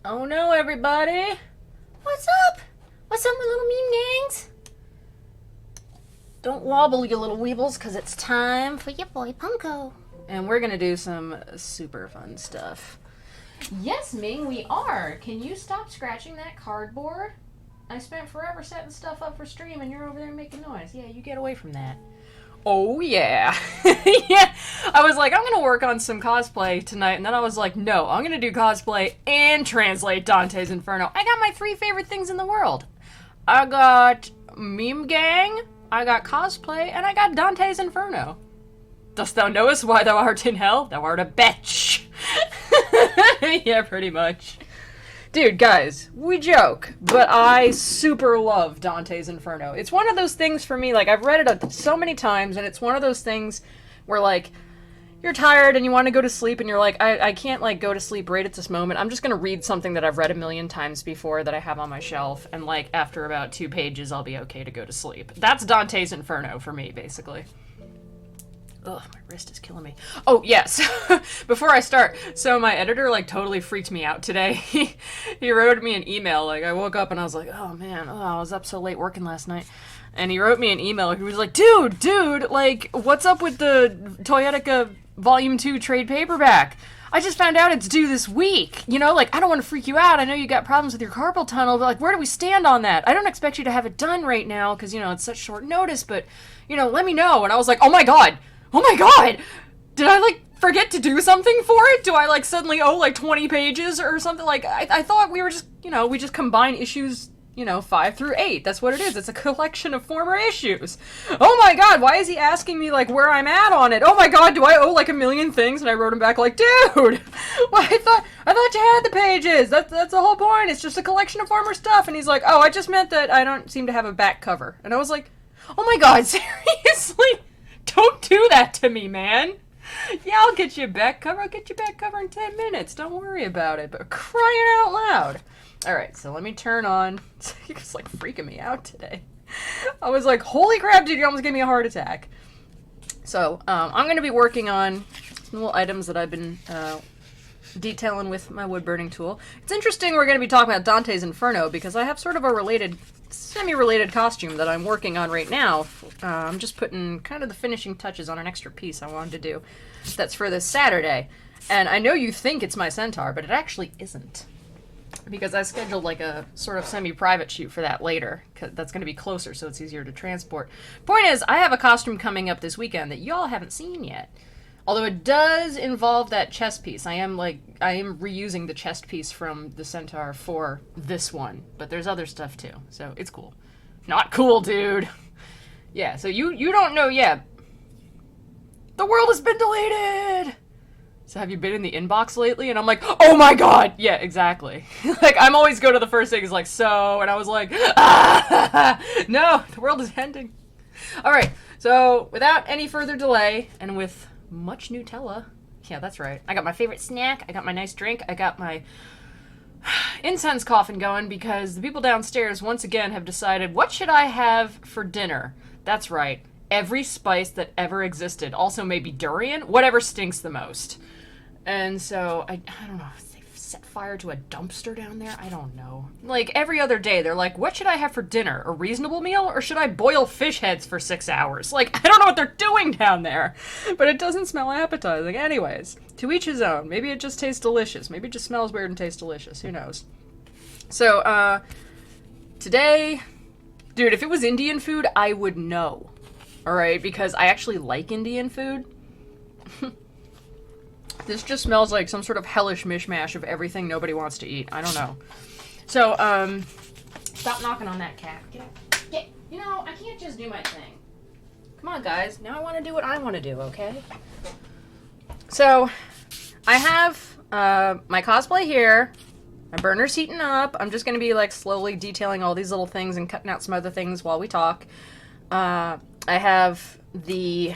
Oh no, everybody! What's up? What's up, my little meme gangs? Don't wobble, you little weebles, because it's time for your boy Punko. And we're gonna do some super fun stuff. Yes, Ming, we are. Can you stop scratching that cardboard? I spent forever setting stuff up for stream and you're over there making noise. Yeah, you get away from that. Oh, yeah. Yeah. I was like, I'm going to work on some cosplay tonight. And then I was like, no, I'm going to do cosplay and translate Dante's Inferno. I got my 3 favorite things in the world. I got meme gang, I got cosplay, and I got Dante's Inferno. Dost thou knowest why thou art in hell? Thou art a bitch. Yeah, pretty much. Dude, guys, we joke, but I super love Dante's Inferno. It's one of those things for me, like, I've read it so many times, and it's one of those things where, like, you're tired and you want to go to sleep, and you're like, I can't, like, go to sleep right at this moment. I'm just gonna read something that I've read a million times before that I have on my shelf, and, like, after about 2 pages, I'll be okay to go to sleep. That's Dante's Inferno for me, basically. Ugh, my wrist is killing me. Oh, yes. Before I start, so my editor, like, totally freaked me out today. He wrote me an email. Like, I woke up and I was like, oh, man, I was up so late working last night. And he wrote me an email. He was like, dude, like, what's up with the Toyetica Volume 2 trade paperback? I just found out it's due this week. You know, like, I don't want to freak you out. I know you got problems with your carpal tunnel, but, like, where do we stand on that? I don't expect you to have it done right now because, you know, it's such short notice, but, you know, let me know. And I was like, oh, my God. Oh my god! Did I, like, forget to do something for it? Do I, like, suddenly owe, like, 20 pages or something? Like, I thought we were just, you know, we just combine issues, you know, 5 through 8. That's what it is. It's a collection of former issues. Oh my god, why is he asking me, like, where I'm at on it? Oh my god, do I owe, like, a million things? And I wrote him back, like, dude! Well, I thought you had the pages! That's the whole point! It's just a collection of former stuff! And he's like, oh, I just meant that I don't seem to have a back cover. And I was like, oh my god, seriously? Don't do that to me, man. Yeah, I'll get you a back cover. I'll get you a back cover in 10 minutes. Don't worry about it. But crying out loud. Alright, so let me turn on. He was, like, freaking me out today. I was like, holy crap, dude, you almost gave me a heart attack. So, I'm going to be working on some little items that I've been detailing with my wood burning tool. It's interesting we're going to be talking about Dante's Inferno because I have sort of a semi-related costume that I'm working on right now. I'm just putting kind of the finishing touches on an extra piece I wanted to do. That's for this Saturday. And I know you think it's my centaur, but it actually isn't. Because I scheduled like a sort of semi-private shoot for that later. That's going to be closer, so it's easier to transport. Point is, I have a costume coming up this weekend that y'all haven't seen yet. Although it does involve that chest piece. I am reusing the chest piece from the centaur for this one. But there's other stuff too, so it's cool. Not cool, dude! Yeah, so you don't know yet. The world has been deleted! So have you been in the inbox lately? And I'm like, oh my god! Yeah, exactly. Like, I'm always go to the first thing is like, so, and I was like, ah! No, the world is ending. Alright, so without any further delay, and with much Nutella. Yeah, that's right. I got my favorite snack. I got my nice drink. I got my incense coffin going because the people downstairs once again have decided, what should I have for dinner? That's right. Every spice that ever existed. Also maybe durian. Whatever stinks the most. And so, I don't know if they've set fire to a dumpster down there. I don't know. Like, every other day, they're like, what should I have for dinner? A reasonable meal? Or should I boil fish heads for 6 hours? Like, I don't know what they're doing down there. But it doesn't smell appetizing. Anyways, to each his own. Maybe it just tastes delicious. Maybe it just smells weird and tastes delicious. Who knows? So, today... Dude, if it was Indian food, I would know. Alright? Because I actually like Indian food. This just smells like some sort of hellish mishmash of everything nobody wants to eat. I don't know. So, stop knocking on that cat. Get. You know, I can't just do my thing. Come on, guys. Now I want to do what I want to do, okay? So, I have, my cosplay here. My burner's heating up. I'm just going to be, like, slowly detailing all these little things and cutting out some other things while we talk. I have the...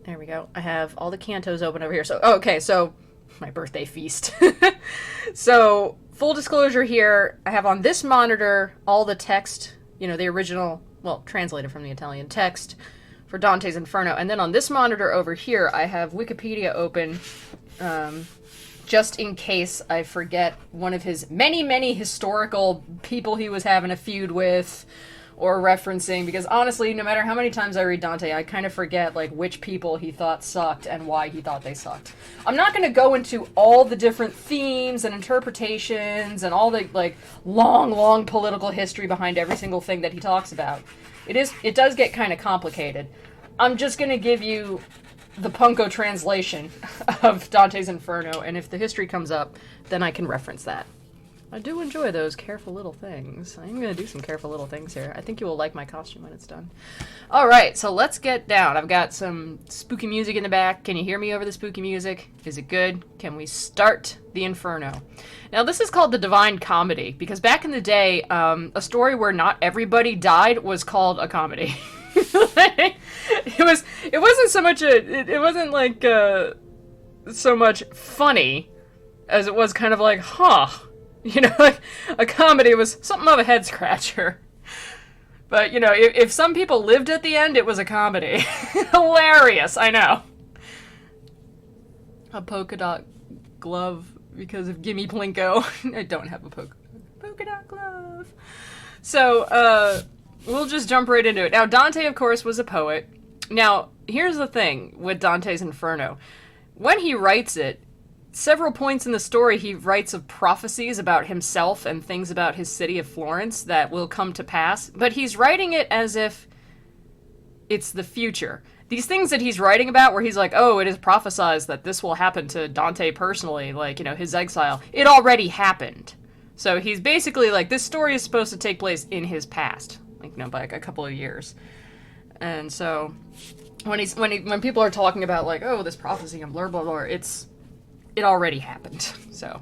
There we go. I have all the cantos open over here. So, okay, so my birthday feast. So, full disclosure here, I have on this monitor all the text, you know, the original, well, translated from the Italian text for Dante's Inferno. And then on this monitor over here, I have Wikipedia open just in case I forget one of his many, many historical people he was having a feud with or referencing, because honestly, no matter how many times I read Dante, I kind of forget, like, which people he thought sucked and why he thought they sucked. I'm not going to go into all the different themes and interpretations and all the, like, long, long political history behind every single thing that he talks about. It does get kind of complicated. I'm just going to give you the Punko translation of Dante's Inferno, and if the history comes up, then I can reference that. I do enjoy those careful little things. I'm going to do some careful little things here. I think you will like my costume when it's done. Alright, so let's get down. I've got some spooky music in the back. Can you hear me over the spooky music? Is it good? Can we start the Inferno? Now, this is called the Divine Comedy, because back in the day, a story where not everybody died was called a comedy. It wasn't so much it wasn't like so much funny as it was kind of like, huh. You know, like, a comedy was something of a head scratcher. But, you know, if some people lived at the end, it was a comedy. Hilarious, I know. A polka dot glove because of Gimme Plinko. I don't have a polka dot glove. So, we'll just jump right into it. Now, Dante, of course, was a poet. Now, here's the thing with Dante's Inferno. When he writes it, several points in the story he writes of prophecies about himself and things about his city of Florence that will come to pass, but he's writing it as if it's the future. These things that he's writing about where he's like, oh, it is prophesied that this will happen to Dante personally, like, you know, his exile. It already happened. So he's basically like, this story is supposed to take place in his past, like, you know, by like a couple of years. And so when people are talking about like, oh, this prophecy and blah, blah, blah, it already happened. So,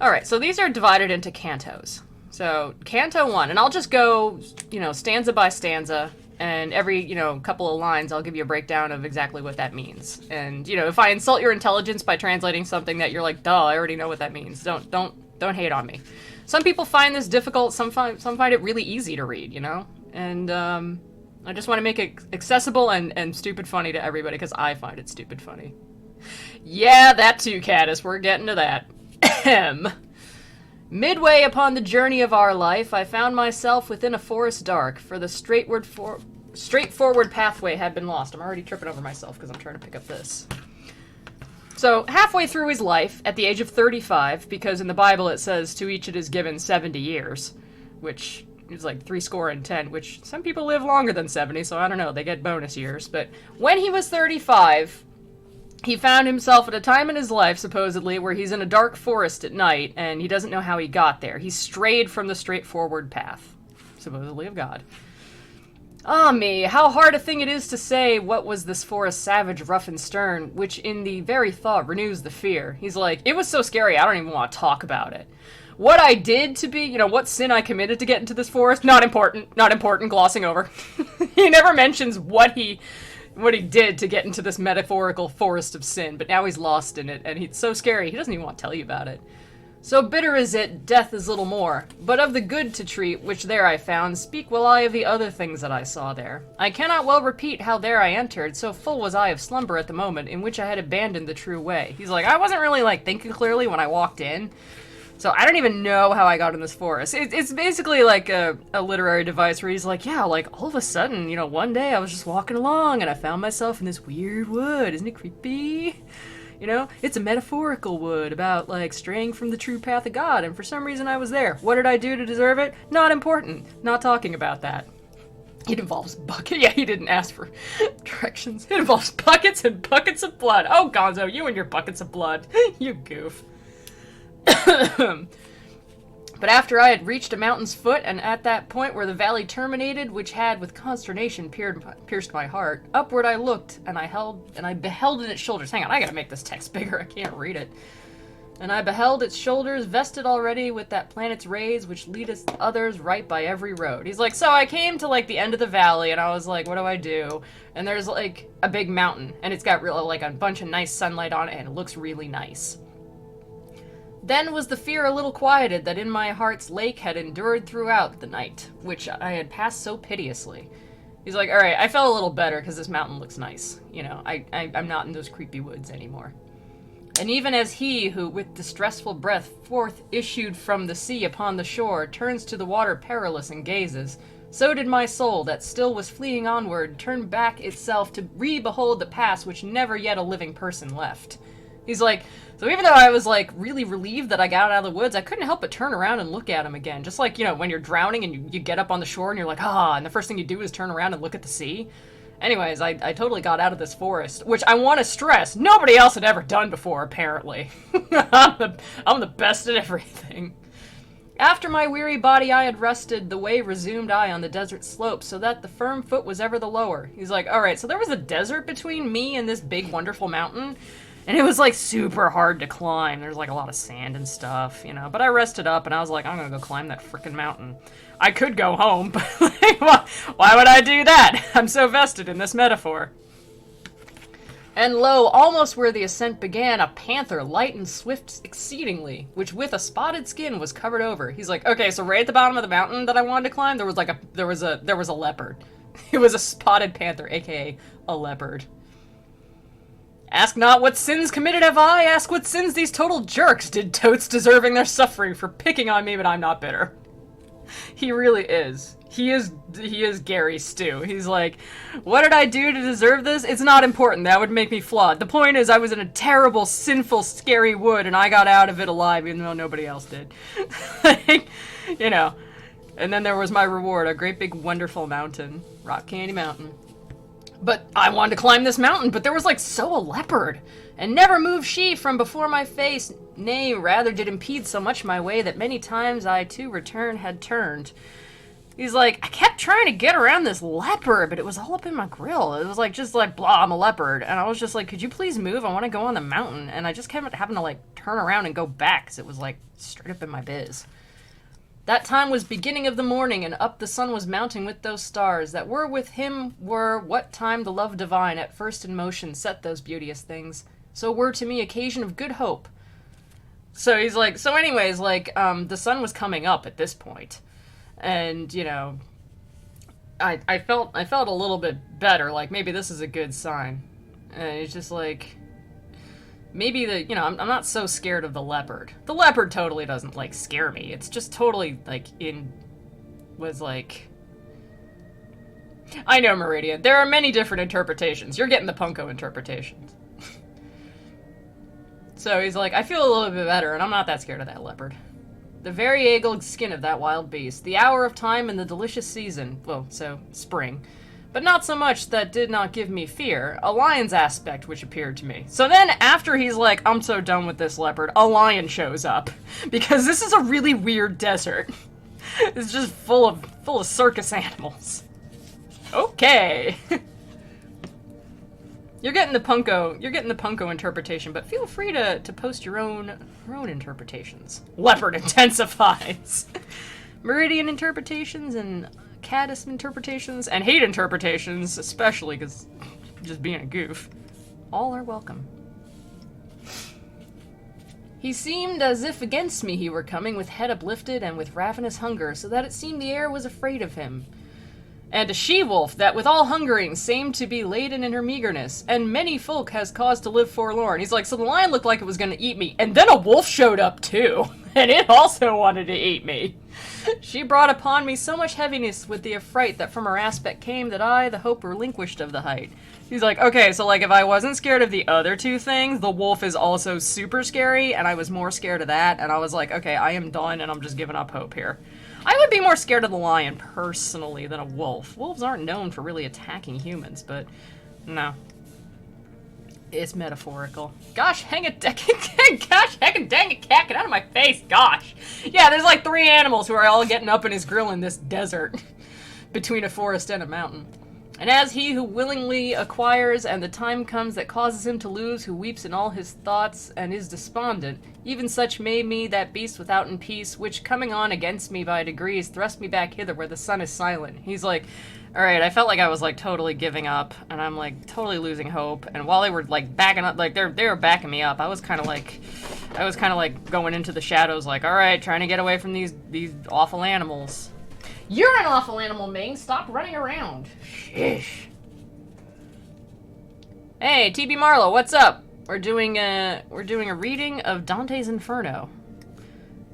all right, so these are divided into cantos. So, Canto 1, and I'll just go, you know, stanza by stanza, and every, you know, couple of lines I'll give you a breakdown of exactly what that means. And, you know, if I insult your intelligence by translating something that you're like, duh, I already know what that means, don't hate on me. Some people find this difficult, some find it really easy to read, you know? And, I just want to make it accessible and stupid funny to everybody, because I find it stupid funny. Yeah, that too, Caddis. We're getting to that. Midway upon the journey of our life, I found myself within a forest dark, for the straightforward pathway had been lost. I'm already tripping over myself because I'm trying to pick up this. So, halfway through his life, at the age of 35, because in the Bible it says, to each it is given 70 years, which is like 70, which some people live longer than 70, so I don't know, they get bonus years. But when he was 35... he found himself at a time in his life, supposedly, where he's in a dark forest at night, and he doesn't know how he got there. He strayed from the straightforward path, supposedly of God. Ah me, how hard a thing it is to say what was this forest savage, rough and stern, which in the very thought renews the fear. He's like, it was so scary, I don't even want to talk about it. What I did to be, you know, what sin I committed to get into this forest, not important, glossing over. He never mentions what he did to get into this metaphorical forest of sin, but now he's lost in it, and it's so scary, he doesn't even want to tell you about it. So bitter is it, death is little more, but of the good to treat, which there I found, speak will I of the other things that I saw there. I cannot well repeat how there I entered, so full was I of slumber at the moment, in which I had abandoned the true way. He's like, I wasn't really, like, thinking clearly when I walked in, so I don't even know how I got in this forest. It's basically like a literary device where he's like, yeah, like, all of a sudden, you know, one day I was just walking along and I found myself in this weird wood. Isn't it creepy? You know, it's a metaphorical wood about, like, straying from the true path of God, and for some reason I was there. What did I do to deserve it? Not important. Not talking about that. It involves buckets. Yeah, he didn't ask for directions. It involves buckets and buckets of blood. Oh, Gonzo, you and your buckets of blood. You goof. But after I had reached a mountain's foot, and at that point where the valley terminated, which had with consternation pierced my heart, upward I looked, and I beheld in its shoulders. Hang on, I gotta make this text bigger, I can't read it. And I beheld its shoulders vested already with that planet's rays, which leadeth others right by every road. He's like, so I came to, like, the end of the valley, and I was like, what do I do? And there's, like, a big mountain, and it's got like, a bunch of nice sunlight on it, and it looks really nice. Then was the fear a little quieted that in my heart's lake had endured throughout the night, which I had passed so piteously. He's like, alright, I felt a little better because this mountain looks nice. You know, I'm not in those creepy woods anymore. And even as he who with distressful breath forth issued from the sea upon the shore turns to the water perilous and gazes, so did my soul that still was fleeing onward turn back itself to re-behold the past which never yet a living person left. He's like, so even though I was like really relieved that I got out of the woods, I couldn't help but turn around and look at him again. Just like, you know, when you're drowning and you get up on the shore and you're like, and the first thing you do is turn around and look at the sea. Anyways, I totally got out of this forest, which I want to stress, nobody else had ever done before, apparently. I'm the best at everything. After my weary body I had rested, the way resumed I on the desert slope, so that the firm foot was ever the lower. He's like, alright, so there was a desert between me and this big, wonderful mountain, and it was, like, super hard to climb. There's, like, a lot of sand and stuff, you know, but I rested up, and I was like, I'm gonna go climb that frickin' mountain. I could go home, but, like, why would I do that? I'm so vested in this metaphor. And lo, almost where the ascent began, a panther, light and swift exceedingly, which with a spotted skin was covered over. He's like, okay, so right at the bottom of the mountain that I wanted to climb, there was a leopard. It was a spotted panther, aka a leopard. Ask not what sins committed have I, ask what sins these total jerks did totes deserving their suffering for picking on me, but I'm not bitter. He really is. He is Gary Stu. He's like, what did I do to deserve this? It's not important. That would make me flawed. The point is I was in a terrible, sinful, scary wood, and I got out of it alive, even though nobody else did. Like, you know. And then there was my reward, a great big wonderful mountain. Rock Candy Mountain. But I wanted to climb this mountain, but there was like so a leopard. And never moved she from before my face. Nay, rather did impede so much my way that many times I to return had turned. He's like, I kept trying to get around this leopard, but it was all up in my grill. It was like, just like, blah, I'm a leopard. And I was just like, could you please move? I want to go on the mountain. And I just kept having to like turn around and go back because it was like straight up in my biz. That time was beginning of the morning, and up the sun was mounting with those stars that were with him were what time the love divine at first in motion set those beauteous things. So were to me occasion of good hope. So he's like, so anyways, like, the sun was coming up at this point. And, you know, I felt a little bit better, like, maybe this is a good sign. And it's just like, maybe I'm not so scared of the leopard. The leopard totally doesn't, like, scare me. It's just totally, like, I know, Meridian. There are many different interpretations. You're getting the Punko interpretations. So he's like, I feel a little bit better, and I'm not that scared of that leopard. The variegated skin of that wild beast, the hour of time and the delicious season, well, so, spring, but not so much that did not give me fear, a lion's aspect which appeared to me. So then, after he's like, I'm so done with this leopard, a lion shows up, because this is a really weird desert. It's just full of circus animals. Okay. You're getting the Punko interpretation, but feel free to post your own interpretations. Leopard intensifies. Meridian interpretations and Caddis interpretations and hate interpretations, especially because just being a goof. All are welcome. He seemed as if against me he were coming, with head uplifted and with ravenous hunger, so that it seemed the air was afraid of him. And a she-wolf that with all hungering seemed to be laden in her meagerness, and many folk has cause to live forlorn. He's like, so the lion looked like it was going to eat me, and then a wolf showed up too, and it also wanted to eat me. She brought upon me so much heaviness with the affright that from her aspect came that I the hope relinquished of the height. He's like, okay, so like if I wasn't scared of the other two things, the wolf is also super scary, and I was more scared of that, and I was like, okay, I am done, and I'm just giving up hope here. I would be more scared of the lion, personally, than a wolf. Wolves aren't known for really attacking humans, but no. It's metaphorical. Gosh, dang it, cat, get out of my face, gosh. Yeah, there's like 3 animals who are all getting up in his grill in this desert, between a forest and a mountain. And as he who willingly acquires, and the time comes that causes him to lose, who weeps in all his thoughts, and is despondent, even such made me that beast without in peace, which coming on against me by degrees, thrust me back hither where the sun is silent. He's like, alright, I felt like I was like totally giving up, and I'm like totally losing hope, and while they were like backing up, like they were backing me up, I was kind of like going into the shadows, like, alright, trying to get away from these awful animals. You're an awful animal, Ming. Stop running around. Sheesh. Hey, TB Marlowe, what's up? We're doing a reading of Dante's Inferno,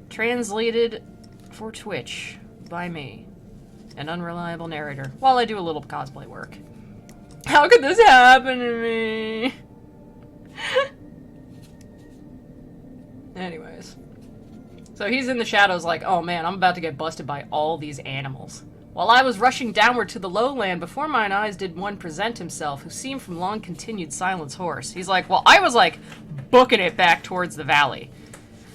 translated for Twitch by me, an unreliable narrator, while I do a little cosplay work. How could this happen to me? Anyways. So he's in the shadows like, oh man, I'm about to get busted by all these animals. While I was rushing downward to the lowland, before mine eyes did one present himself, who seemed from long continued silence hoarse. He's like, well, I was like, booking it back towards the valley.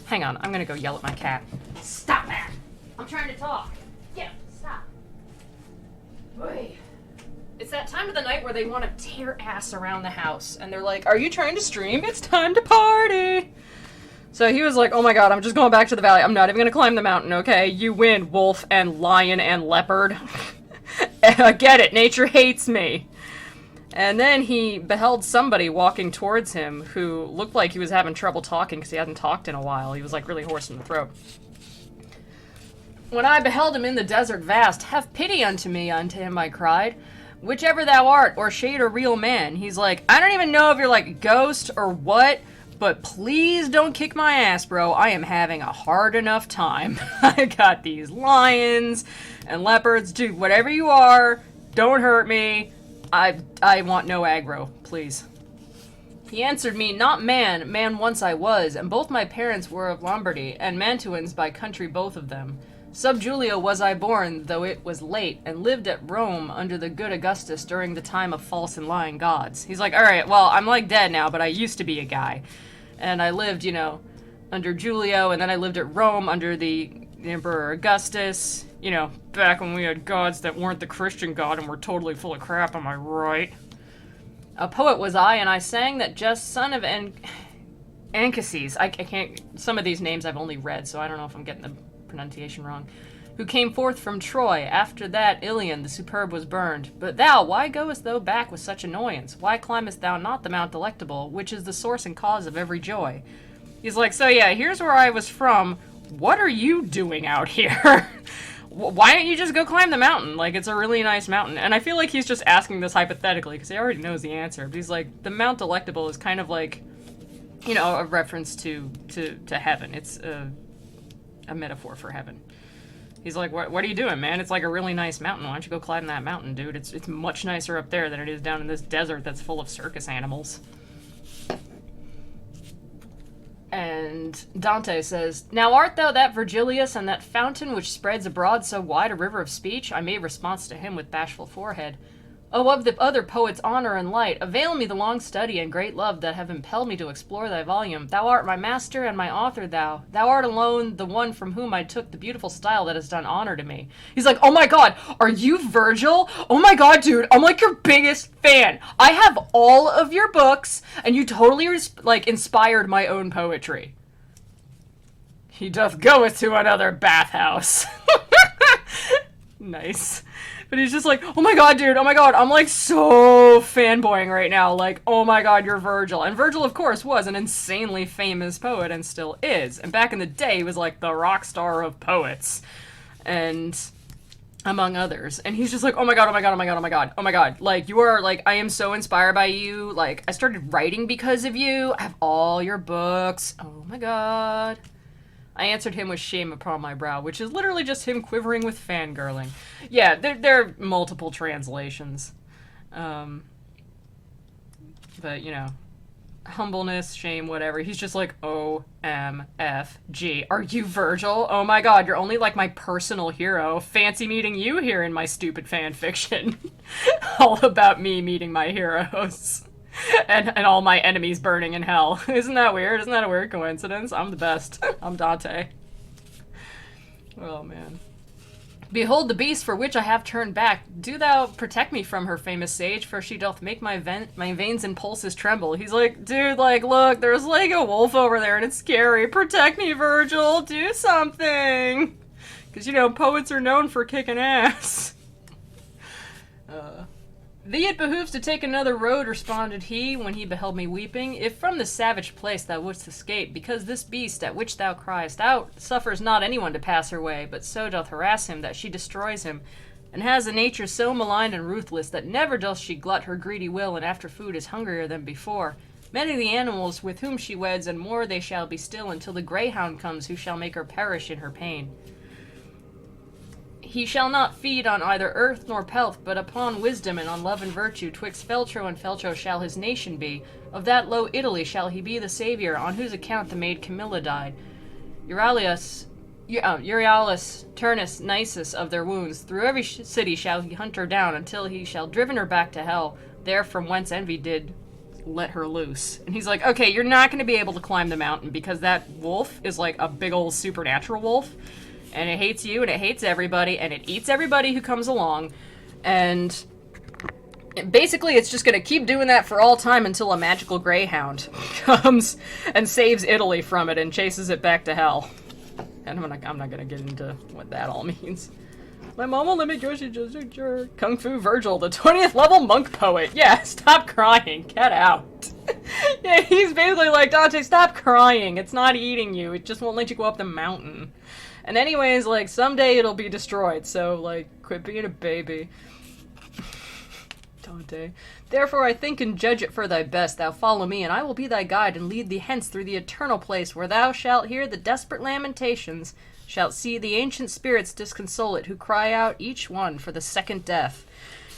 Hang on, I'm gonna go yell at my cat. Stop that! I'm trying to talk. Yeah, stop. Boy. It's that time of the night where they want to tear ass around the house, and they're like, are you trying to stream? It's time to party! So he was like, oh my god, I'm just going back to the valley. I'm not even gonna climb the mountain, okay? You win, wolf and lion and leopard. I get it, nature hates me. And then he beheld somebody walking towards him who looked like he was having trouble talking because he hadn't talked in a while. He was like really hoarse in the throat. When I beheld him in the desert vast, have pity unto me, unto him I cried. Whichever thou art, or shade or real man. He's like, I don't even know if you're like a ghost or what, but please don't kick my ass, bro. I am having a hard enough time. I got these lions and leopards. Dude, whatever you are, don't hurt me. I want no aggro, please. He answered me, not man, man once I was, and both my parents were of Lombardy, and Mantuans by country both of them. Sub Julia was I born, though it was late, and lived at Rome under the good Augustus during the time of false and lying gods. He's like, alright, well, I'm like dead now, but I used to be a guy. And I lived, you know, under Julio, and then I lived at Rome under the Emperor Augustus. You know, back when we had gods that weren't the Christian god and were totally full of crap, am I right? A poet was I, and I sang that just son of Anchises. I can't, some of these names I've only read, so I don't know if I'm getting the pronunciation wrong. Who came forth from Troy. After that Ilion the superb was burned. But thou, why goest thou back with such annoyance? Why climbest thou not the Mount Delectable, which is the source and cause of every joy? He's like, so yeah, here's where I was from. What are you doing out here? Why don't you just go climb the mountain? Like, it's a really nice mountain. And I feel like he's just asking this hypothetically, because he already knows the answer. But he's like, the Mount Delectable is kind of like, you know, a reference to heaven. It's a metaphor for heaven. He's like, what are you doing, man? It's like a really nice mountain. Why don't you go climb that mountain, dude? It's much nicer up there than it is down in this desert that's full of circus animals. And Dante says, now art thou that Virgilius and that fountain which spreads abroad so wide a river of speech? I made response to him with bashful forehead. Oh, of the other poets' honor and light, avail me the long study and great love that have impelled me to explore thy volume. Thou art my master and my author, thou. Thou art alone the one from whom I took the beautiful style that has done honor to me. He's like, oh my god, are you Virgil? Oh my god, dude, I'm like your biggest fan. I have all of your books, and you totally, inspired my own poetry. He doth goeth to another bathhouse. Nice. But he's just like, oh my god, dude, oh my god, I'm like so fanboying right now. Like, oh my god, you're Virgil. And Virgil, of course, was an insanely famous poet and still is. And back in the day, he was like the rock star of poets. And among others. And he's just like, oh my god, oh my god, oh my god, oh my god, oh my god. Like, you are, like, I am so inspired by you. Like, I started writing because of you. I have all your books. Oh my god. I answered him with shame upon my brow, which is literally just him quivering with fangirling. Yeah, there are multiple translations. But, you know, humbleness, shame, whatever. He's just like, OMFG. Are you Virgil? Oh my god, you're only like my personal hero. Fancy meeting you here in my stupid fan fiction. All about me meeting my heroes. And all my enemies burning in hell. Isn't that weird? Isn't that a weird coincidence? I'm the best. I'm Dante. Oh, man. Behold the beast for which I have turned back. Do thou protect me from her famous sage, for she doth make my veins and pulses tremble. He's like, dude, like, look, there's like a wolf over there and it's scary. Protect me, Virgil. Do something. Because, you know, poets are known for kicking ass. Thee it behooves to take another road, responded he, when he beheld me weeping, if from this savage place thou wouldst escape, because this beast at which thou criest out suffers not anyone to pass her way, but so doth harass him that she destroys him, and has a nature so malign and ruthless that never doth she glut her greedy will, and after food is hungrier than before. Many the animals with whom she weds, and more they shall be still, until the greyhound comes, who shall make her perish in her pain. He shall not feed on either earth nor pelf, but upon wisdom and on love and virtue. Twixt Feltro and Feltro shall his nation be. Of that low Italy shall he be the saviour, on whose account the maid Camilla died. Euryalus, Turnus, Nisus of their wounds. Through every city shall he hunt her down, until he shall driven her back to hell, there from whence envy did let her loose. And he's like, okay, you're not going to be able to climb the mountain, because that wolf is like a big old supernatural wolf. And it hates you, and it hates everybody, and it eats everybody who comes along. And basically, it's just going to keep doing that for all time until a magical greyhound comes and saves Italy from it and chases it back to hell. And I'm not going to get into what that all means. My mom won't let me go, she's just a jerk. Kung Fu Virgil, the 20th level monk poet. Yeah, stop crying. Get out. Yeah, he's basically like, Dante, stop crying. It's not eating you. It just won't let you go up the mountain. And anyways, like, someday it'll be destroyed, so, like, quit being a baby. Dante. Therefore I think and judge it for thy best, thou follow me, and I will be thy guide, and lead thee hence through the eternal place, where thou shalt hear the desperate lamentations, shalt see the ancient spirits disconsolate, who cry out, each one, for the second death.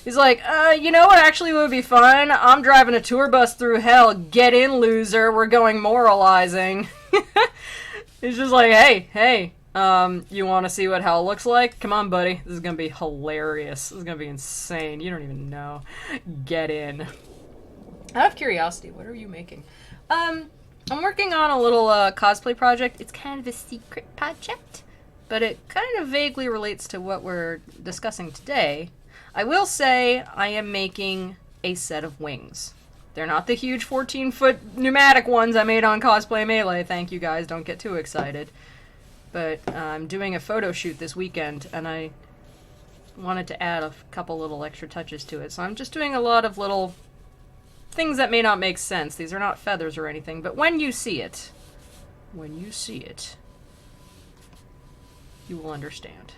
He's like, you know what actually would be fun? I'm driving a tour bus through hell. Get in, loser. We're going moralizing. He's just like, hey, you want to see what hell looks like? Come on, buddy. This is going to be hilarious. This is going to be insane. You don't even know. Get in. Out of curiosity, what are you making? I'm working on a little cosplay project. It's kind of a secret project, but it kind of vaguely relates to what we're discussing today. I will say I am making a set of wings. They're not the huge 14-foot pneumatic ones I made on Cosplay Melee. Thank you guys, don't get too excited. But I'm doing a photo shoot this weekend, and I wanted to add a couple little extra touches to it. So I'm just doing a lot of little things that may not make sense. These are not feathers or anything, but when you see it, you will understand.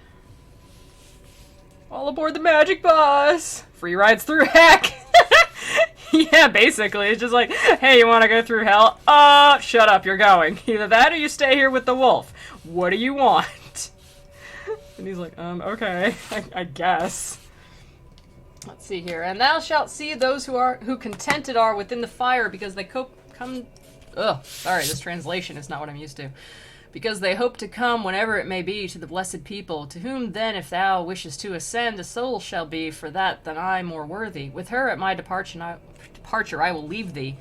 All aboard the magic bus! Free rides through heck! Yeah, basically. It's just like, hey, you want to go through hell? Shut up, you're going. Either that or you stay here with the wolf. What do you want? And he's like, okay, I guess. Let's see here. And thou shalt see those who contented are within the fire, because they sorry, this translation is not what I'm used to. Because they hope to come whenever it may be to the blessed people, to whom then if thou wishest to ascend, a soul shall be for that than I more worthy. With her at my departure I will leave thee,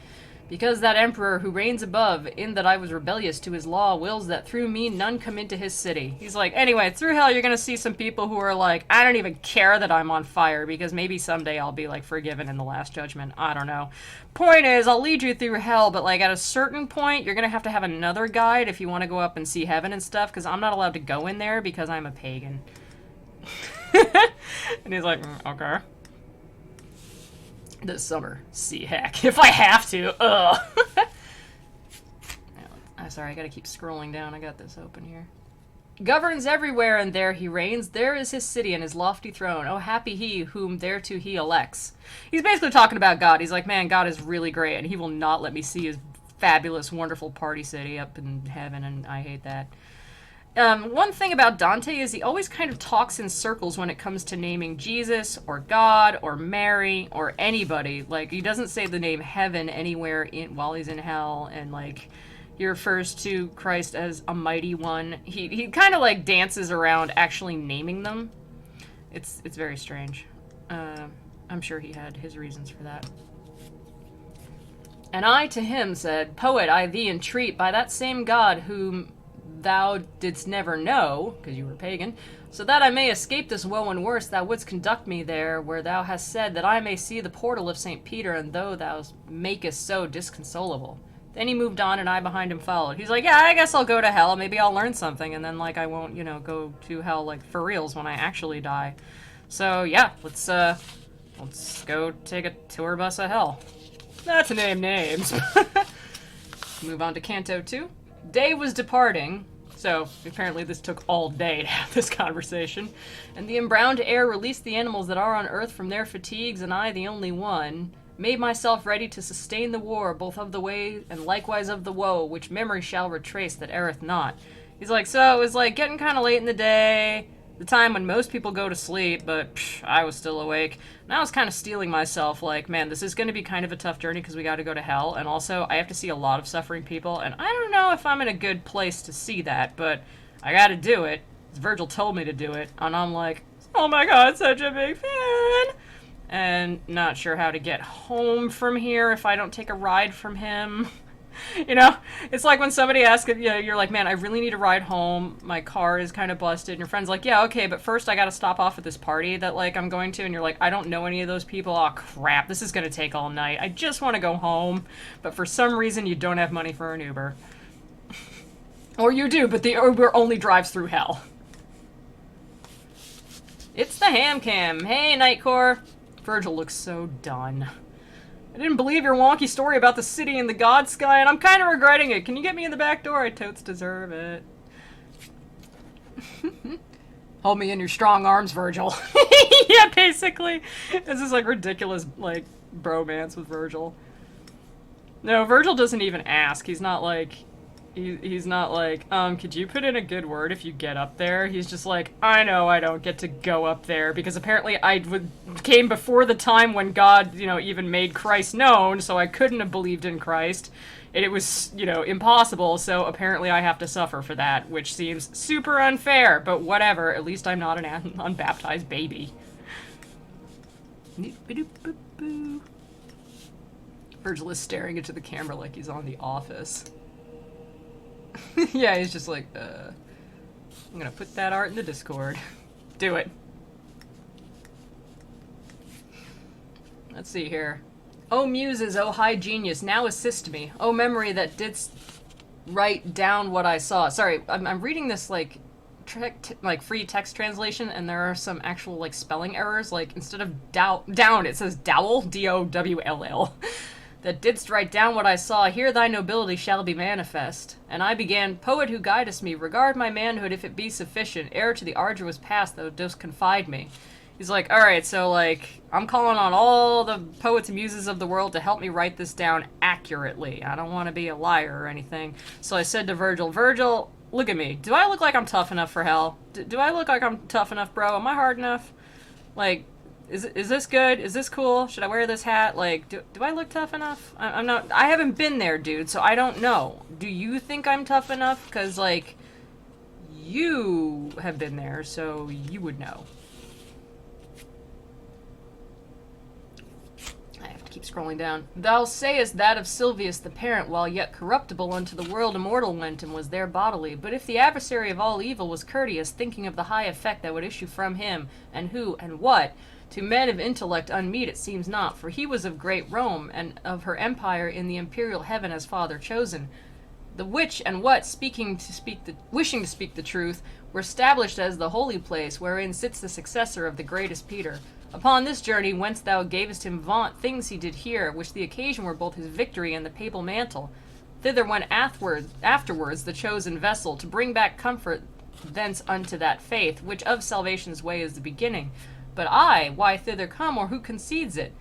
because that emperor who reigns above, in that I was rebellious to his law, wills that through me none come into his city. He's like, anyway, through hell you're gonna see some people who are like, I don't even care that I'm on fire, because maybe someday I'll be like forgiven in the last judgment. I don't know. Point is, I'll lead you through hell, but like at a certain point you're gonna have to have another guide if you want to go up and see heaven and stuff, because I'm not allowed to go in there because I'm a pagan. And he's like, okay. This summer, see heck. If I have to, ugh. I'm sorry, I gotta keep scrolling down. I got this open here. Governs everywhere, and there he reigns. There is his city and his lofty throne. Oh, happy he whom thereto he elects. He's basically talking about God. He's like, man, God is really great, and he will not let me see his fabulous, wonderful party city up in heaven, and I hate that. One thing about Dante is he always kind of talks in circles when it comes to naming Jesus, or God, or Mary, or anybody. Like, he doesn't say the name heaven anywhere while he's in hell, and, like, he refers to Christ as a mighty one. He kind of, like, dances around actually naming them. It's very strange. I'm sure he had his reasons for that. And I to him said, Poet, I thee entreat, by that same God whom thou didst never know, because you were pagan, so that I may escape this woe and worse, thou wouldst conduct me there, where thou hast said that I may see the portal of St. Peter, and though thou makest so disconsolable. Then he moved on, and I behind him followed. He's like, yeah, I guess I'll go to hell, maybe I'll learn something, and then, like, I won't, go to hell, like, for reals when I actually die. So, yeah, let's go take a tour bus of hell. Not to name names. Move on to Canto 2. Day was departing. So, apparently this took all day to have this conversation. And the embrowned air released the animals that are on earth from their fatigues, and I, the only one, made myself ready to sustain the war, both of the way and likewise of the woe, which memory shall retrace that erreth not. He's like, so it was like getting kind of late in the day, the time when most people go to sleep, but I was still awake. And I was kind of steeling myself, like, man, this is going to be kind of a tough journey because we got to go to hell, and also I have to see a lot of suffering people, and I don't know if I'm in a good place to see that, but I got to do it. Virgil told me to do it, and I'm like, oh my god, such a big fan! And not sure how to get home from here if I don't take a ride from him. You know, it's like when somebody asks, you know, you're like, man, I really need a ride home. My car is kind of busted. And your friend's like, yeah, okay, but first I got to stop off at this party that, like, I'm going to. And you're like, I don't know any of those people. Oh, crap, this is going to take all night. I just want to go home. But for some reason, you don't have money for an Uber. Or you do, but the Uber only drives through hell. It's the ham cam. Hey, Nightcore. Virgil looks so done. I didn't believe your wonky story about the city and the god sky, and I'm kind of regretting it. Can you get me in the back door? I totes deserve it. Hold me in your strong arms, Virgil. Yeah, basically. This is like ridiculous, like, bromance with Virgil. No, Virgil doesn't even ask. He's not like... He's not like, could you put in a good word if you get up there? He's just like, I know I don't get to go up there, because apparently came before the time when God, you know, even made Christ known, so I couldn't have believed in Christ. And it was, you know, impossible, so apparently I have to suffer for that, which seems super unfair, but whatever, at least I'm not an unbaptized baby. Virgil is staring into the camera like he's on The Office. Yeah, he's just like, I'm gonna put that art in the Discord. Do it. Let's see here. Oh muses, oh high genius, now assist me. Oh memory that didst write down what I saw. Sorry, I'm reading this like free text translation, and there are some actual like spelling errors. Like instead of down, it says dowel, D-O-W-L-L. That didst write down what I saw, here thy nobility shall be manifest. And I began, poet who guidest me, regard my manhood if it be sufficient, ere to the arduous past thou dost confide me. He's like, alright, so like, I'm calling on all the poets and muses of the world to help me write this down accurately. I don't want to be a liar or anything. So I said to Virgil, Virgil, look at me. Do I look like I'm tough enough for hell? Do I look like I'm tough enough, bro? Am I hard enough? Like... Is this good? Is this cool? Should I wear this hat? Like, do I look tough enough? I'm not... I haven't been there, dude, so I don't know. Do you think I'm tough enough? Because, like, you have been there, so you would know. I have to keep scrolling down. Thou sayest that of Silvius the parent, while yet corruptible unto the world immortal went, and was there bodily. But if the adversary of all evil was courteous, thinking of the high effect that would issue from him, and who, and what... To men of intellect unmeet it seems not, for he was of great Rome, and of her empire in the imperial heaven as father chosen. The which and what, wishing to speak the truth, were established as the holy place, wherein sits the successor of the greatest Peter. Upon this journey whence thou gavest him vaunt things he did here, which the occasion were both his victory and the papal mantle. Thither went afterwards the chosen vessel, to bring back comfort thence unto that faith, which of salvation's way is the beginning. But I, why thither come, or who concedes it?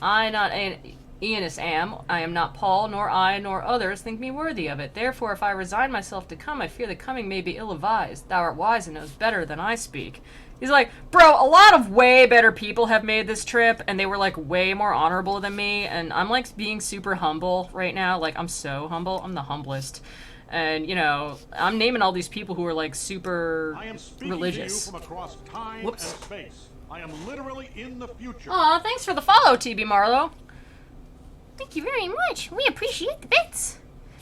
I not Aeneas am, I am not Paul, nor I, nor others think me worthy of it. Therefore, if I resign myself to come, I fear the coming may be ill-advised. Thou art wise and knows better than I speak. He's like, bro, a lot of way better people have made this trip, and they were, like, way more honorable than me, and I'm, like, being super humble right now. Like, I'm so humble. I'm the humblest. And, you know, I'm naming all these people who are, like, super religious. To you from across time and space. I am literally in the future. Aw, thanks for the follow, TB Marlowe. Thank you very much. We appreciate the bits.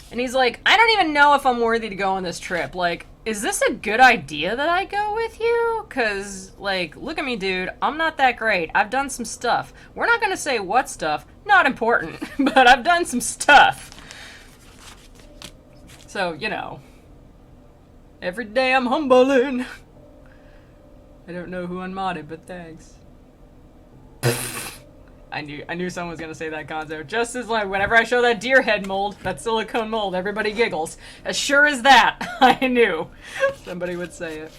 And he's like, I don't even know if I'm worthy to go on this trip. Like, is this a good idea that I go with you? Because, like, look at me, dude. I'm not that great. I've done some stuff. We're not going to say what stuff. Not important. But I've done some stuff. So, you know. Every day I'm humbling. I don't know who unmodded, but thanks. I knew someone was gonna say that, Gonzo. Just as like whenever I show that deer head mold, that silicone mold, everybody giggles. As sure as that, I knew somebody would say it.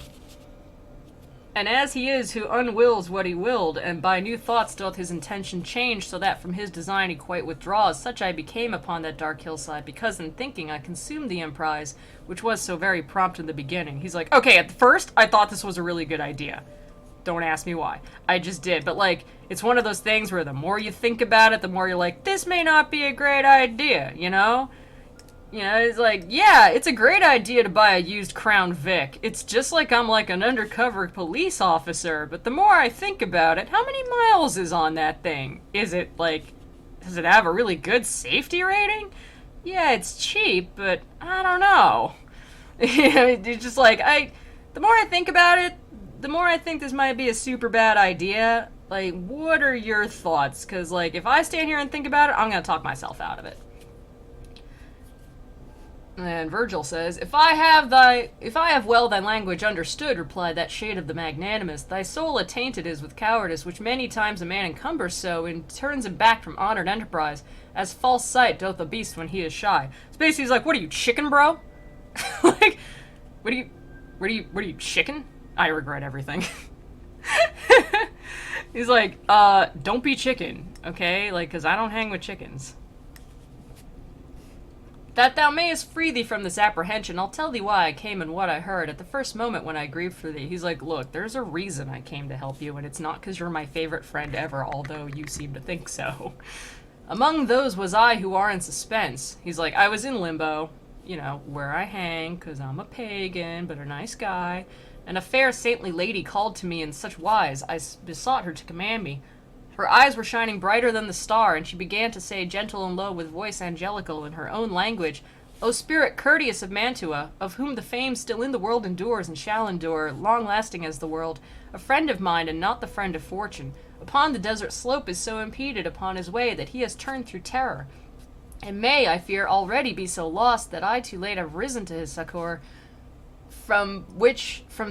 And as he is who unwills what he willed, and by new thoughts doth his intention change, so that from his design he quite withdraws, such I became upon that dark hillside, because in thinking I consumed the emprise, which was so very prompt in the beginning. He's like, okay, at first I thought this was a really good idea. Don't ask me why. I just did. But, like, it's one of those things where the more you think about it, the more you're like, this may not be a great idea, you know? You know, it's like, yeah, it's a great idea to buy a used Crown Vic. It's just like I'm like an undercover police officer, but the more I think about it, how many miles is on that thing? Is it, like, does it have a really good safety rating? Yeah, it's cheap, but I don't know. It's just like, the more I think about it, the more I think this might be a super bad idea. Like, what are your thoughts? Because, like, if I stand here and think about it, I'm going to talk myself out of it. And Virgil says, If I have well thy language understood, replied that shade of the magnanimous, thy soul attainted is with cowardice, which many times a man encumbers so, and turns him back from honored enterprise, as false sight doth a beast when he is shy. So basically he's like, what are you, chicken, bro? Like, what are you, chicken? I regret everything. He's like, don't be chicken, okay? Like, cause I don't hang with chickens. That thou mayest free thee from this apprehension, I'll tell thee why I came and what I heard at the first moment when I grieved for thee. He's like, look, there's a reason I came to help you, and it's not because you're my favorite friend ever, although you seem to think so. Among those was I who are in suspense. He's like, I was in Limbo, you know, where I hang, because I'm a pagan, but a nice guy, and a fair saintly lady called to me in such wise, I besought her to command me. Her eyes were shining brighter than the star, and she began to say, gentle and low, with voice angelical, in her own language, O spirit courteous of Mantua, of whom the fame still in the world endures and shall endure, long-lasting as the world, a friend of mine and not the friend of fortune, upon the desert slope is so impeded upon his way that he has turned through terror, and may, I fear, already be so lost that I too late have risen to his succour. From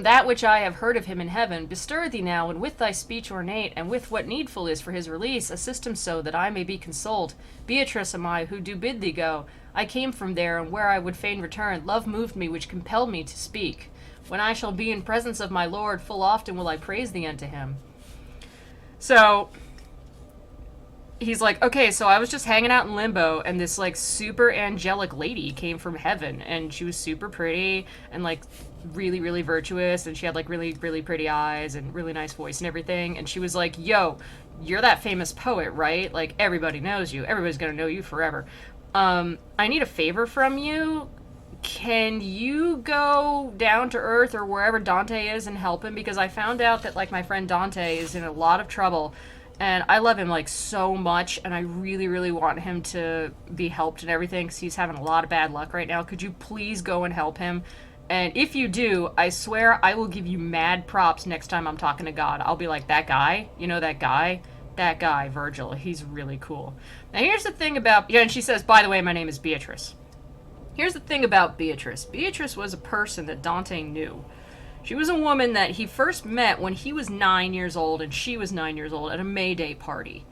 that which I have heard of him in heaven, bestir thee now, and with thy speech ornate, and with what needful is for his release, assist him so that I may be consoled. Beatrice am I, who do bid thee go. I came from there, and where I would fain return, love moved me, which compelled me to speak. When I shall be in presence of my Lord, full often will I praise thee unto him. So he's like, okay, so I was just hanging out in Limbo, and this, like, super angelic lady came from heaven, and she was super pretty, and, like, really, really virtuous, and she had, like, really, really pretty eyes, and really nice voice and everything, and she was like, yo, you're that famous poet, right? Like, everybody knows you. Everybody's gonna know you forever. I need a favor from you. Can you go down to Earth or wherever Dante is and help him? Because I found out that, like, my friend Dante is in a lot of trouble, and I love him, like, so much, and I really, really want him to be helped and everything, because he's having a lot of bad luck right now. Could you please go and help him? And if you do, I swear I will give you mad props next time I'm talking to God. I'll be like, that guy? You know that guy? That guy, Virgil. He's really cool. Now, here's the thing about... Yeah, and she says, by the way, my name is Beatrice. Here's the thing about Beatrice. Beatrice was a person that Dante knew. She was a woman that he first met when he was 9 years old and she was 9 years old at a May Day party.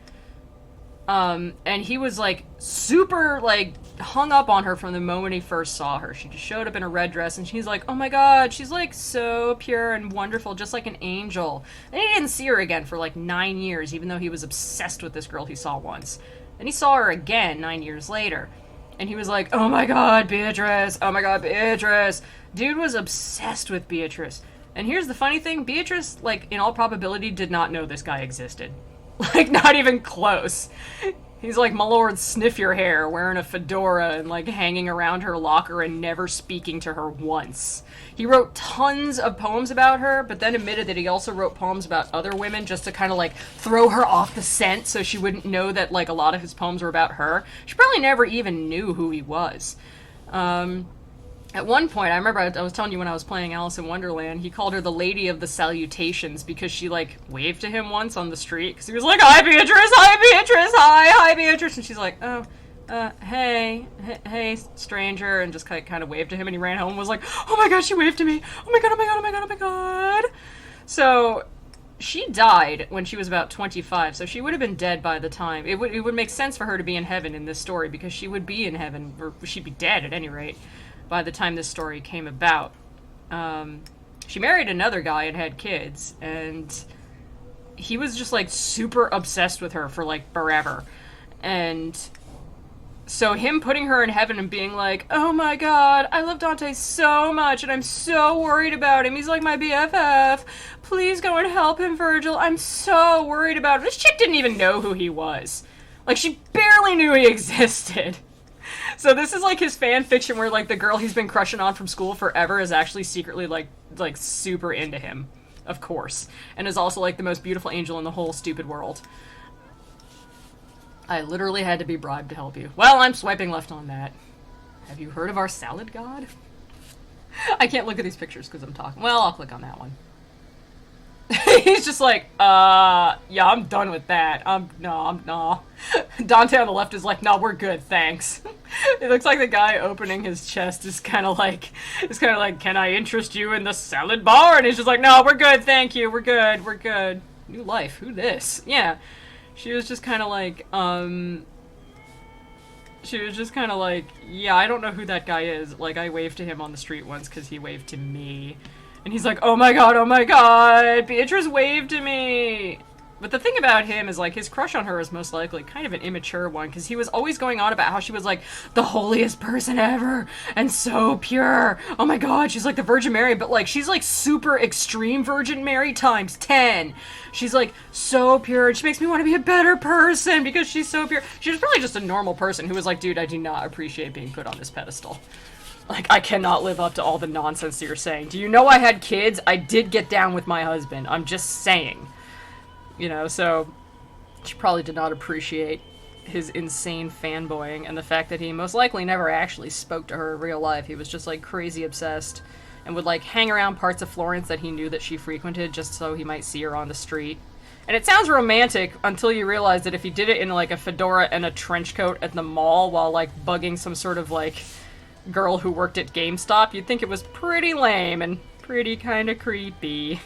And he was, like, super, like, hung up on her from the moment he first saw her. She just showed up in a red dress, and she's like, oh my god, she's, like, so pure and wonderful, just like an angel. And he didn't see her again for, like, 9 years, even though he was obsessed with this girl he saw once. And he saw her again 9 years later. And he was like, oh my god, Beatrice! Oh my god, Beatrice! Dude was obsessed with Beatrice. And here's the funny thing, Beatrice, like, in all probability, did not know this guy existed. Like, not even close. He's like, my lord, sniff your hair, wearing a fedora and, like, hanging around her locker and never speaking to her once. He wrote tons of poems about her, but then admitted that he also wrote poems about other women just to kind of, like, throw her off the scent so she wouldn't know that, like, a lot of his poems were about her. She probably never even knew who he was. At one point, I remember I was telling you when I was playing Alice in Wonderland, he called her the Lady of the Salutations because she, like, waved to him once on the street, because he was like, hi, Beatrice, hi, Beatrice, and she's like, oh, hey, stranger, and just kind of waved to him, and he ran home and was like, oh my god, she waved to me, oh my god. So, she died when she was about 25, so she would have been dead by the time, it would make sense for her to be in heaven in this story, because she would be in heaven, or she'd be dead at any rate, by the time this story came about. she married another guy and had kids, and he was just, like, super obsessed with her for, like, forever. And so him putting her in heaven and being like, oh my god, I love Dante so much, and I'm so worried about him. He's like my BFF. Please go and help him, Virgil. I'm so worried about him. This chick didn't even know who he was. Like, she barely knew he existed. So this is, like, his fan fiction where, like, the girl he's been crushing on from school forever is actually secretly, like super into him, of course. And is also, like, the most beautiful angel in the whole stupid world. I literally had to be bribed to help you. Well, I'm swiping left on that. Have you heard of our salad god? I can't look at these pictures because I'm talking. Well, I'll click on that one. He's just like, yeah, I'm done with that. No. Dante on the left is like, no, we're good, thanks. It looks like the guy opening his chest is kind of like, can I interest you in the salad bar? And he's just like, no, we're good, thank you, we're good. New life, who this? Yeah. She was just kind of like, yeah, I don't know who that guy is. Like, I waved to him on the street once because he waved to me. And he's like, oh my god, Beatrice waved to me! But the thing about him is, like, his crush on her is most likely kind of an immature one, because he was always going on about how she was, like, the holiest person ever, and so pure. Oh my god, she's like the Virgin Mary, but, like, she's, like, super extreme Virgin Mary times 10. She's, like, so pure, and she makes me want to be a better person, because she's so pure. She was probably just a normal person who was like, dude, I do not appreciate being put on this pedestal. Like, I cannot live up to all the nonsense that you're saying. Do you know I had kids? I did get down with my husband. I'm just saying. You know, so she probably did not appreciate his insane fanboying and the fact that he most likely never actually spoke to her in real life. He was just, like, crazy obsessed and would, like, hang around parts of Florence that he knew that she frequented just so he might see her on the street. And it sounds romantic until you realize that if he did it in, like, a fedora and a trench coat at the mall while, like, bugging some sort of, like, girl who worked at GameStop, you'd think it was pretty lame and pretty kind of creepy.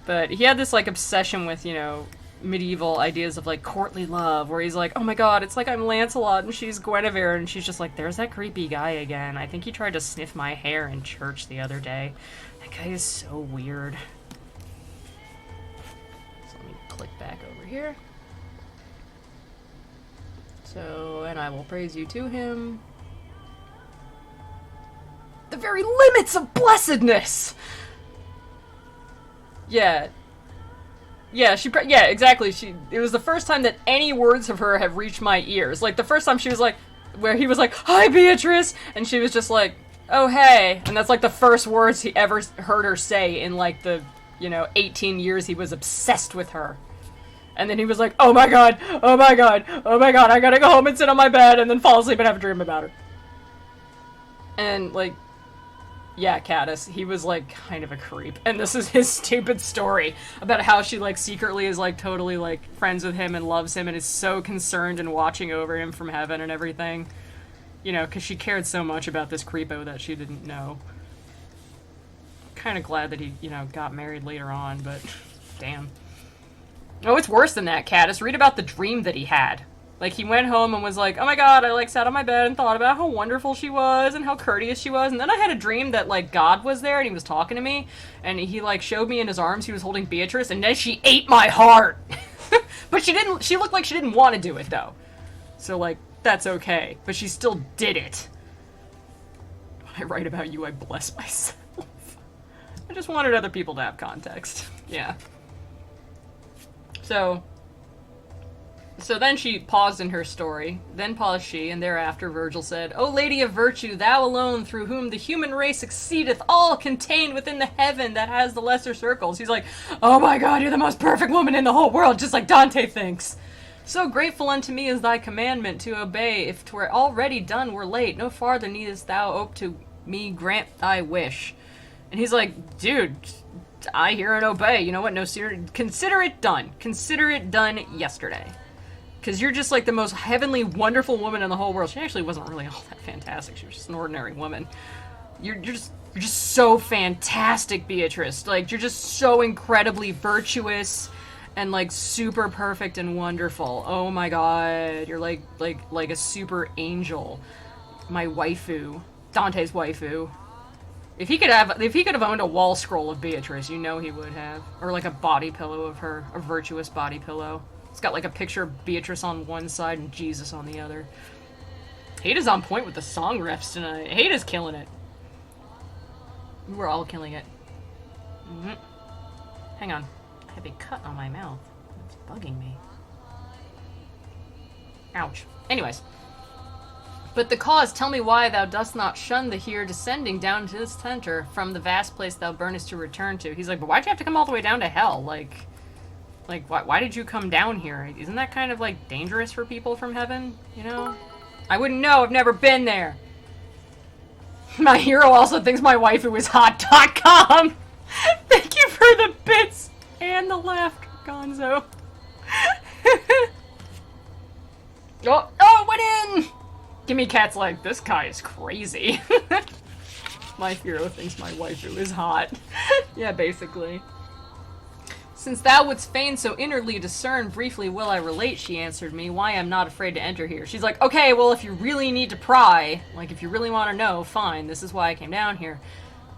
But he had this, like, obsession with, you know, medieval ideas of, like, courtly love, where he's like, oh my god, it's like I'm Lancelot and she's Guinevere, and she's just like, there's that creepy guy again. I think he tried to sniff my hair in church the other day. That guy is so weird. So let me click back over here. So, and I will praise you to him. The very limits of blessedness! Yeah, exactly. It was the first time that any words of her have reached my ears. Like, the first time she was like, where he was like, hi, Beatrice! And she was just like, oh, hey. And that's, like, the first words he ever heard her say in, like, the, 18 years he was obsessed with her. And then he was like, oh my god, I gotta go home and sit on my bed and then fall asleep and have a dream about her. And, like, yeah, Caddis, he was, like, kind of a creep. And this is his stupid story about how she, like, secretly is, like, totally, like, friends with him and loves him and is so concerned and watching over him from heaven and everything. You know, because she cared so much about this creepo that she didn't know. Kind of glad that he, got married later on, but damn. Oh, it's worse than that, Caddis. Read about the dream that he had. Like, he went home and was like, oh my god, I, like, sat on my bed and thought about how wonderful she was and how courteous she was. And then I had a dream that, like, God was there and he was talking to me. And he, like, showed me in his arms he was holding Beatrice. And then she ate my heart. But she looked like she didn't want to do it, though. So, like, that's okay. But she still did it. When I write about you, I bless myself. I just wanted other people to have context. Yeah. So then she paused in her story, then paused she, and thereafter Virgil said, O Lady of Virtue, thou alone, through whom the human race exceedeth all contained within the heaven that has the lesser circles. He's like, oh my god, you're the most perfect woman in the whole world, just like Dante thinks. So grateful unto me is thy commandment to obey, if 'twere already done were late, no farther needest thou ope to me grant thy wish. And he's like, dude, I hear and obey, you know what, no sooner, consider it done yesterday. Because you're just, like, the most heavenly, wonderful woman in the whole world. She actually wasn't really all that fantastic. She was just an ordinary woman. You're just so fantastic, Beatrice. Like, you're just so incredibly virtuous and, like, super perfect and wonderful. Oh my god. You're, like a super angel. My waifu. Dante's waifu. If he could have owned a wall scroll of Beatrice, you know he would have. Or like a body pillow of her, a virtuous body pillow. It's got like a picture of Beatrice on one side and Jesus on the other. Hada's on point with the song riffs tonight. Hada's killing it. We're all killing it. Hang on. I have a cut on my mouth. It's bugging me. Ouch. Anyways. But the cause, tell me why thou dost not shun the here descending down to this center from the vast place thou burnest to return to. He's like, but why'd you have to come all the way down to hell? Like why did you come down here? Isn't that kind of, like, dangerous for people from heaven? You know? I wouldn't know. I've never been there. My hero also thinks my waifu is hot.com. Thank you for the bits and the laugh, Gonzo. Oh, went in! Gimme Cat's like, this guy is crazy. My hero thinks my waifu is hot. Yeah, basically. Since thou wouldst fain so inwardly discern, briefly will I relate, she answered me, why I'm not afraid to enter here. She's like, okay, well, if you really need to pry, like, if you really want to know, fine, this is why I came down here.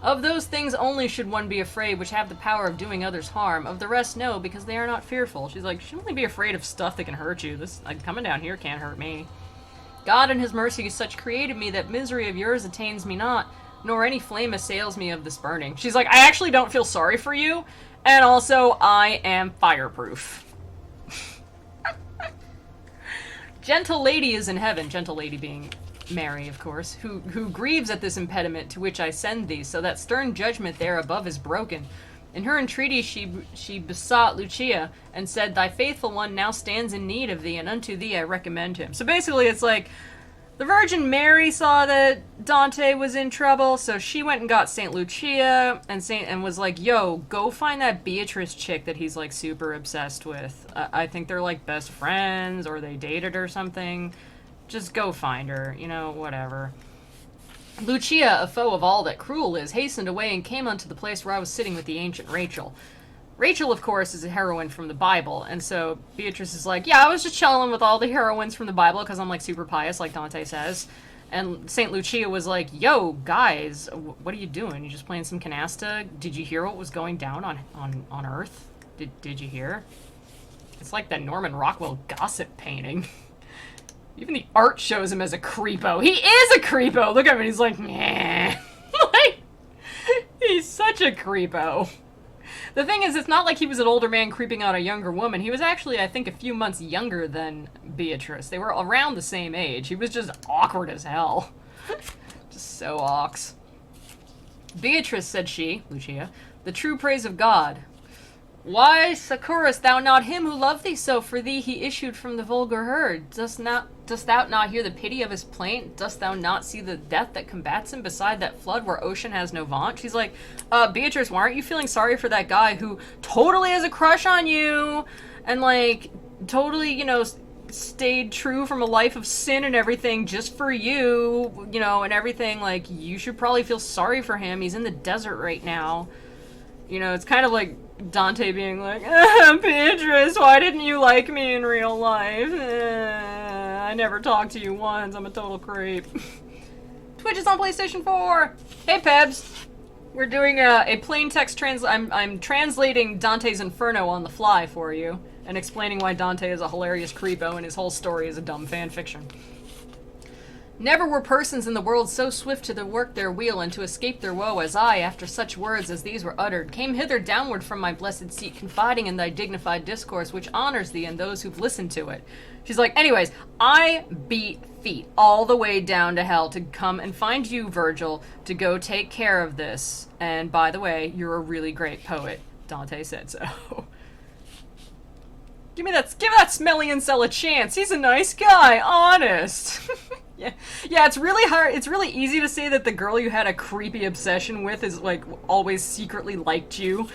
Of those things only should one be afraid which have the power of doing others harm. Of the rest, no, because they are not fearful. She's like, you should only be afraid of stuff that can hurt you. This, like, coming down here can't hurt me. God in his mercy such created me that misery of yours attains me not, nor any flame assails me of this burning. She's like, I actually don't feel sorry for you, and also, I am fireproof. Gentle lady is in heaven, gentle lady being Mary, of course, who grieves at this impediment to which I send thee, so that stern judgment there above is broken. In her entreaty she besought Lucia, and said, thy faithful one now stands in need of thee, and unto thee I recommend him. So basically it's like, the Virgin Mary saw that Dante was in trouble, so she went and got Saint Lucia, and was like, yo, go find that Beatrice chick that he's, like, super obsessed with. I think they're, like, best friends, or they dated or something. Just go find her, you know, whatever. Lucia, a foe of all that cruel is, hastened away and came unto the place where I was sitting with the ancient Rachel. Rachel, of course, is a heroine from the Bible, and so Beatrice is like, yeah, I was just chilling with all the heroines from the Bible because I'm, like, super pious, like Dante says. And St. Lucia was like, yo, guys, what are you doing? You just playing some canasta? Did you hear what was going down on Earth? Did you hear? It's like that Norman Rockwell gossip painting. Even the art shows him as a creepo. He is a creepo! Look at him, and he's like, nah. Like, he's such a creepo. The thing is, it's not like he was an older man creeping out a younger woman. He was actually, I think, a few months younger than Beatrice. They were around the same age. He was just awkward as hell. Just so ox. Beatrice, said she, Lucia, the true praise of God. Why succourest thou not him who loved thee so? For thee he issued from the vulgar herd. Dost thou not hear the pity of his plaint? Dost thou not see the death that combats him beside that flood where ocean has no vaunt? She's like, Beatrice, why aren't you feeling sorry for that guy who totally has a crush on you and, like, totally, you know, stayed true from a life of sin and everything just for you, you know, and everything? Like, you should probably feel sorry for him. He's in the desert right now. You know, it's kind of like Dante being like, Beatrice, why didn't you like me in real life? I never talked to you once. I'm a total creep. Twitch is on PlayStation 4. Hey, Pebs. We're doing a plain text I'm translating Dante's Inferno on the fly for you and explaining why Dante is a hilarious creepo and his whole story is a dumb fan fiction. Never were persons in the world so swift to work their weal and to escape their woe as I, after such words as these were uttered, came hither downward from my blessed seat, confiding in thy dignified discourse, which honors thee and those who've listened to it. She's like, anyways, I beat feet all the way down to hell to come and find you, Virgil, to go take care of this. And by the way, you're a really great poet. Dante said so. Give that smelly incel a chance. He's a nice guy, honest. Yeah, it's really hard. It's really easy to say that the girl you had a creepy obsession with is, like, always secretly liked you,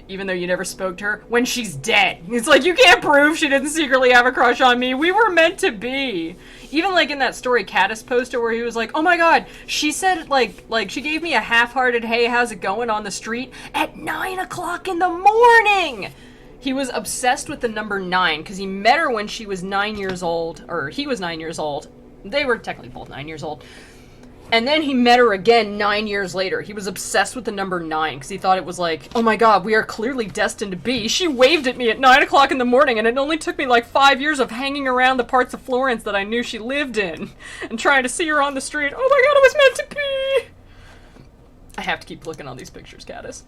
even though you never spoke to her, when she's dead. It's like, you can't prove she didn't secretly have a crush on me. We were meant to be. Even, like, in that Story Caddis poster where he was like, oh my god, she said, like, she gave me a half-hearted, hey, how's it going on the street at 9 o'clock in the morning! He was obsessed with the number 9, because he met her when she was 9 years old, or he was 9 years old. They were technically both 9 years old. And then he met her again 9 years later. He was obsessed with the number 9 because he thought it was like, oh my god, we are clearly destined to be. She waved at me at 9 o'clock in the morning, and it only took me like 5 years of hanging around the parts of Florence that I knew she lived in and trying to see her on the street. Oh my god, it was meant to be! I have to keep looking on these pictures, Caddis.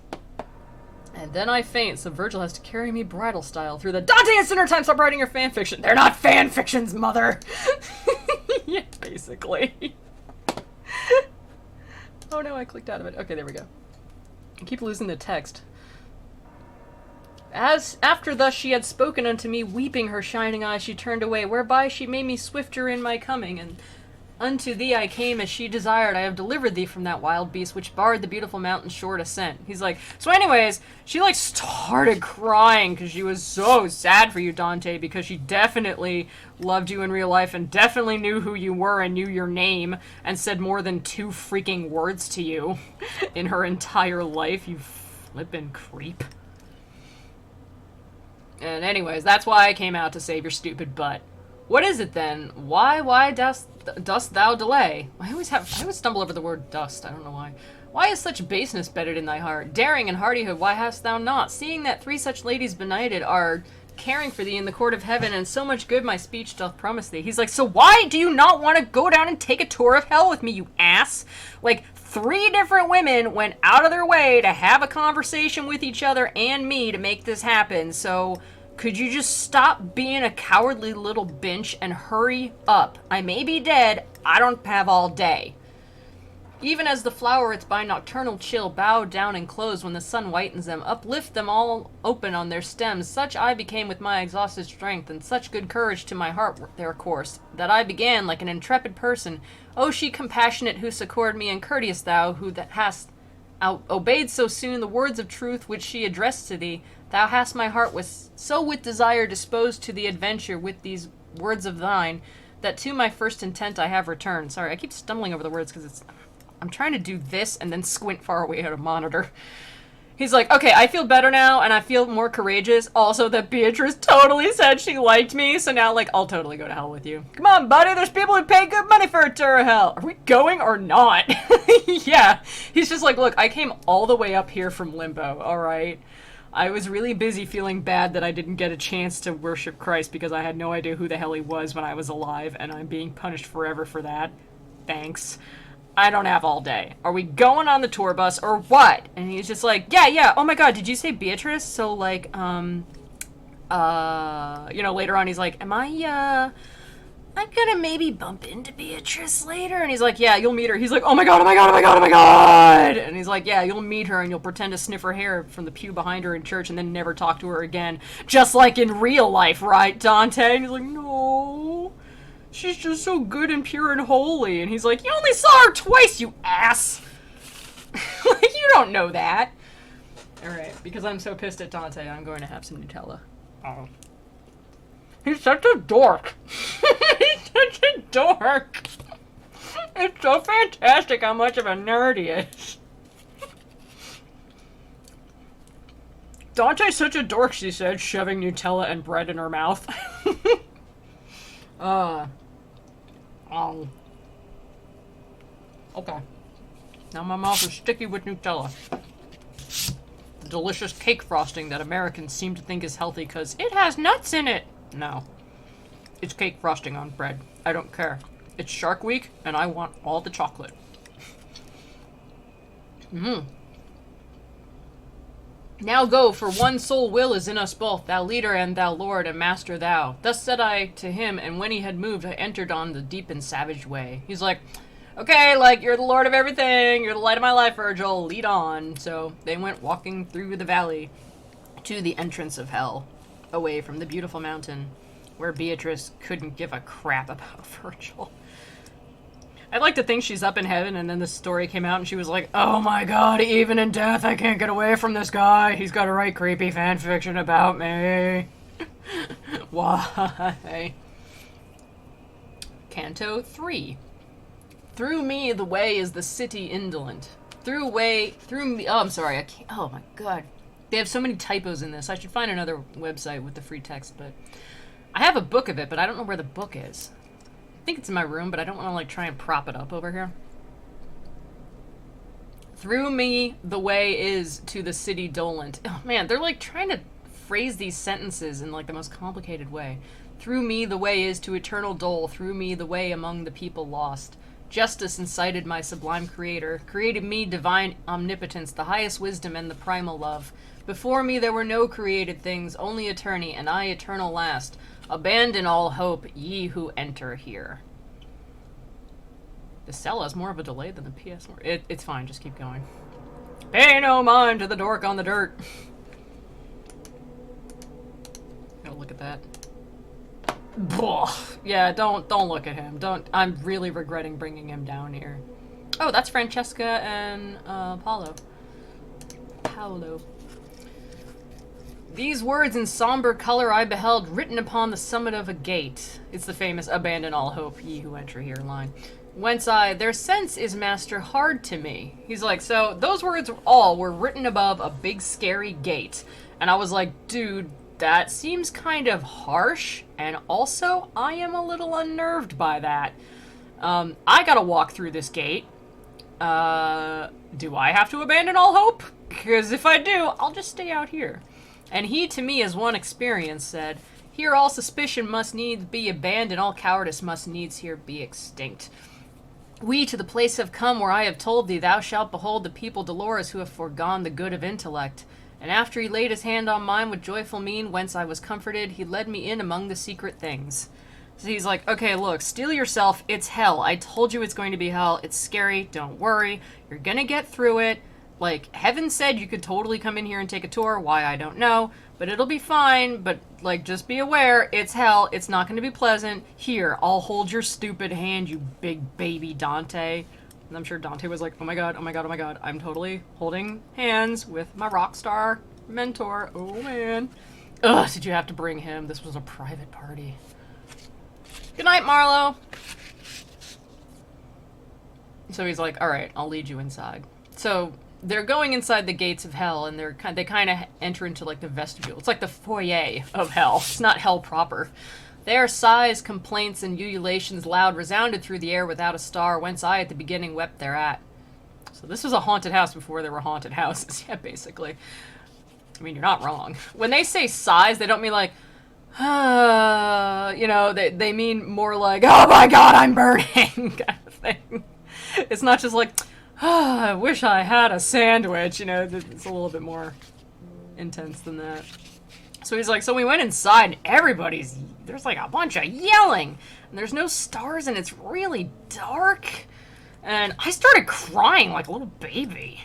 And then I faint, so Virgil has to carry me bridal style through the Dante and Sinner time. Stop writing your fanfiction. They're not fanfictions, mother! Yeah, basically. Oh no, I clicked out of it. Okay, there we go. I keep losing the text. As after thus she had spoken unto me, weeping her shining eyes, she turned away, whereby she made me swifter in my coming, and unto thee I came as she desired. I have delivered thee from that wild beast which barred the beautiful mountain's short ascent. He's like, so anyways, she like started crying because she was so sad for you, Dante, because she definitely loved you in real life and definitely knew who you were and knew your name and said more than 2 freaking words to you in her entire life, you flippin' creep. And anyways, that's why I came out to save your stupid butt. What is it then? Why dost thou delay? I always stumble over the word dust. I don't know why. Why is such baseness bedded in thy heart? Daring and hardihood, why hast thou not? Seeing that 3 such ladies benighted are caring for thee in the court of heaven, and so much good my speech doth promise thee. He's like, so why do you not want to go down and take a tour of hell with me, you ass? Like, 3 different women went out of their way to have a conversation with each other and me to make this happen, so could you just stop being a cowardly little bitch and hurry up? I may be dead, I don't have all day. Even as the flowerets by nocturnal chill bow down and close when the sun whitens them, uplift them all open on their stems, such I became with my exhausted strength, and such good courage to my heart their course, that I began like an intrepid person. O she compassionate who succored me, and courteous thou who that hast obeyed so soon the words of truth which she addressed to thee. Thou hast my heart with desire disposed to the adventure with these words of thine, that to my first intent I have returned. Sorry, I keep stumbling over the words because I'm trying to do this and then squint far away at a monitor. He's like, okay, I feel better now, and I feel more courageous. Also, that Beatrice totally said she liked me, so now, like, I'll totally go to hell with you. Come on, buddy, there's people who pay good money for a tour of hell. Are we going or not? Yeah. He's just like, look, I came all the way up here from Limbo, alright? I was really busy feeling bad that I didn't get a chance to worship Christ because I had no idea who the hell he was when I was alive, and I'm being punished forever for that. Thanks. I don't have all day. Are we going on the tour bus or what? And he's just like, yeah. Oh my god, did you say Beatrice? So like, you know, later on he's like, I'm gonna maybe bump into Beatrice later. And he's like, yeah, you'll meet her. He's like, oh my god. And he's like, yeah, you'll meet her and you'll pretend to sniff her hair from the pew behind her in church and then never talk to her again. Just like in real life, right, Dante? And he's like, no. She's just so good and pure and holy. And he's like, you only saw her twice, you ass. Like, you don't know that. Alright, because I'm so pissed at Dante, I'm going to have some Nutella. Oh. He's such a dork. He's such a dork. It's so fantastic how much of a nerd he is. Dante's such a dork, she said, shoving Nutella and bread in her mouth. Okay. Now my mouth is sticky with Nutella. The delicious cake frosting that Americans seem to think is healthy because it has nuts in it. No. It's cake frosting on bread. I don't care. It's Shark Week, and I want all the chocolate. Now go, for one sole will is in us both, thou leader and thou lord and master thou. Thus said I to him, and when he had moved, I entered on the deep and savage way. He's like, okay, like, you're the lord of everything, you're the light of my life, Virgil, lead on. So they went walking through the valley to the entrance of hell, away from the beautiful mountain, where Beatrice couldn't give a crap about Virgil. I'd like to think she's up in heaven, and then the story came out, and she was like, oh my god, even in death, I can't get away from this guy. He's got to write creepy fanfiction about me. Why? Canto 3. Through me the way is the city indolent. Through me, oh, I'm sorry, I can't, oh my god. They have so many typos in this. I should find another website with the free text, but I have a book of it, but I don't know where the book is. I think it's in my room, but I don't want to, like, try and prop it up over here. Through me the way is to the city dolent. Oh man, they're like trying to phrase these sentences in like the most complicated way. Through me the way is to eternal dole, through me the way among the people lost. Justice incited my sublime creator, created me divine omnipotence, the highest wisdom and the primal love. Before me there were no created things, only eternity, and I eternal last. Abandon all hope, ye who enter here. The cell has more of a delay than the PS4. It's fine, just keep going. Pay no mind to the dork on the dirt. Gotta look at that. Yeah, don't look at him. I'm really regretting bringing him down here. Oh, that's Francesca and Paolo. These words in somber color I beheld written upon the summit of a gate. It's the famous abandon all hope, ye who enter here line. Whence their sense is master hard to me. He's like, so those words all were written above a big scary gate. And I was like, dude, that seems kind of harsh. And also, I am a little unnerved by that. I gotta walk through this gate. Do I have to abandon all hope? Because if I do, I'll just stay out here. And he to me as one experience said, here all suspicion must needs be abandoned, all cowardice must needs here be extinct. We to the place have come where I have told thee, thou shalt behold the people dolorous who have foregone the good of intellect. And after he laid his hand on mine with joyful mien, whence I was comforted, he led me in among the secret things. So he's like, okay, look, steel yourself, it's hell. I told you it's going to be hell. It's scary, don't worry. You're gonna get through it. Like, heaven said you could totally come in here and take a tour. Why, I don't know. But it'll be fine. But, like, just be aware. It's hell. It's not going to be pleasant. Here, I'll hold your stupid hand, you big baby Dante. And I'm sure Dante was like, oh my god, oh my god, oh my god. I'm totally holding hands with my rock star mentor. Oh, man. Ugh, did you have to bring him? This was a private party. Good night, Marlo. So he's like, alright, I'll lead you inside. So they're going inside the gates of hell, and they kind of enter into like the vestibule. It's like the foyer of hell. It's not hell proper. There sighs, complaints, and ululations loud resounded through the air without a star, whence I at the beginning wept thereat. So this was a haunted house before there were haunted houses. Yeah, basically. I mean, you're not wrong. When they say sighs, they don't mean like, you know, they mean more like, oh my god, I'm burning, kind of thing. It's not just like, I wish I had a sandwich, you know, it's a little bit more intense than that. So he's like, so we went inside and there's like a bunch of yelling, and there's no stars and it's really dark, and I started crying like a little baby.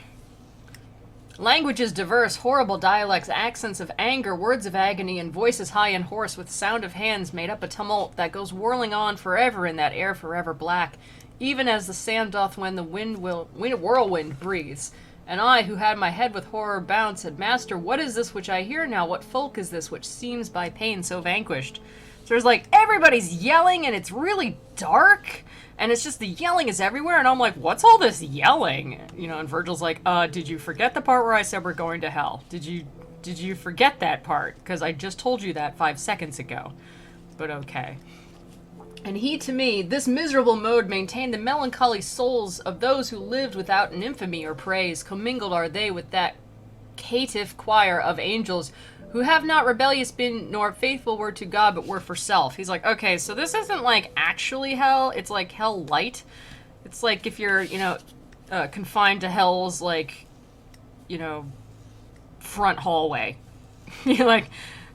Languages diverse, horrible dialects, accents of anger, words of agony, and voices high and hoarse with sound of hands made up a tumult that goes whirling on forever in that air forever black, even as the sand doth when the whirlwind breathes. And I, who had my head with horror bound, said, Master, what is this which I hear now? What folk is this which seems by pain so vanquished? So there's like, everybody's yelling, and it's really dark, and it's just the yelling is everywhere, and I'm like, what's all this yelling? You know, and Virgil's like, did you forget the part where I said we're going to hell? Did you forget that part? Because I just told you that 5 seconds ago. But okay. And he to me, this miserable mode maintained the melancholy souls of those who lived without an infamy or praise. Commingled are they with that caitiff choir of angels who have not rebellious been nor faithful were to God but were for self. He's like, okay, so this isn't like actually hell, it's like hell light. It's like if you're, you know, confined to hell's like, you know, front hallway. You're like,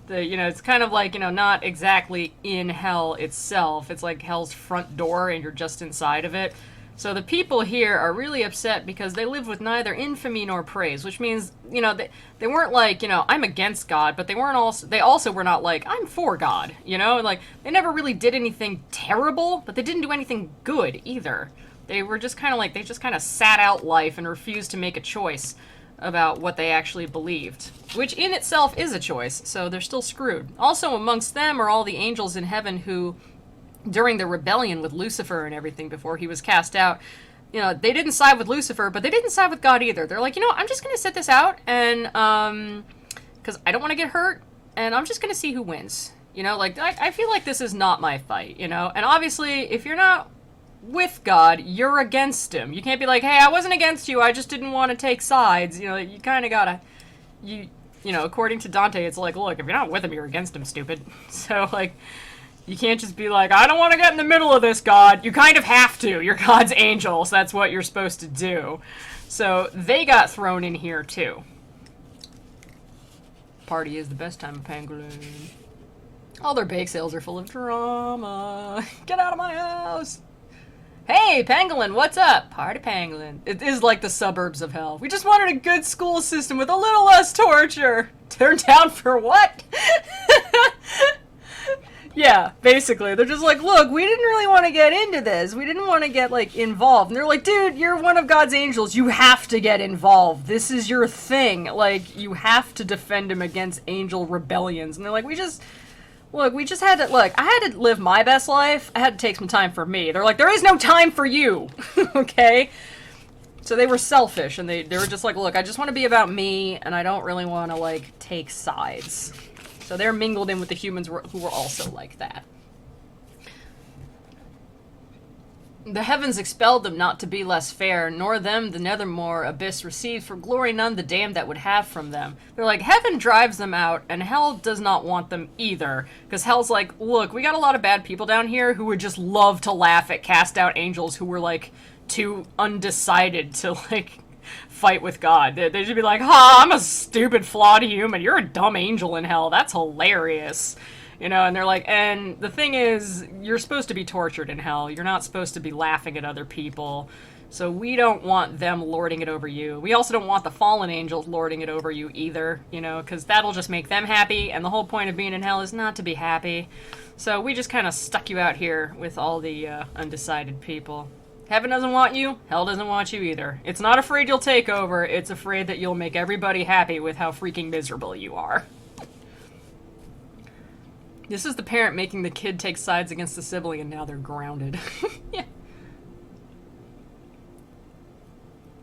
you know, it's kind of like, you know, not exactly in hell itself. It's like hell's front door and you're just inside of it. So the people here are really upset because they live with neither infamy nor praise, which means, you know, they weren't like, you know, I'm against God, but they also were not like, I'm for God, you know? Like, they never really did anything terrible, but they didn't do anything good either. They were just kind of like, they just kind of sat out life and refused to make a choice about what they actually believed, which in itself is a choice, so they're still screwed. Also amongst them are all the angels in heaven who, during the rebellion with Lucifer and everything before he was cast out, you know, they didn't side with Lucifer, but they didn't side with God either. They're like, you know, I'm just going to sit this out, and, because I don't want to get hurt, and I'm just going to see who wins. You know, like, I feel like this is not my fight, you know? And obviously, if you're not with God, you're against him. You can't be like, hey, I wasn't against you, I just didn't want to take sides. You know, you kind of gotta, you know, according to Dante, it's like, look, if you're not with him, you're against him, stupid. So, like, you can't just be like, I don't want to get in the middle of this, God. You kind of have to. You're God's angel, so that's what you're supposed to do. So, they got thrown in here, too. Party is the best time of Pangolin. All their bake sales are full of drama. Get out of my house! Hey, Pangolin, what's up? Party Pangolin. It is like the suburbs of hell. We just wanted a good school system with a little less torture. Turned down for what? Yeah, basically. They're just like, look, we didn't really want to get into this. We didn't want to get, like, involved. And they're like, dude, you're one of God's angels. You have to get involved. This is your thing. Like, you have to defend him against angel rebellions. And they're like, we just had to, look, I had to live my best life. I had to take some time for me. They're like, there is no time for you. Okay? So they were selfish, and they were just like, look, I just want to be about me, and I don't really want to, like, take sides. So they're mingled in with the humans who were also like that. The heavens expelled them not to be less fair, nor them the nethermore abyss received, for glory none the damned that would have from them. They're like, heaven drives them out, and hell does not want them either. Because hell's like, look, we got a lot of bad people down here who would just love to laugh at cast out angels who were, like, too undecided to, like, fight with God. They should be like, ha, I'm a stupid, flawed human. You're a dumb angel in hell. That's hilarious. You know, and they're like, and the thing is, you're supposed to be tortured in hell. You're not supposed to be laughing at other people. So we don't want them lording it over you. We also don't want the fallen angels lording it over you either, you know, because that'll just make them happy, and the whole point of being in hell is not to be happy. So we just kind of stuck you out here with all the undecided people. Heaven doesn't want you, hell doesn't want you either. It's not afraid you'll take over, it's afraid that you'll make everybody happy with how freaking miserable you are. This is the parent making the kid take sides against the sibling, and now they're grounded. Yeah.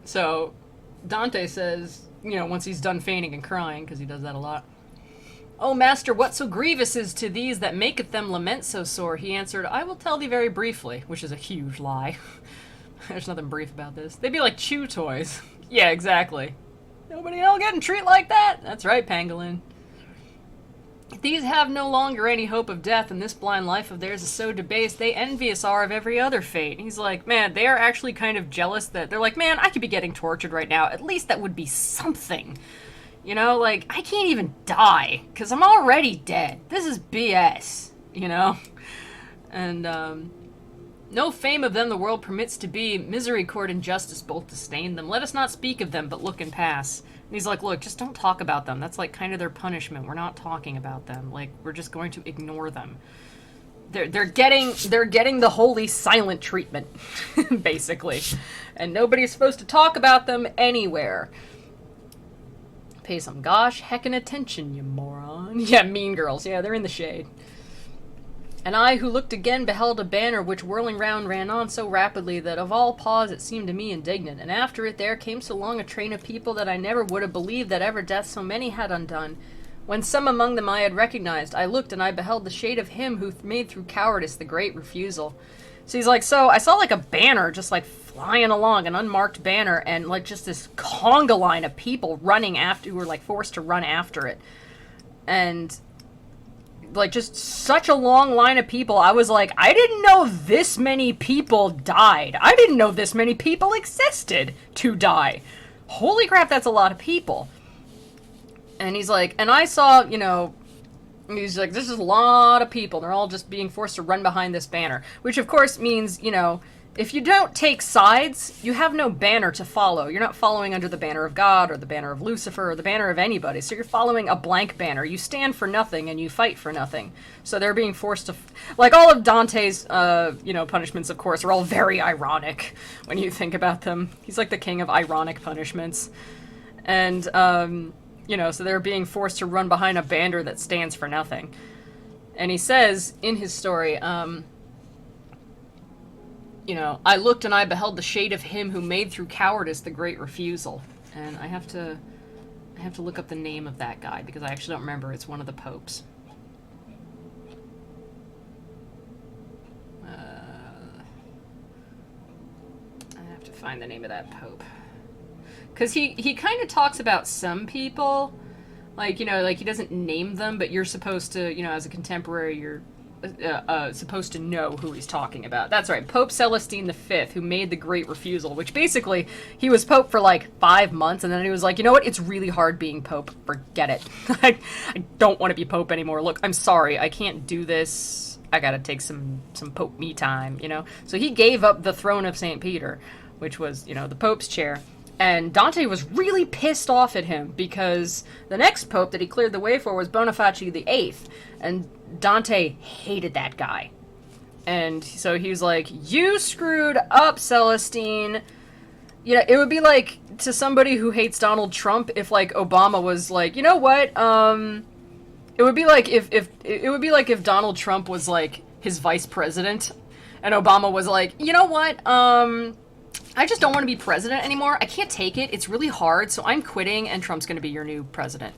So, Dante says, you know, once he's done fainting and crying, because he does that a lot, "O master, what so grievous is to these that maketh them lament so sore?" He answered, "I will tell thee very briefly," which is a huge lie. There's nothing brief about this. They'd be like chew toys. Yeah, exactly. Nobody else getting treated like that? That's right, Pangolin. "These have no longer any hope of death, and this blind life of theirs is so debased, they envious are of every other fate." He's like, man, they are actually kind of jealous that they're like, man, I could be getting tortured right now. At least that would be something. You know, like, I can't even die, because I'm already dead. This is BS, you know? And, "No fame of them the world permits to be. Misericord and justice both disdain them. Let us not speak of them, but look and pass." And he's like, look, just don't talk about them. That's, like, kind of their punishment. We're not talking about them. Like, we're just going to ignore them. They're getting the holy silent treatment, basically. And nobody's supposed to talk about them anywhere. Pay some gosh heckin' attention, you moron. Yeah, Mean Girls. Yeah, they're in the shade. "And I, who looked again, beheld a banner which whirling round ran on so rapidly that of all pause it seemed to me indignant. And after it there came so long a train of people that I never would have believed that ever death so many had undone. When some among them I had recognized, I looked and I beheld the shade of him who made through cowardice the great refusal." So he's like, so I saw like a banner just like flying along, an unmarked banner, and like just this conga line of people running after, who were like forced to run after it. And like just such a long line of people. I was like, I didn't know this many people died. I didn't know this many people existed to die. Holy crap, that's a lot of people. And he's like, and I saw, you know, he's like, this is a lot of people. They're all just being forced to run behind this banner. Which, of course, means, you know, if you don't take sides, you have no banner to follow. You're not following under the banner of God or the banner of Lucifer or the banner of anybody. So you're following a blank banner. You stand for nothing and you fight for nothing. So they're being forced to... like, all of Dante's, you know, punishments, of course, are all very ironic when you think about them. He's like the king of ironic punishments. And, you know, so they're being forced to run behind a banner that stands for nothing. And he says in his story, you know, "I looked and I beheld the shade of him who made through cowardice the great refusal." And I have to look up the name of that guy because I actually don't remember. It's one of the popes. find the name of that pope. Because he kind of talks about some people, like, you know, like he doesn't name them, but you're supposed to, you know, as a contemporary, you're supposed to know who he's talking about. That's right, Pope Celestine V, who made the Great Refusal, which basically, he was pope for like 5 months, and then he was like, you know what, it's really hard being pope, forget it. I don't want to be pope anymore. Look, I'm sorry, I can't do this. I gotta take some pope me time, you know? So he gave up the throne of St. Peter, which was, you know, the pope's chair. And Dante was really pissed off at him because the next pope that he cleared the way for was Boniface VIII. And Dante hated that guy. And so he was like, you screwed up, Celestine. You know, it would be like to somebody who hates Donald Trump if, like, Obama was like, you know what, it would be like if Donald Trump was, like, his vice president, and Obama was like, you know what, I just don't want to be president anymore. I can't take it. It's really hard, so I'm quitting, and Trump's going to be your new president.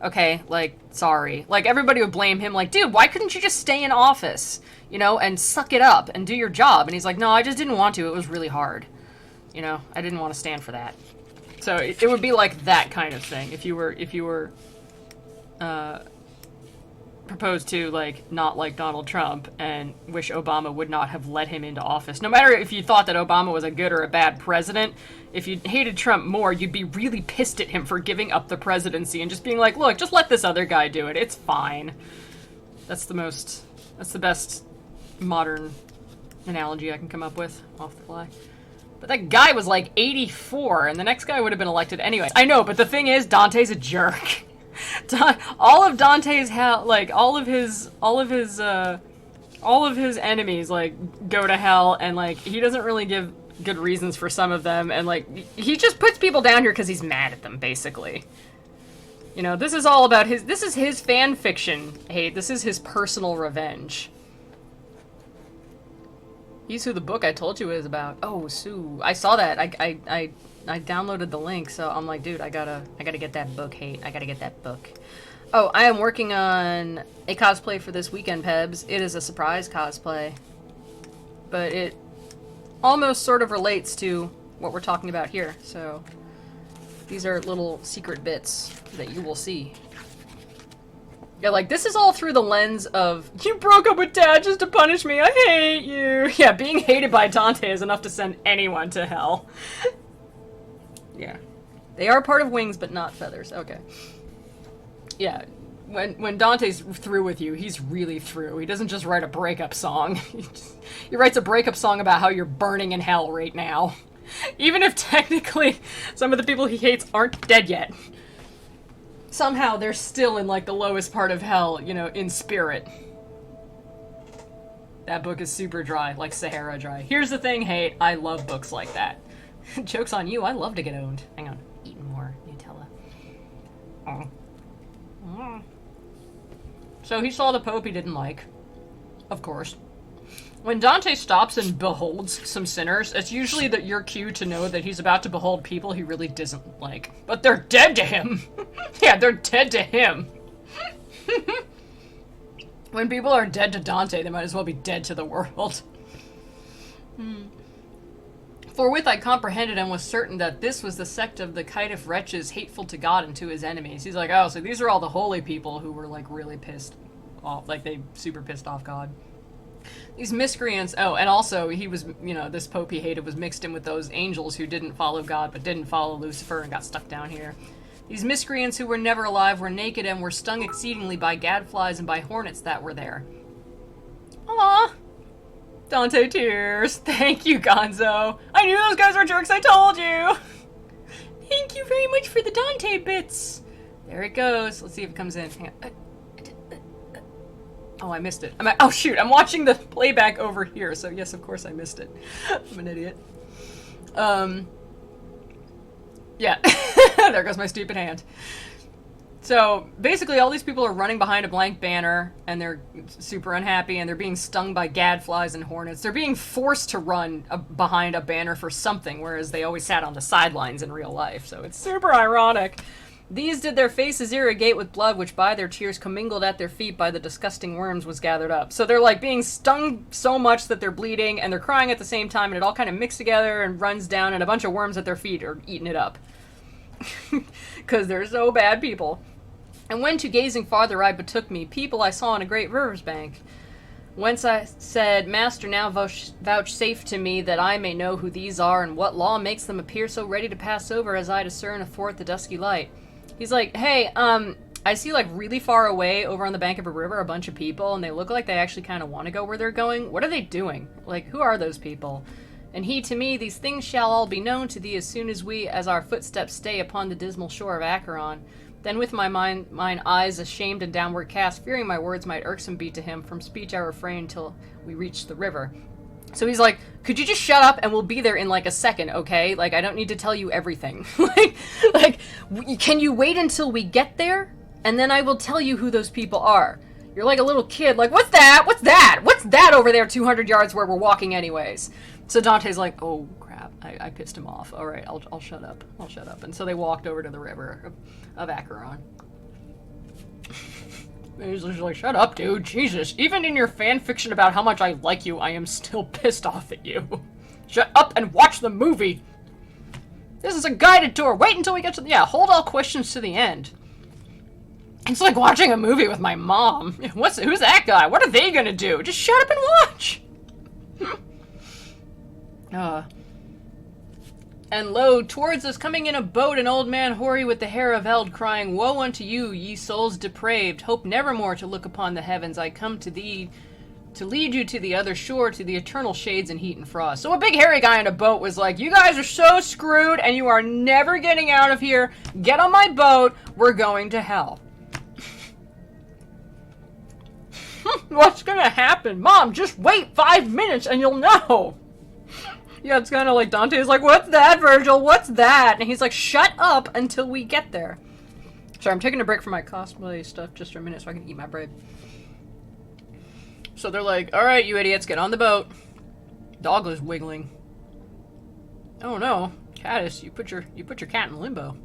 Okay, like, sorry. Like, everybody would blame him, like, dude, why couldn't you just stay in office, you know, and suck it up and do your job? And he's like, no, I just didn't want to. It was really hard. You know, I didn't want to stand for that. So it would be like that kind of thing if you were proposed to, like, not like Donald Trump and wish Obama would not have let him into office. No matter if you thought that Obama was a good or a bad president, if you hated Trump more, you'd be really pissed at him for giving up the presidency and just being like, look, just let this other guy do it. It's fine. That's the best modern analogy I can come up with off the fly. But that guy was like 84, and the next guy would have been elected anyway. I know, but the thing is, Dante's a jerk. All of Dante's hell, like all of his enemies, like, go to hell, and like he doesn't really give good reasons for some of them, and like he just puts people down here because he's mad at them, basically. You know, this is all about this is his fan fiction. Hey, this is his personal revenge. He's who the book I told you is about. Oh, Sue, I saw that. I downloaded the link, so I'm like, dude, I gotta get that book, Hate. I gotta get that book. Oh, I am working on a cosplay for this weekend, Pebs. It is a surprise cosplay. But it almost sort of relates to what we're talking about here, so these are little secret bits that you will see. Yeah, like, this is all through the lens of, you broke up with Dad just to punish me, I hate you. Yeah, being hated by Dante is enough to send anyone to hell. Yeah. They are part of wings, but not feathers. Okay. Yeah. When Dante's through with you, he's really through. He doesn't just write a breakup song. He writes a breakup song about how you're burning in hell right now. Even if technically some of the people he hates aren't dead yet. Somehow they're still in, like, the lowest part of hell, you know, in spirit. That book is super dry, like Sahara dry. Here's the thing, Hate. I love books like that. Joke's on you, I love to get owned. Hang on, eating more Nutella. Oh. So he saw the Pope he didn't like. Of course. When Dante stops and beholds some sinners, it's usually your cue to know that he's about to behold people he really doesn't like. But they're dead to him! Yeah, they're dead to him! When people are dead to Dante, they might as well be dead to the world. Forthwith I comprehended and was certain that this was the sect of the caitiff wretches hateful to God and to his enemies. He's like, oh, so these are all the holy people who were, like, really pissed off. Like, they super pissed off God. These miscreants, oh, and also he was, you know, this Pope he hated was mixed in with those angels who didn't follow God but didn't follow Lucifer and got stuck down here. These miscreants who were never alive were naked and were stung exceedingly by gadflies and by hornets that were there. Aww. Dante tears. Thank you, Gonzo. I knew those guys were jerks, I told you. Thank you very much for the Dante bits. There it goes. Let's see if it comes in. Hang on. Oh, I missed it. Oh, shoot. I'm watching the playback over here, so yes, of course I missed it. I'm an idiot. Yeah. There goes my stupid hand. So, basically, all these people are running behind a blank banner, and they're super unhappy, and they're being stung by gadflies and hornets. They're being forced to run behind a banner for something, whereas they always sat on the sidelines in real life, so it's super ironic. These did their faces irrigate with blood, which by their tears commingled at their feet by the disgusting worms was gathered up. So they're like being stung so much that they're bleeding, and they're crying at the same time, and it all kind of mixed together and runs down, and a bunch of worms at their feet are eating it up. Because they're so bad people. And when to gazing farther I betook me, people I saw on a great river's bank. Whence I said, Master, now vouchsafe to me that I may know who these are, and what law makes them appear so ready to pass over as I discern athwart the dusky light. He's like, hey, I see, like, really far away over on the bank of a river a bunch of people, and they look like they actually kind of want to go where they're going. What are they doing? Like, who are those people? And he to me, these things shall all be known to thee as soon as our footsteps stay upon the dismal shore of Acheron. Then with my mine eyes ashamed and downward cast, fearing my words might irksome be to him, from speech I refrained till we reached the river. So he's like, could you just shut up and we'll be there in like a second, okay? Like, I don't need to tell you everything. Can you wait until we get there? And then I will tell you who those people are. You're like a little kid, like, what's that? What's that? What's that over there 200 yards where we're walking anyways? So Dante's like, oh, crap, I pissed him off. All right, I'll shut up. I'll shut up. And so they walked over to the river of Acheron. He's just like, shut up, dude. Jesus. Even in your fan fiction about how much I like you, I am still pissed off at you. Shut up and watch the movie. This is a guided tour. Wait until we get to the... Yeah, hold all questions to the end. It's like watching a movie with my mom. Who's that guy? What are they gonna do? Just shut up and watch. And lo, towards us coming in a boat, an old man hoary with the hair of eld, crying, woe unto you, ye souls depraved, hope nevermore to look upon the heavens. I come to thee to lead you to the other shore, to the eternal shades and heat and frost. So a big hairy guy in a boat was like, you guys are so screwed and you are never getting out of here. Get on my boat. We're going to hell. What's gonna happen? Mom, just wait 5 minutes and you'll know. Yeah, it's kind of like Dante's like, what's that, Virgil? What's that? And he's like, shut up until we get there. Sorry, I'm taking a break from my cosplay stuff just for a minute so I can eat my bread. So they're like, all right, you idiots, get on the boat. Dog was wiggling. Oh no, Caddis, you put your cat in limbo.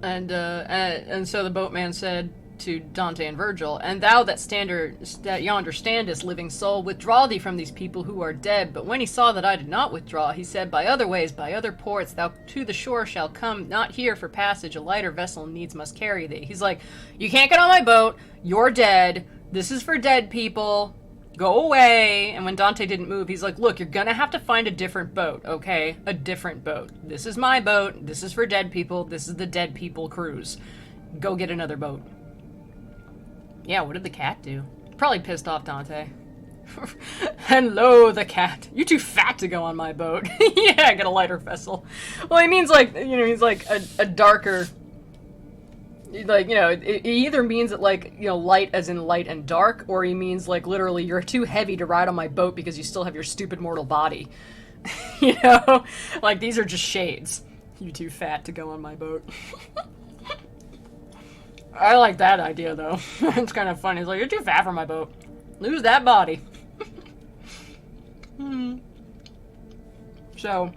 And so the boatman said to Dante and Virgil, and thou that yonder standest, living soul, withdraw thee from these people who are dead. But when he saw that I did not withdraw, he said, by other ways, by other ports, thou to the shore shalt come, not here for passage, a lighter vessel needs must carry thee. He's like, you can't get on my boat, you're dead, this is for dead people, go away. And when Dante didn't move, he's like, look, you're gonna have to find a different boat, okay? A different boat. This is my boat, this is for dead people, this is the dead people cruise. Go get another boat. Yeah, what did the cat do? Probably pissed off Dante. Hello, the cat. You're too fat to go on my boat. Yeah, get a lighter vessel. Well, he means like, you know, he's like a darker... Like, you know, it either means that, like, you know, light as in light and dark, or he means, like, literally, you're too heavy to ride on my boat because you still have your stupid mortal body. You know? Like, these are just shades. You too fat to go on my boat. I like that idea, though. It's kind of funny. It's like, you're too fat for my boat. Lose that body. So,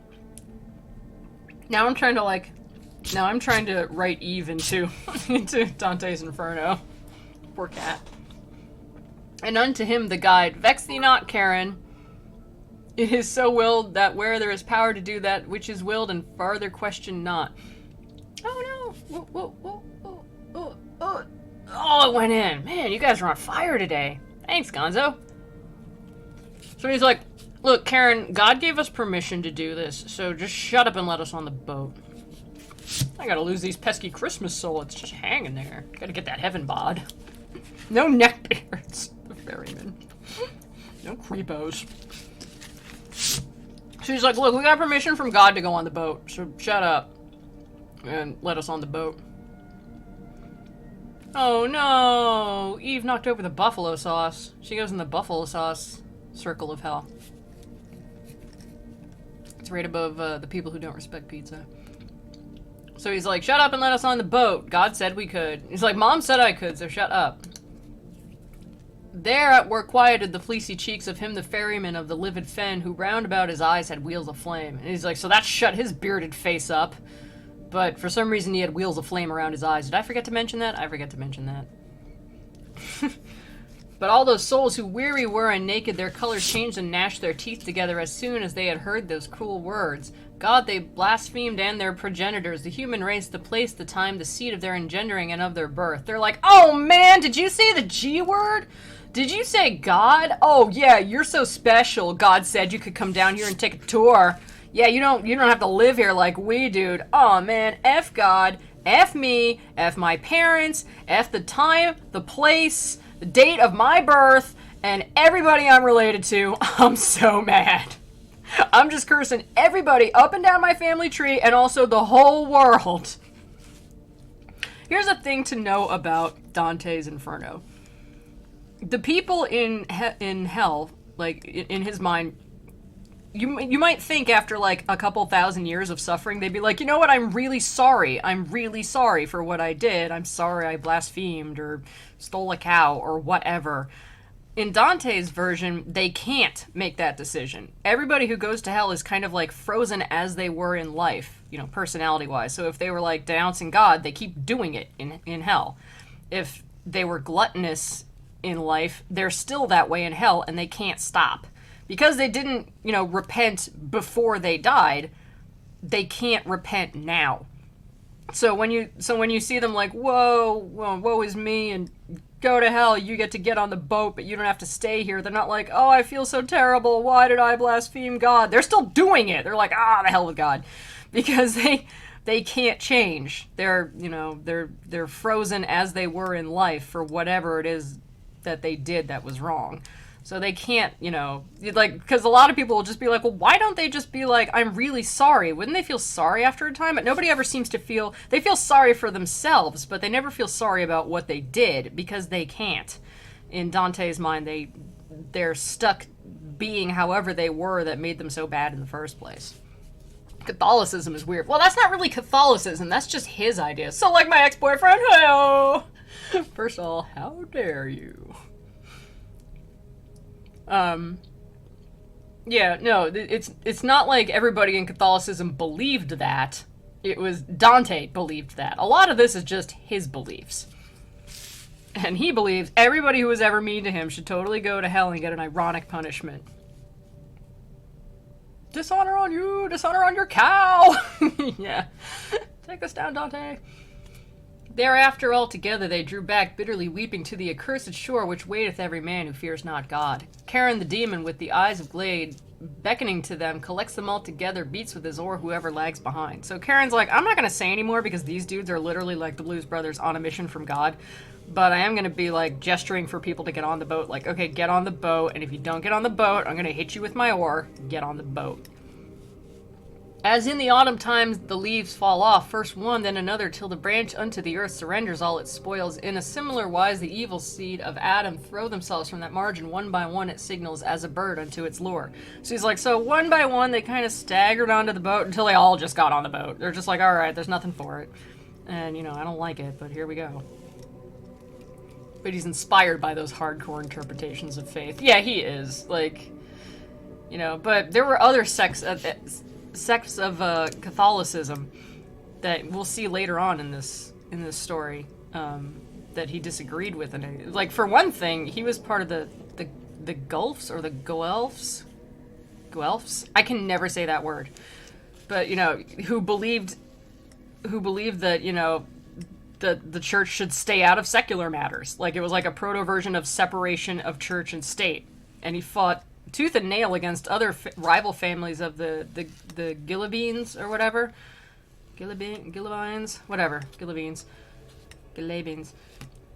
now I'm trying to write Eve into Dante's Inferno. Poor cat. And unto him the guide, vex thee not, Karen. It is so willed that where there is power to do that which is willed, and farther question not. Oh no! Whoa. Oh, it went in. Man, you guys are on fire today. Thanks, Gonzo. So he's like, look, Karen, God gave us permission to do this, so just shut up and let us on the boat. I gotta lose these pesky Christmas souls just hanging there. Gotta get that heaven bod. No neckbeards. The ferryman. No creepos. So he's like, look, we got permission from God to go on the boat, so shut up. And let us on the boat. Oh no! Eve knocked over the buffalo sauce. She goes in the buffalo sauce circle of hell. It's right above the people who don't respect pizza. So he's like, shut up and let us on the boat. God said we could. He's like, Mom said I could, so shut up. There were quieted the fleecy cheeks of him the ferryman of the livid fen, who round about his eyes had wheels of flame. And he's like, so that shut his bearded face up. But for some reason he had wheels of flame around his eyes. Did I forget to mention that? I forget to mention that. But all those souls who weary were and naked, their colors changed and gnashed their teeth together as soon as they had heard those cruel words. God they blasphemed and their progenitors, the human race, the place, the time, the seed of their engendering and of their birth. They're like, oh man, did you say the G word? Did you say God? Oh yeah, you're so special. God said you could come down here and take a tour. Yeah, you don't have to live here like we do. Oh man, F God, F me, F my parents, F the time, the place, the date of my birth, and everybody I'm related to. I'm so mad. I'm just cursing everybody up and down my family tree and also the whole world. Here's a thing to know about Dante's Inferno. The people in hell, like, in his mind, you might think after, like, a couple thousand years of suffering, they'd be like, you know what, I'm really sorry. I'm really sorry for what I did. I'm sorry I blasphemed or stole a cow or whatever. In Dante's version, they can't make that decision. Everybody who goes to hell is kind of, like, frozen as they were in life, you know, personality-wise. So if they were, like, denouncing God, they keep doing it in hell. If they were gluttonous in life, they're still that way in hell, and they can't stop. Because they didn't, you know, repent before they died, they can't repent now. So when you see them like, whoa, woe is me, and go to hell, you get on the boat, but you don't have to stay here. They're not like, oh, I feel so terrible. Why did I blaspheme God? They're still doing it. They're like, the hell with God, because they can't change. They're, you know, they're frozen as they were in life for whatever it is that they did that was wrong. So they can't, you know, like, because a lot of people will just be like, well, why don't they just be like, I'm really sorry? Wouldn't they feel sorry after a time? But nobody ever seems to feel, they feel sorry for themselves, but they never feel sorry about what they did, because they can't. In Dante's mind, they're stuck being however they were that made them so bad in the first place. Catholicism is weird. Well, that's not really Catholicism, that's just his idea. So like my ex-boyfriend, hey-oh! First of all, how dare you? Yeah, no, it's not like everybody in Catholicism believed that. It was Dante believed that. A lot of this is just his beliefs. And he believes everybody who was ever mean to him should totally go to hell and get an ironic punishment. Dishonor on you! Dishonor on your cow! Yeah. Take this down, Dante. Thereafter altogether they drew back, bitterly weeping, to the accursed shore which waiteth every man who fears not God. Charon the demon, with the eyes of glade, beckoning to them, collects them all together, beats with his oar whoever lags behind. So Charon's like, I'm not going to say anymore because these dudes are literally like the Blues Brothers on a mission from God. But I am going to be like gesturing for people to get on the boat. Like, okay, get on the boat, and if you don't get on the boat, I'm going to hit you with my oar. Get on the boat. As in the autumn times the leaves fall off, first one, then another, till the branch unto the earth surrenders all its spoils, in a similar wise the evil seed of Adam throw themselves from that margin one by one, it signals as a bird unto its lure. So he's like, so one by one they kind of staggered onto the boat until they all just got on the boat. They're just like, alright, there's nothing for it. And, you know, I don't like it, but here we go. But he's inspired by those hardcore interpretations of faith. Yeah, he is. Like, you know, but there were other sects of Catholicism that we'll see later on in this story that he disagreed with. And like, for one thing, he was part of the Guelphs or the Guelphs. I can never say that word. But, you know, who believed that, you know, the church should stay out of secular matters. Like, it was like a proto version of separation of church and state. And he fought tooth and nail against other rival families of the Gilabines or whatever. Gilabines,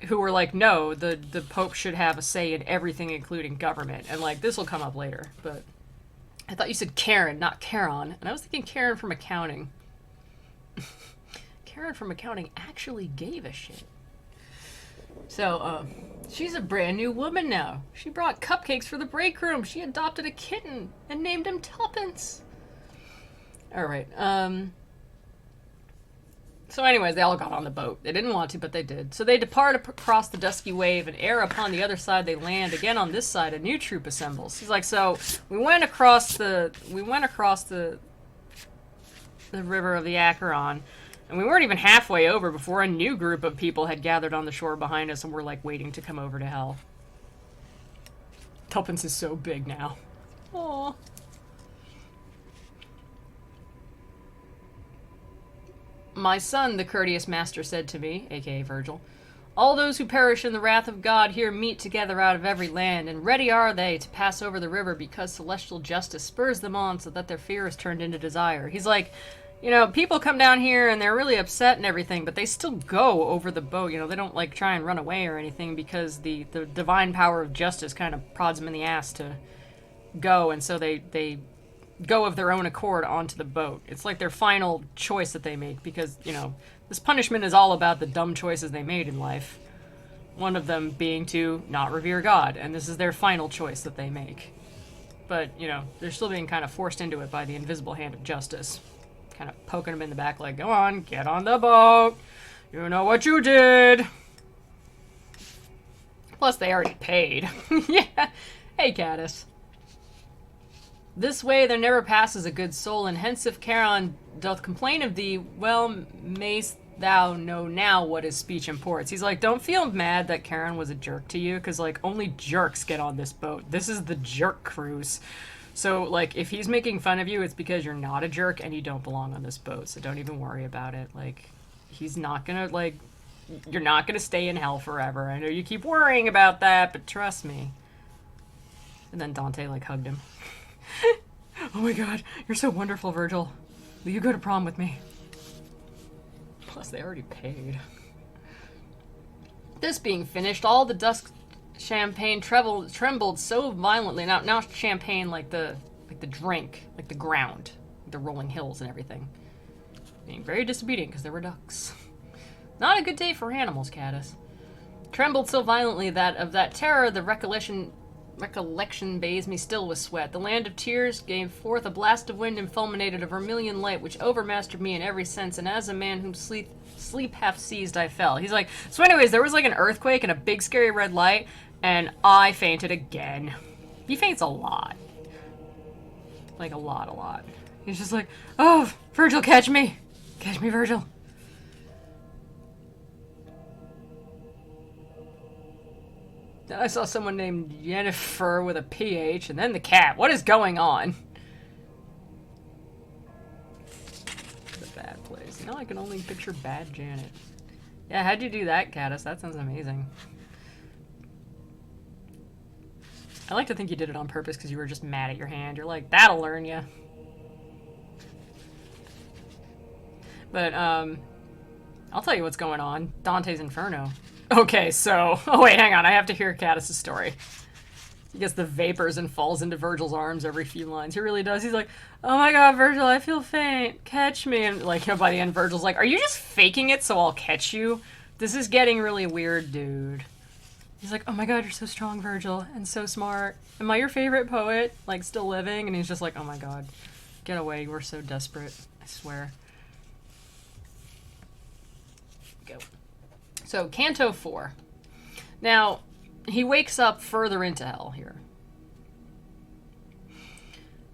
who were like, no, the Pope should have a say in everything, including government. And like, this will come up later, but I thought you said Karen, not Charon. And I was thinking Karen from accounting. Karen from accounting actually gave a shit. So, she's a brand new woman now. She brought cupcakes for the break room. She adopted a kitten and named him Tuppence. Alright, so anyways, they all got on the boat. They didn't want to, but they did. So they depart across the dusky wave, and ere upon the other side they land. Again on this side, a new troop assembles. He's like, so, we went across the river of the Acheron, And we weren't even halfway over before a new group of people had gathered on the shore behind us and were, like, waiting to come over to hell. Tuppence is so big now. Aww. My son, the courteous master said to me, aka Virgil, all those who perish in the wrath of God here meet together out of every land, and ready are they to pass over the river because celestial justice spurs them on so that their fear is turned into desire. He's like, you know, people come down here and they're really upset and everything, but they still go over the boat. You know, they don't, like, try and run away or anything because the divine power of justice kind of prods them in the ass to go, and so they go of their own accord onto the boat. It's like their final choice that they make because, you know, this punishment is all about the dumb choices they made in life. One of them being to not revere God, and this is their final choice that they make. But, you know, they're still being kind of forced into it by the invisible hand of justice. Kind of poking them in the back like, go on, get on the boat. You know what you did. Plus, they already paid. Yeah. Hey, Caddis. This way there never passes a good soul, and hence if Charon doth complain of thee, well mayst thou know now what his speech imports. He's like, don't feel mad that Charon was a jerk to you, because, like, only jerks get on this boat. This is the jerk cruise. So, like, if he's making fun of you, it's because you're not a jerk and you don't belong on this boat, so don't even worry about it. Like, he's not gonna, like, you're not gonna stay in hell forever. I know you keep worrying about that, but trust me. And then Dante, like, hugged him. Oh my god, you're so wonderful, Virgil. Will you go to prom with me? Plus, they already paid. This being finished, all the dusk champagne trembled so violently. Now champagne like the drink, like the ground, like the rolling hills and everything. Being very disobedient because there were ducks. Not a good day for animals, Caddis. Trembled so violently that of that terror the recollection bathes me still with sweat. The land of tears gave forth a blast of wind and fulminated a vermilion light which overmastered me in every sense, and as a man whom sleep half seized I fell. He's like, so anyways, there was like an earthquake and a big scary red light, and I fainted again. He faints a lot. Like a lot. He's just like, oh, Virgil, catch me. Catch me, Virgil. Then I saw someone named Jennifer with a PH, and then the cat. What is going on? It's a bad place. Now I can only picture bad Janet. Yeah, how'd you do that, Caddis? That sounds amazing. I like to think you did it on purpose because you were just mad at your hand. You're like, that'll learn you. But, I'll tell you what's going on. Dante's Inferno. Okay, so... Oh, wait, hang on. I have to hear Caddis' story. He gets the vapors and falls into Virgil's arms every few lines. He really does. He's like, oh my god, Virgil, I feel faint. Catch me. And, like, you know, by the end, Virgil's like, are you just faking it so I'll catch you? This is getting really weird, dude. He's like, oh my god, you're so strong, Virgil, and so smart. Am I your favorite poet? Like, still living? And he's just like, oh my god. Get away. We're so desperate. I swear. Go. So, Canto 4. Now, he wakes up further into hell here.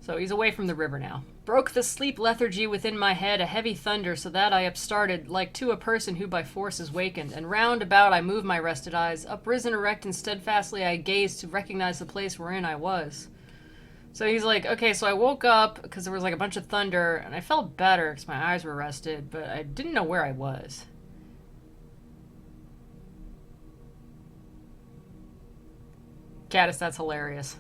So, he's away from the river now. Broke the sleep lethargy within my head, a heavy thunder, so that I upstarted, like to a person who by force is wakened, and round about I moved my rested eyes. Uprisen erect and steadfastly I gazed to recognize the place wherein I was. So he's like, okay, so I woke up because there was like a bunch of thunder, and I felt better because my eyes were rested, but I didn't know where I was. Caddis, that's hilarious.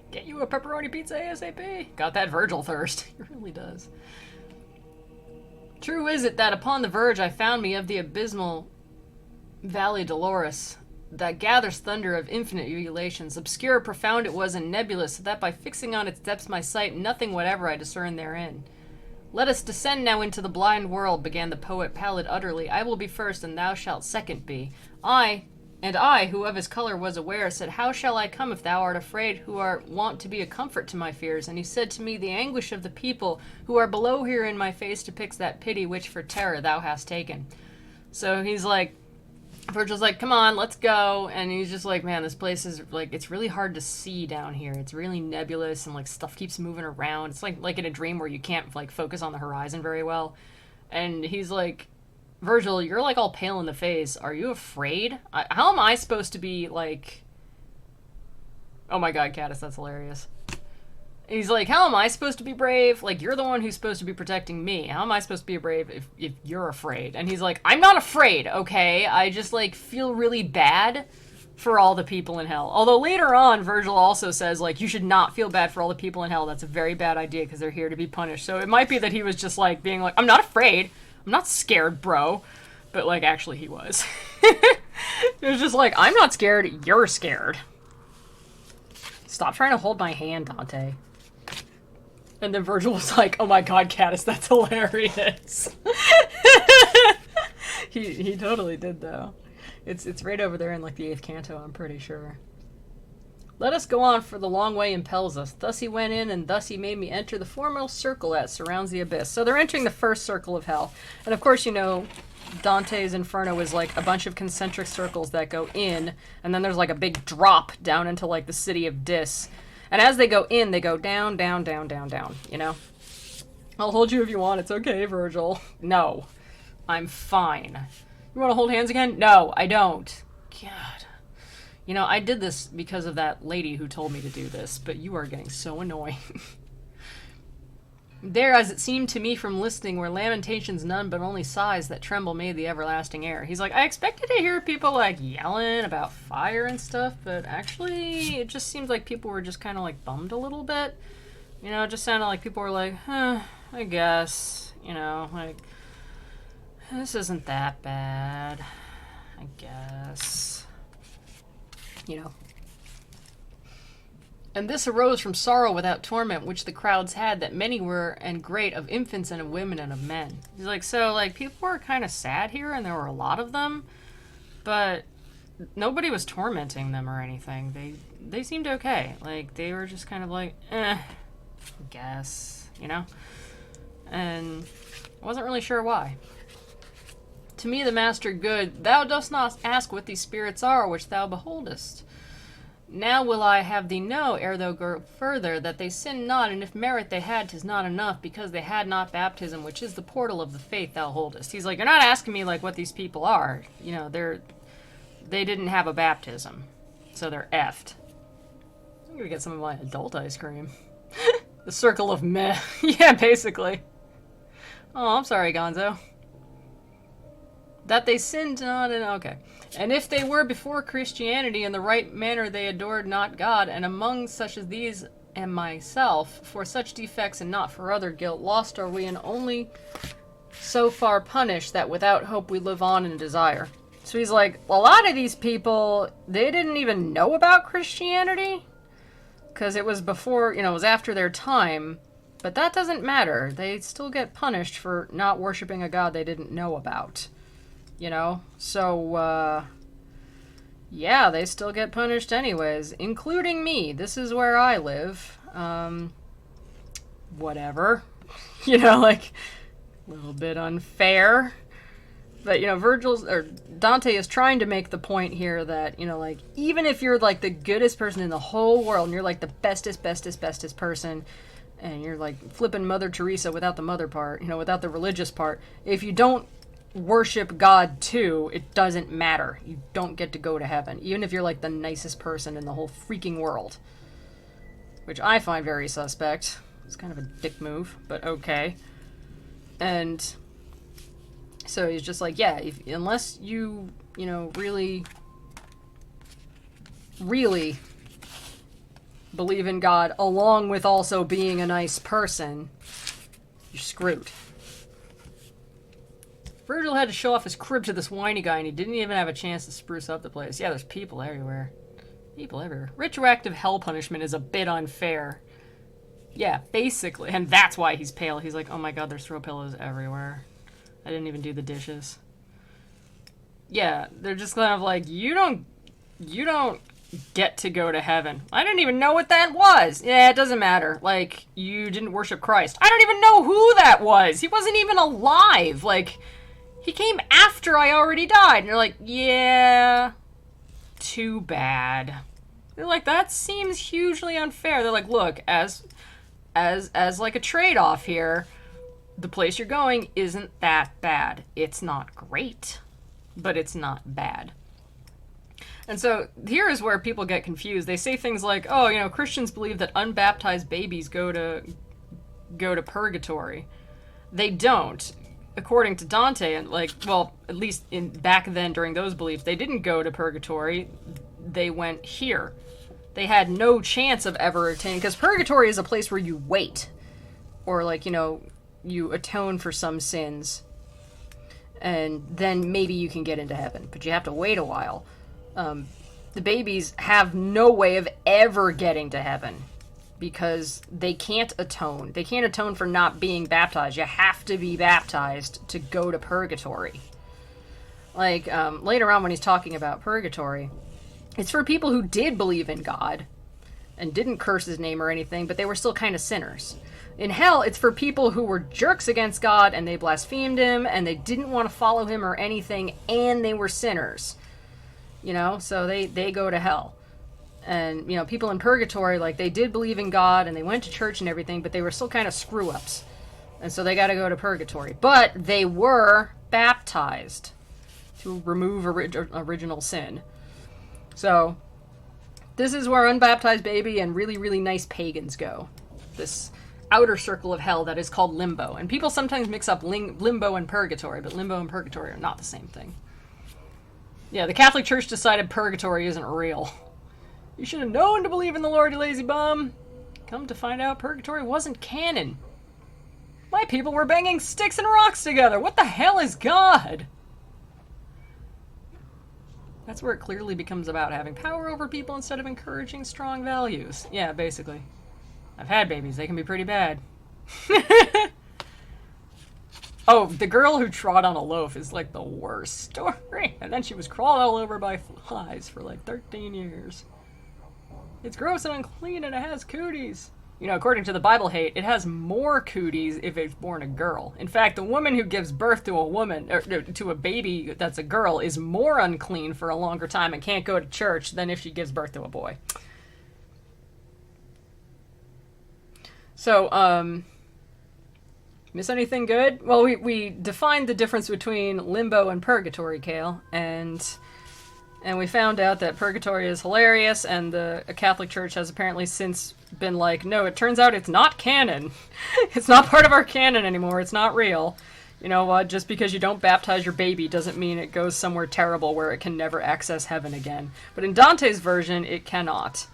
Get you a pepperoni pizza ASAP. Got that Virgil thirst. He really does. True is it that upon the verge I found me of the abysmal Valley Dolores, that gathers thunder of infinite ulations. Obscure, profound it was, and nebulous, so that by fixing on its depths my sight, nothing whatever I discerned therein. Let us descend now into the blind world, began the poet, pallid utterly. I will be first, and thou shalt second be. I, who of his color was aware, said, how shall I come if thou art afraid, who art wont to be a comfort to my fears? And he said to me, the anguish of the people, who are below here in my face depicts that pity which for terror thou hast taken. So he's like, Virgil's like, come on, let's go. And he's just like, man, this place is, like, it's really hard to see down here. It's really nebulous, and, like, stuff keeps moving around. It's like in a dream where you can't, like, focus on the horizon very well. And he's like, Virgil, you're like all pale in the face. Are you afraid? How am I supposed to be like... Oh my god, Caddis, that's hilarious. He's like, how am I supposed to be brave? Like, you're the one who's supposed to be protecting me. How am I supposed to be brave if you're afraid? And he's like, I'm not afraid, okay? I just, like, feel really bad for all the people in hell. Although later on, Virgil also says, like, you should not feel bad for all the people in hell. That's a very bad idea because they're here to be punished. So it might be that he was just, like, being like, I'm not afraid. I'm not scared, bro. But, like, actually he was. It was just like, I'm not scared. You're scared. Stop trying to hold my hand, Dante. And then Virgil was like, oh my god, Caddis, that's hilarious. He totally did, though. It's right over there in, like, the 8th canto, I'm pretty sure. Let us go on, for the long way impels us. Thus he went in, and thus he made me enter the foremost circle that surrounds the abyss. So they're entering the first circle of hell. And of course, you know, Dante's Inferno is, like, a bunch of concentric circles that go in, and then there's, like, a big drop down into, like, the city of Dis. And as they go in, they go down, down, down, down, down, you know? I'll hold you if you want. It's okay, Virgil. No. I'm fine. You want to hold hands again? No, I don't. God. You know, I did this because of that lady who told me to do this, but you are getting so annoying. There, as it seemed to me from listening, were lamentations none, but only sighs that tremble made the everlasting air. He's like, I expected to hear people, like, yelling about fire and stuff, but actually, it just seems like people were just kind of, like, bummed a little bit. You know, it just sounded like people were like, I guess. You know, like, this isn't that bad. I guess. You know. And this arose from sorrow without torment, which the crowds had, that many were, and great, of infants and of women and of men. He's like, so, like, people were kind of sad here, and there were a lot of them, but nobody was tormenting them or anything. They seemed okay. Like, they were just kind of like, I guess, you know? And I wasn't really sure why. To me, the master good, thou dost not ask what these spirits are, which thou beholdest. Now will I have thee know, ere thou go further, that they sin not, and if merit they had, 'tis not enough, because they had not baptism, which is the portal of the faith thou holdest. He's like, you're not asking me, like, what these people are. You know, they didn't have a baptism, so they're effed. I'm gonna get some of my adult ice cream. The circle of meh. Yeah, basically. Oh, I'm sorry, Gonzo. That they sinned not, and okay. And if they were before Christianity in the right manner, they adored not God, and among such as these am myself, for such defects and not for other guilt, lost are we, and only so far punished that without hope we live on in desire. So he's like, a lot of these people, they didn't even know about Christianity, because it was before, you know, it was after their time, but that doesn't matter. They still get punished for not worshiping a God they didn't know about. You know, so, yeah, they still get punished anyways, including me. This is where I live. Whatever. You know, like, a little bit unfair. But, you know, Dante is trying to make the point here that, you know, like, even if you're, like, the goodest person in the whole world, and you're, like, the bestest person, and you're, like, flipping Mother Teresa without the mother part, you know, without the religious part, if you don't worship God too, it doesn't matter. You don't get to go to heaven, even if you're like the nicest person in the whole freaking world, which I find very suspect. It's kind of a dick move, but okay. And so he's just like, yeah, unless you know, really believe in God along with also being a nice person, you're screwed. Virgil had to show off his crib to this whiny guy, and he didn't even have a chance to spruce up the place. Yeah, there's people everywhere. People everywhere. Retroactive hell punishment is a bit unfair. Yeah, basically. And that's why he's pale. He's like, oh my god, there's throw pillows everywhere. I didn't even do the dishes. Yeah, they're just kind of like, you don't get to go to heaven. I didn't even know what that was. Yeah, it doesn't matter. Like, you didn't worship Christ. I don't even know who that was. He wasn't even alive. Like, he came after I already died. And they're like, yeah, too bad. They're like, that seems hugely unfair. They're like, look, as like a trade-off here, the place you're going isn't that bad. It's not great, but it's not bad. And so here is where people get confused. They say things like, oh, you know, Christians believe that unbaptized babies go to purgatory. They don't. According to Dante, and like, well, at least in back then during those beliefs, they didn't go to purgatory. They went here. They had no chance of ever attaining, because purgatory is a place where you wait, or like, you know, you atone for some sins, and then maybe you can get into heaven, but you have to wait a while. The babies have no way of ever getting to heaven, because they can't atone. They can't atone for not being baptized. You have to be baptized to go to purgatory. Like, later on when he's talking about purgatory, it's for people who did believe in God and didn't curse his name or anything, but they were still kind of sinners. In hell, it's for people who were jerks against God and they blasphemed him and they didn't want to follow him or anything, and they were sinners. You know, so they go to hell. And, you know, people in purgatory, like, they did believe in God and they went to church and everything, but they were still kind of screw-ups. And so they got to go to purgatory. But they were baptized to remove original sin. So this is where unbaptized baby and really, really nice pagans go. This outer circle of hell that is called Limbo. And people sometimes mix up Limbo and purgatory, but Limbo and purgatory are not the same thing. Yeah, the Catholic Church decided purgatory isn't real. You should have known to believe in the Lord, you lazy bum. Come to find out, purgatory wasn't canon. My people were banging sticks and rocks together. What the hell is God? That's where it clearly becomes about having power over people instead of encouraging strong values. Yeah, basically. I've had babies. They can be pretty bad. Oh, the girl who trod on a loaf is like the worst story. And then she was crawled all over by flies for like 13 years. It's gross and unclean and it has cooties. You know, according to the Bible hate, it has more cooties if it's born a girl. In fact, the woman who gives birth to a woman, or to a baby that's a girl, is more unclean for a longer time and can't go to church than if she gives birth to a boy. So, miss anything good? Well, we defined the difference between Limbo and Purgatory, Kale, and we found out that Purgatory is hilarious, and the Catholic Church has apparently since been like, no, it turns out it's not canon. It's not part of our canon anymore. It's not real. You know, just because you don't baptize your baby doesn't mean it goes somewhere terrible where it can never access heaven again. But in Dante's version, it cannot.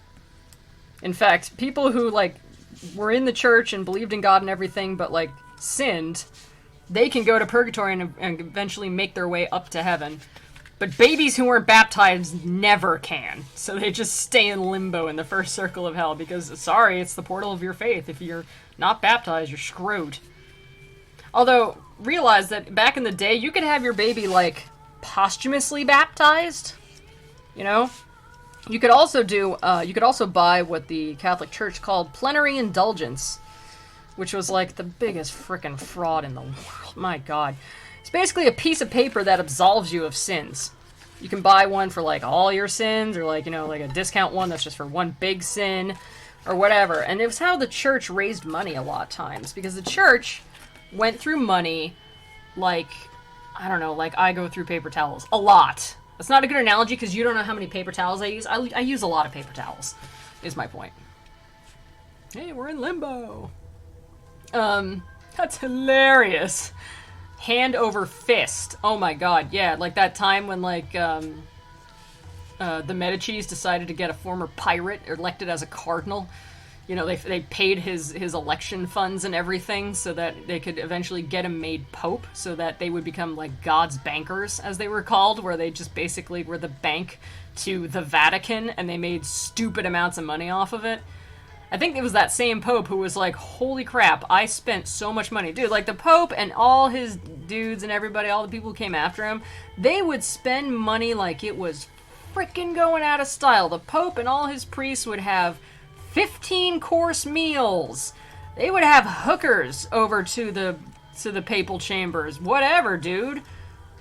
In fact, people who, like, were in the church and believed in God and everything, but, like, sinned, they can go to Purgatory and eventually make their way up to heaven. But babies who weren't baptized never can. So they just stay in limbo in the first circle of hell because, sorry, it's the portal of your faith. If you're not baptized, you're screwed. Although, realize that back in the day, you could have your baby, like, posthumously baptized. You know? You could also buy what the Catholic Church called plenary indulgence, which was, like, the biggest frickin' fraud in the world. My God. It's basically a piece of paper that absolves you of sins. You can buy one for, like, all your sins, or, like, you know, like a discount one that's just for one big sin, or whatever. And it was how the church raised money a lot of times, because the church went through money like, I don't know, like I go through paper towels. A lot. That's not a good analogy, because you don't know how many paper towels I use. I use a lot of paper towels, is my point. Hey, we're in limbo. That's hilarious. Hand over fist. Oh my God, yeah, like that time when, like, the Medicis decided to get a former pirate elected as a cardinal. You know, they paid his election funds and everything so that they could eventually get him made pope, so that they would become, like, God's bankers, as they were called, where they just basically were the bank to the Vatican, and they made stupid amounts of money off of it. I think it was that same Pope who was like, holy crap, I spent so much money. Dude, like the Pope and all his dudes and everybody, all the people who came after him, they would spend money like it was frickin' going out of style. The Pope and all his priests would have 15-course meals. They would have hookers over to the papal chambers. Whatever, dude.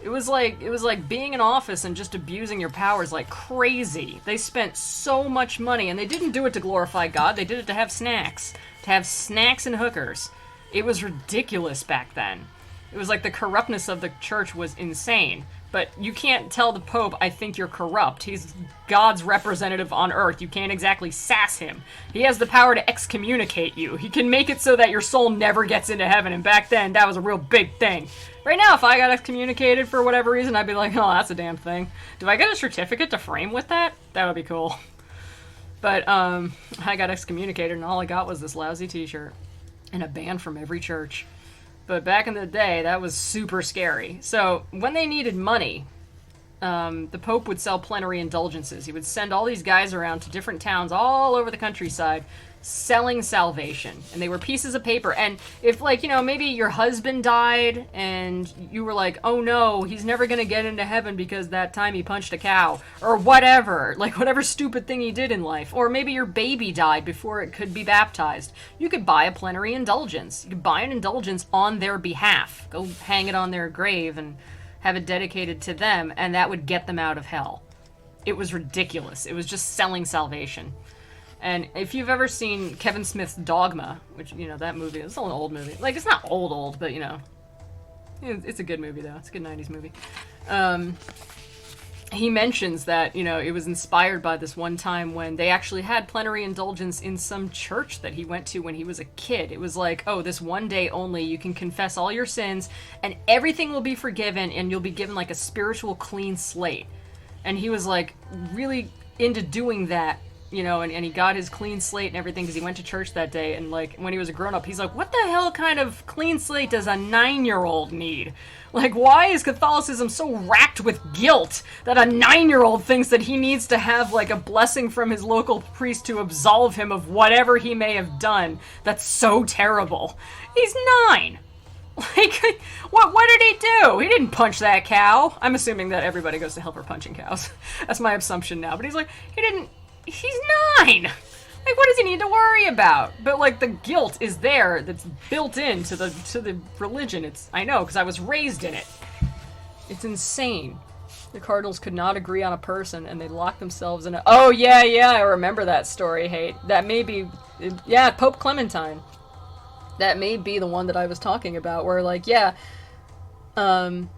It was like being in office and just abusing your powers like crazy. They spent so much money, and they didn't do it to glorify God. They did it to have snacks. To have snacks and hookers. It was ridiculous back then. It was like the corruptness of the church was insane. But you can't tell the Pope, I think you're corrupt. He's God's representative on earth. You can't exactly sass him. He has the power to excommunicate you. He can make it so that your soul never gets into heaven. And back then, that was a real big thing. Right now, if I got excommunicated for whatever reason, I'd be like, oh, that's a damn thing. Do I get a certificate to frame with that? That would be cool. But I got excommunicated, and all I got was this lousy t-shirt. And a ban from every church. But back in the day, that was super scary. So, when they needed money, the Pope would sell plenary indulgences. He would send all these guys around to different towns all over the countryside selling salvation. And they were pieces of paper. And if, like, you know, maybe your husband died and you were like, oh no, he's never going to get into heaven because that time he punched a cow. Or whatever. Like, whatever stupid thing he did in life. Or maybe your baby died before it could be baptized. You could buy a plenary indulgence. You could buy an indulgence on their behalf. Go hang it on their grave and have it dedicated to them. And that would get them out of hell. It was ridiculous. It was just selling salvation. And if you've ever seen Kevin Smith's Dogma, which, you know, that movie, it's an old movie. Like, it's not old, but, you know, it's a good movie, though. It's a good 90s movie. He mentions that, you know, it was inspired by this one time when they actually had plenary indulgence in some church that he went to when he was a kid. It was like, oh, this one day only, you can confess all your sins, and everything will be forgiven, and you'll be given, like, a spiritual clean slate. And he was, like, really into doing that. You know, and he got his clean slate and everything because he went to church that day. And, like, when he was a grown-up, he's like, what the hell kind of clean slate does a 9-year-old need? Like, why is Catholicism so racked with guilt that a 9-year-old thinks that he needs to have, like, a blessing from his local priest to absolve him of whatever he may have done that's so terrible? He's 9! Like, what did he do? He didn't punch that cow. I'm assuming that everybody goes to hell for punching cows. That's my assumption now. But he's like, he's 9! Like, what does he need to worry about? But, like, the guilt is there that's built into the religion. I know, because I was raised in it. It's insane. The Cardinals could not agree on a person, and they locked themselves in a... Oh, yeah, I remember that story, Hate. That may be... Yeah, Pope Clementine. That may be the one that I was talking about, where, like, yeah... Oh,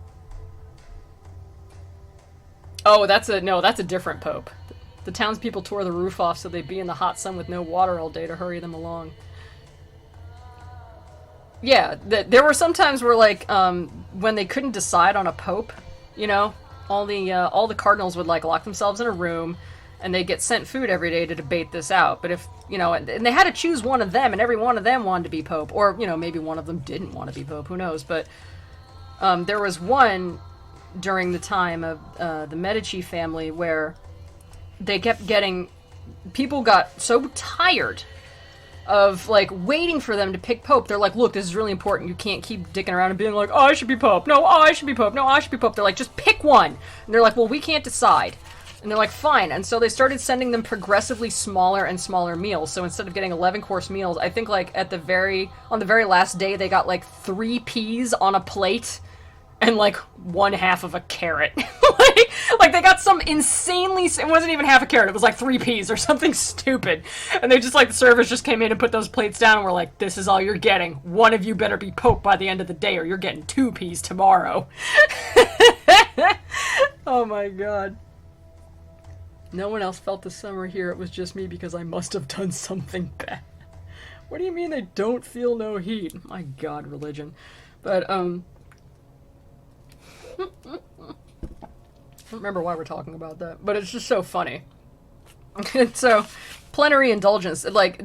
that's a different Pope. The townspeople tore the roof off so they'd be in the hot sun with no water all day to hurry them along. Yeah, there were some times where, like, when they couldn't decide on a pope, you know, all the cardinals would, like, lock themselves in a room, and they'd get sent food every day to debate this out. But if, you know, and they had to choose one of them, and every one of them wanted to be pope. Or, you know, maybe one of them didn't want to be pope, who knows. But there was one during the time of the Medici family where... they kept getting... people got so tired of, like, waiting for them to pick Pope. They're like, look, this is really important. You can't keep dicking around and being like, oh, I should be Pope. No, I should be Pope. No, I should be Pope. They're like, just pick one. And they're like, well, we can't decide. And they're like, fine. And so they started sending them progressively smaller and smaller meals. So instead of getting 11-course meals, I think, like, on the very last day, they got, like, 3 peas on a plate. And, like, 1/2 of a carrot. like, they got some insanely... It wasn't even half a carrot. It was, like, 3 peas or something stupid. And they just, like, the servers just came in and put those plates down and were like, this is all you're getting. One of you better be Pope by the end of the day or you're getting 2 peas tomorrow. Oh, my God. No one else felt the summer here. It was just me because I must have done something bad. What do you mean they don't feel no heat? My God, religion. But, I don't remember why we're talking about that, but it's just so funny. So, plenary indulgence, like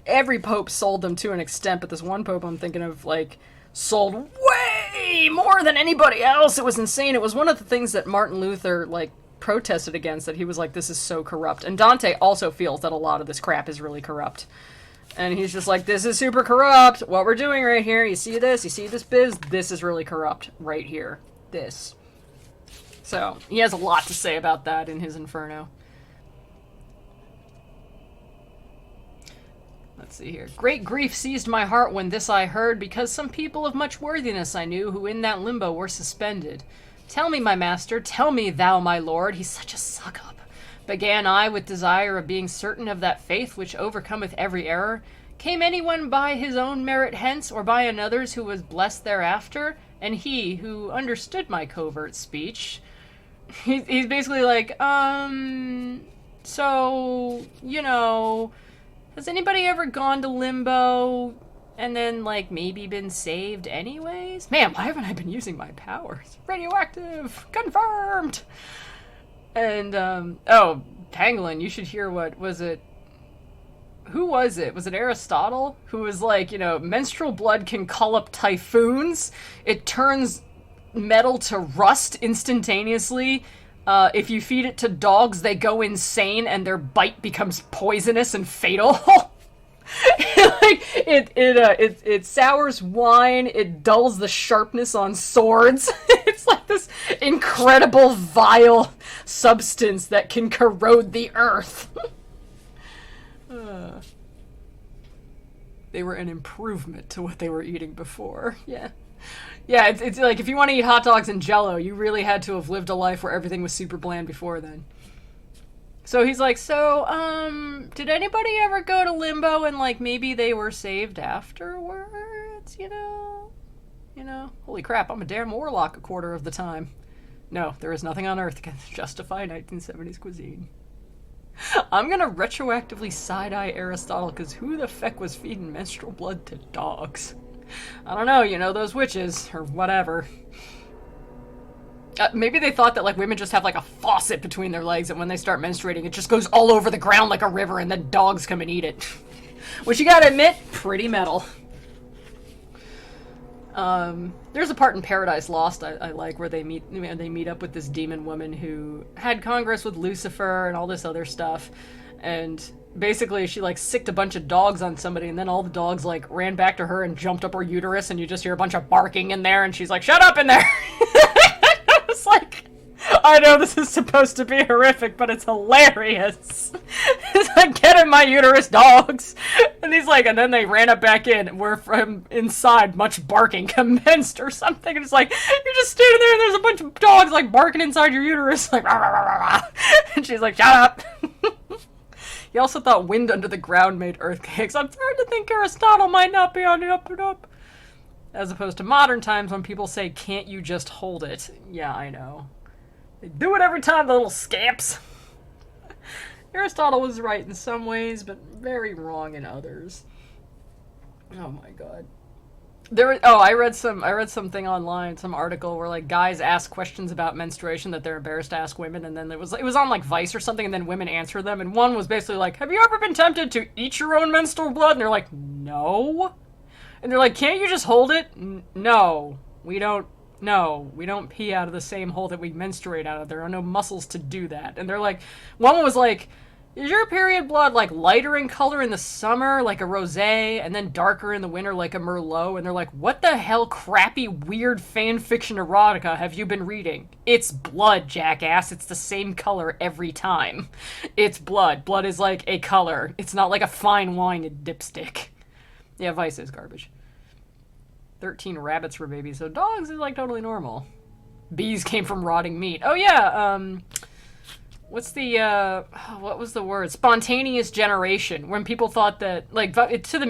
every pope sold them to an extent, but this one pope I'm thinking of, like, sold way more than anybody else. It was insane. It was one of the things that Martin Luther, like, protested against, that he was like, this is so corrupt. And Dante also feels that a lot of this crap is really corrupt. And he's just like, this is super corrupt. What we're doing right here, you see this? You see this biz? This is really corrupt right here. This. So, he has a lot to say about that in his Inferno. Let's see here. Great grief seized my heart when this I heard, because some people of much worthiness I knew, who in that limbo were suspended. Tell me, my master, tell me, thou, my lord, he's such a suck-up. Began I with desire of being certain of that faith which overcometh every error. Came anyone by his own merit hence, or by another's who was blessed thereafter? And he, who understood my covert speech, he's basically like, so, you know, has anybody ever gone to Limbo and then, like, maybe been saved anyways? Man, why haven't I been using my powers? Radioactive! Confirmed! And, oh, Pangolin, you should hear what, was it? Who was it? Was it Aristotle? Who was like, you know, menstrual blood can call up typhoons. It turns metal to rust instantaneously. If you feed it to dogs, they go insane and their bite becomes poisonous and fatal. Like, it sours wine, it dulls the sharpness on swords. It's like this incredible, vile substance that can corrode the earth. They were an improvement to what they were eating before. Yeah. Yeah, it's like, if you want to eat hot dogs and Jell-O, you really had to have lived a life where everything was super bland before then. So he's like, so, did anybody ever go to Limbo and, like, maybe they were saved afterwards, you know? You know? Holy crap, I'm a damn warlock a quarter of the time. No, there is nothing on Earth that can justify 1970s cuisine. I'm gonna retroactively side-eye Aristotle, because who the feck was feeding menstrual blood to dogs? I don't know, you know, those witches, or whatever. Maybe they thought that, like, women just have, like, a faucet between their legs, and when they start menstruating, it just goes all over the ground like a river, and then dogs come and eat it. Which, you gotta admit, pretty metal. There's a part in Paradise Lost I like where they meet up with this demon woman who had congress with Lucifer and all this other stuff, and basically she like sicked a bunch of dogs on somebody, and then all the dogs like ran back to her and jumped up her uterus, and you just hear a bunch of barking in there, and she's like, "Shut up in there!" It's like, I know this is supposed to be horrific, but it's hilarious. It's like, "Get in my uterus, dogs!" And he's like, and then they ran up back in, where from inside much barking commenced or something. And it's like, you're just standing there and there's a bunch of dogs like barking inside your uterus, like, rah, rah, rah, rah. And she's like, "Shut up!" He also thought wind under the ground made earthquakes. I'm starting to think Aristotle might not be on the up and up. As opposed to modern times when people say, "Can't you just hold it?" Yeah, I know. They do it every time, the little scamps. Aristotle was right in some ways, but very wrong in others. Oh my god. I read something online, some article where like guys ask questions about menstruation that they're embarrassed to ask women, and then it was on like Vice or something, and then women answer them, and one was basically like, "Have you ever been tempted to eat your own menstrual blood?" And they're like, "No." And they're like, "Can't you just hold it?" No, we don't pee out of the same hole that we menstruate out of. There are no muscles to do that. And they're like, one was like, "Is your period blood like lighter in color in the summer, like a rosé, and then darker in the winter, like a merlot?" And they're like, "What the hell crappy, weird fan fiction erotica have you been reading?" It's blood, jackass. It's the same color every time. It's blood. Blood is like a color. It's not like a fine wine and dipstick. Yeah, Vice is garbage. 13 rabbits were babies, so dogs is like totally normal. Bees came from rotting meat. Oh yeah, what's the, what was the word? Spontaneous generation, when people thought that, like, to the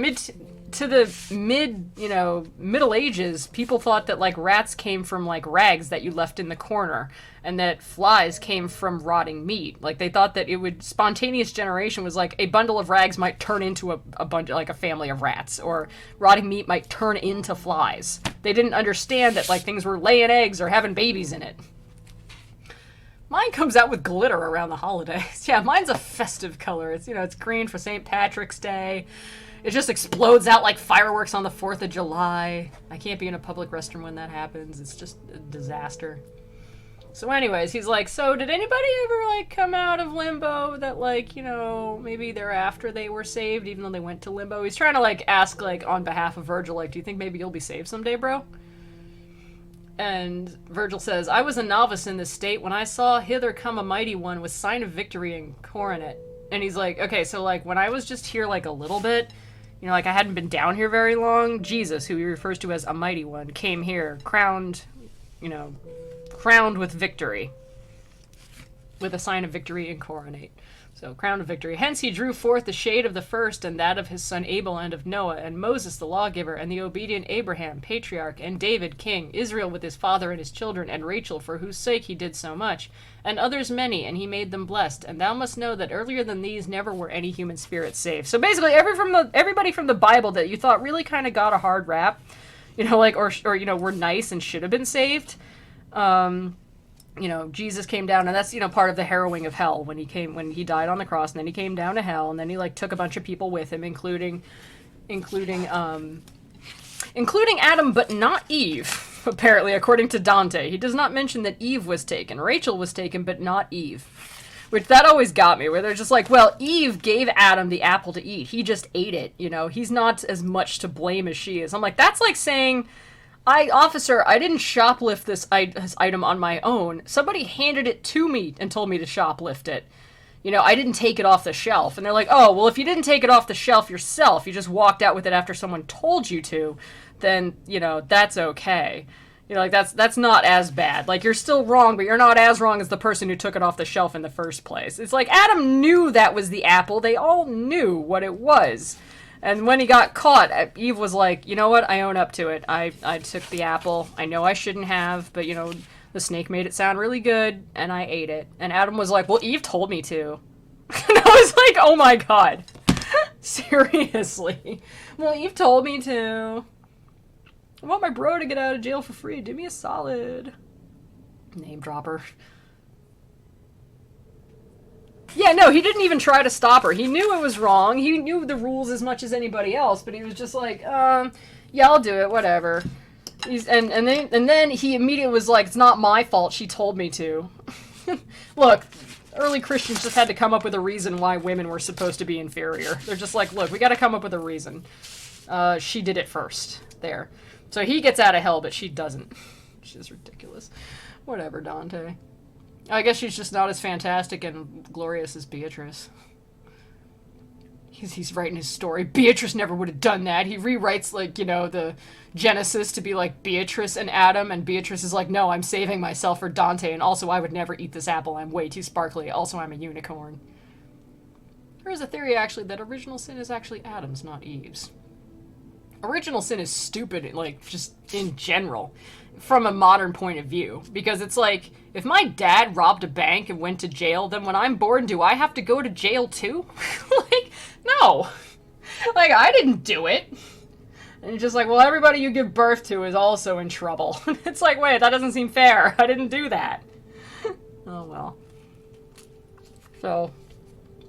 mid, you know, Middle Ages, people thought that, like, rats came from, like, rags that you left in the corner, and that flies came from rotting meat. Like, they thought that spontaneous generation was, like, a bundle of rags might turn into a bunch, like, a family of rats, or rotting meat might turn into flies. They didn't understand that, like, things were laying eggs or having babies in it. Mine comes out with glitter around the holidays. Yeah, mine's a festive color. It's, you know, it's green for St. Patrick's Day. It just explodes out like fireworks on the 4th of July. I can't be in a public restroom when that happens. It's just a disaster. So anyways, he's like, "So did anybody ever, like, come out of Limbo that, like, you know, maybe thereafter they were saved, even though they went to Limbo?" He's trying to, like, ask, like, on behalf of Virgil, like, "Do you think maybe you'll be saved someday, bro?" And Virgil says, "I was a novice in this state when I saw hither come a mighty one with sign of victory and coronet." And he's like, "Okay, so, like, when I was just here, like, a little bit, you know, like, I hadn't been down here very long, Jesus, who he refers to as a mighty one, came here, crowned with victory. With a sign of victory and coronate." So, crown of victory. Hence he drew forth the shade of the first, and that of his son Abel, and of Noah, and Moses the lawgiver, and the obedient Abraham, patriarch, and David, king, Israel with his father and his children, and Rachel, for whose sake he did so much, and others many, and he made them blessed. And thou must know that earlier than these never were any human spirits saved. So basically, everybody from the Bible that you thought really kind of got a hard rap, you know, like, or you know, were nice and should have been saved, you know, Jesus came down, and that's, you know, part of the harrowing of hell when he died on the cross, and then he came down to hell, and then he, like, took a bunch of people with him, including Adam, but not Eve, apparently, according to Dante. He does not mention that Eve was taken. Rachel was taken, but not Eve. Which, that always got me, where they're just like, well, Eve gave Adam the apple to eat. He just ate it, you know? He's not as much to blame as she is. I'm like, that's like saying, officer, I didn't shoplift this item on my own. Somebody handed it to me and told me to shoplift it. You know, I didn't take it off the shelf. And they're like, oh, well, if you didn't take it off the shelf yourself, you just walked out with it after someone told you to, then, you know, that's okay. You know, like, that's not as bad. Like, you're still wrong, but you're not as wrong as the person who took it off the shelf in the first place. It's like, Adam knew that was the apple. They all knew what it was. And when he got caught, Eve was like, you know what, I own up to it. I took the apple. I know I shouldn't have, but, you know, the snake made it sound really good, and I ate it. And Adam was like, well, Eve told me to. And I was like, oh my god. Seriously. Well, Eve told me to. I want my bro to get out of jail for free. Do me a solid. Name dropper. Yeah, no, he didn't even try to stop her. He knew it was wrong. He knew the rules as much as anybody else, but he was just like, yeah, I'll do it, whatever. And then he immediately was like, it's not my fault, she told me to. Look, early Christians just had to come up with a reason why women were supposed to be inferior. They're just like, look, we gotta come up with a reason. She did it first. There. So he gets out of hell, but she doesn't. She's ridiculous. Whatever, Dante. I guess she's just not as fantastic and glorious as Beatrice. He's writing his story. Beatrice never would have done that. He rewrites, like, you know, the Genesis to be like Beatrice and Adam, and Beatrice is like, no, I'm saving myself for Dante, and also I would never eat this apple. I'm way too sparkly. Also, I'm a unicorn. There is a theory, actually, that original sin is actually Adam's, not Eve's. Original sin is stupid, like, just in general, from a modern point of view. Because it's like, if my dad robbed a bank and went to jail, then when I'm born, do I have to go to jail too? Like, no. Like, I didn't do it. And you're just like, well, everybody you give birth to is also in trouble. It's like, wait, that doesn't seem fair. I didn't do that. Oh, well. So,